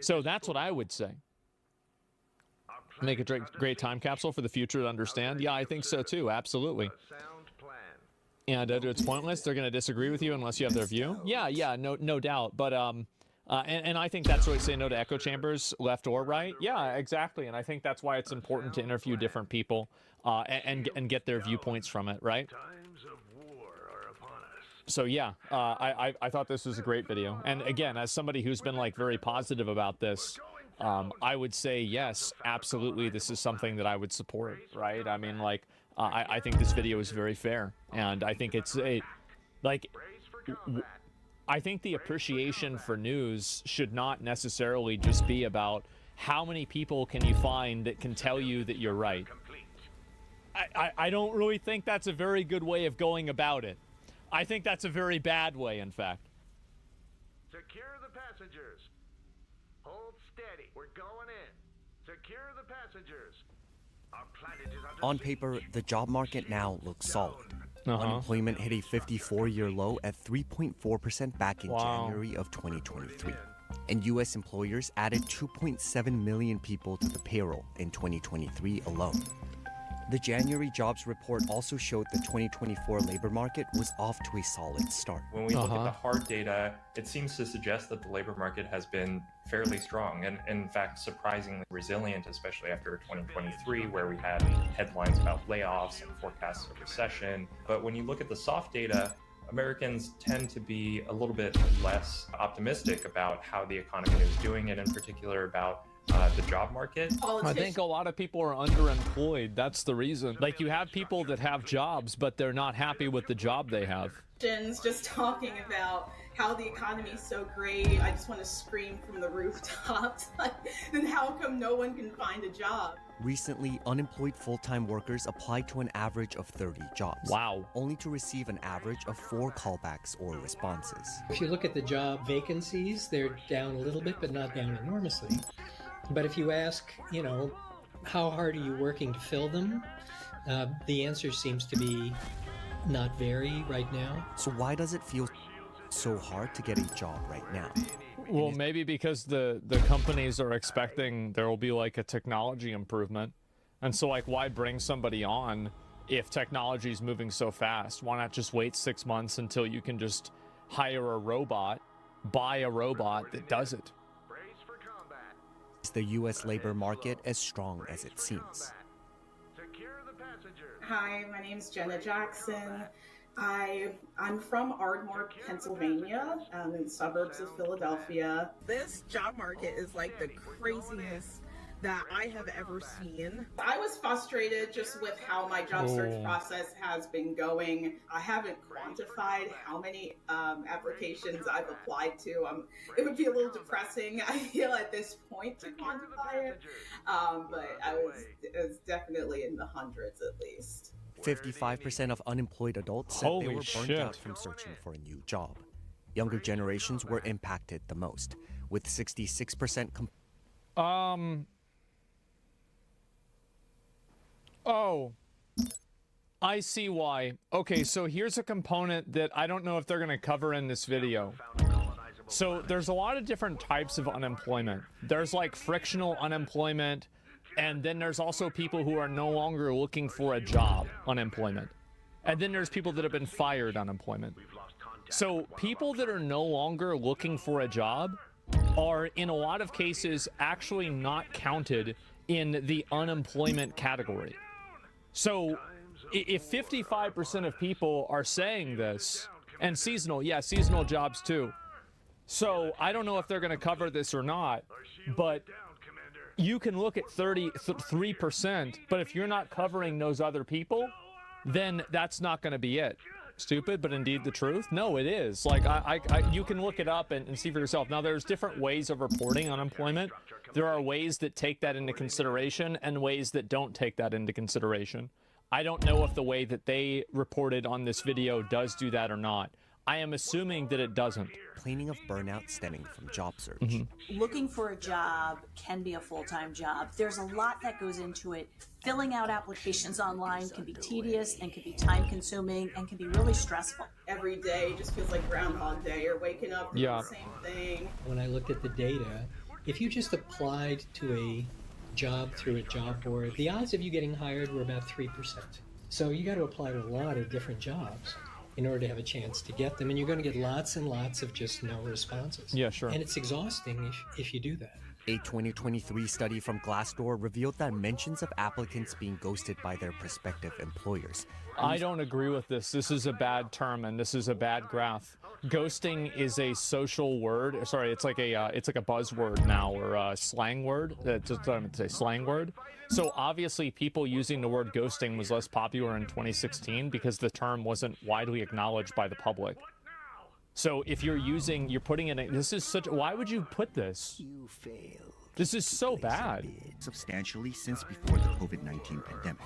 So that's what I would say. Make a great time capsule for the future to understand. Yeah, I think so too. Absolutely. And it's pointless. They're going to disagree with you unless you have their view. Yeah, no doubt. But and I think that's what I say no to echo chambers, left or right. Yeah, exactly. And I think that's why it's important to interview different people and get their viewpoints from it, right? So yeah, I thought this was a great video. And again, as somebody who's been like very positive about this, I would say yes, absolutely. This is something that I would support, right? I mean, like, I think this video is very fair, and I think it's I think the appreciation for news should not necessarily just be about how many people can you find that can tell you that you're right. I don't really think that's a very good way of going about it. I think that's a very bad way, in fact. Secure the passengers. Hold steady. We're going in. Secure the passengers. Our planet is under On paper, the job market now looks solid. Unemployment hit a 54-year low at 3.4% back in January of 2023. And U.S. employers added 2.7 million people to the payroll in 2023 alone. The January jobs report also showed the 2024 labor market was off to a solid start. When we look at the hard data, it seems to suggest that the labor market has been fairly strong and, in fact, surprisingly resilient, especially after 2023, where we had headlines about layoffs and forecasts of recession. But when you look at the soft data, Americans tend to be a little bit less optimistic about how the economy is doing, and in particular about the job market. I think a lot of people are underemployed. That's the reason. Like, you have people that have jobs, but they're not happy with the job they have. Just talking about how the economy is so great. I just want to scream from the rooftops. And how come no one can find a job? Recently, unemployed full-time workers applied to an average of 30 jobs. Wow. Only to receive an average of 4 callbacks or responses. If you look at the job vacancies, they're down a little bit, but not down enormously. But if you ask, you know, how hard are you working to fill them? The answer seems to be not very right now. So why does it feel so hard to get a job right now? Well, maybe because the companies are expecting there will be like a technology improvement. And so, like, why bring somebody on if technology is moving so fast? Why not just wait 6 months until you can just hire a robot, buy a robot that does it? Is the U.S. labor market as strong as it seems? Hi, my name's Jenna Jackson. I'm from Ardmore, Pennsylvania, in the suburbs of Philadelphia. This job market is like the craziest that I have ever seen. I was frustrated just with how my job search process has been going. I haven't quantified how many applications I've applied to. It would be a little depressing, I feel, at this point to quantify it, but it was definitely in the hundreds at least. 55% of unemployed adults said they were burnt out from searching for a new job. Younger generations were impacted the most, with 66% Oh, I see why. Okay, so here's a component that I don't know if they're going to cover in this video. So there's a lot of different types of unemployment. There's like frictional unemployment, and then there's also people who are no longer looking for a job unemployment. And then there's people that have been fired unemployment. So people that are no longer looking for a job are in a lot of cases actually not counted in the unemployment category. So if 55% of people are saying this, and seasonal, yeah, seasonal jobs too. So I don't know if they're going to cover this or not, but you can look at 33%, but if you're not covering those other people, then that's not going to be it. Stupid, but indeed the truth? No, it is. Like, you can look it up and see for yourself. Now, there's different ways of reporting unemployment. There are ways that take that into consideration and ways that don't take that into consideration. I don't know if the way that they reported on this video does do that or not. I am assuming that it doesn't. Complaining of burnout stemming from job search. Looking for a job can be a full-time job. There's a lot that goes into it. Filling out applications online can be tedious and can be time-consuming and can be really stressful. Every day just feels like Groundhog Day. You're waking up doing the same thing. When I looked at the data, if you just applied to a job through a job board, the odds of you getting hired were about 3%. So you got to apply to a lot of different jobs in order to have a chance to get them, and you're going to get lots and lots of just no responses. Yeah, sure. And it's exhausting if you do that. A 2023 study from Glassdoor revealed that mentions of applicants being ghosted by their prospective employers. I don't agree with this. This is a bad term, and this is a bad graph. Ghosting is a social word. Sorry, it's like a buzzword now, or a slang word. That's just what I'm going to say, slang word. So obviously, people using the word ghosting was less popular in 2016 because the term wasn't widely acknowledged by the public. So if you're putting in this is such. Why would you put this? You failed. This is so bad. Substantially since before the COVID-19 pandemic.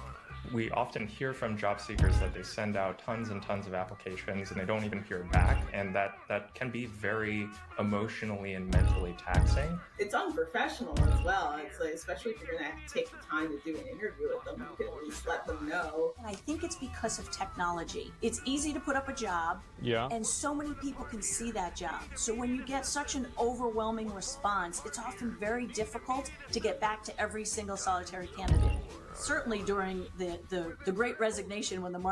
We often hear from job seekers that they send out tons and tons of applications and they don't even hear back, and that can be very emotionally and mentally taxing. It's unprofessional as well. It's like, especially if you're going to take the time to do an interview with them, you can at least let them know. And I think it's because of technology. It's easy to put up a job, and so many people can see that job. So when you get such an overwhelming response, it's often very difficult to get back to every single solitary candidate. Certainly during the Great Resignation, when the market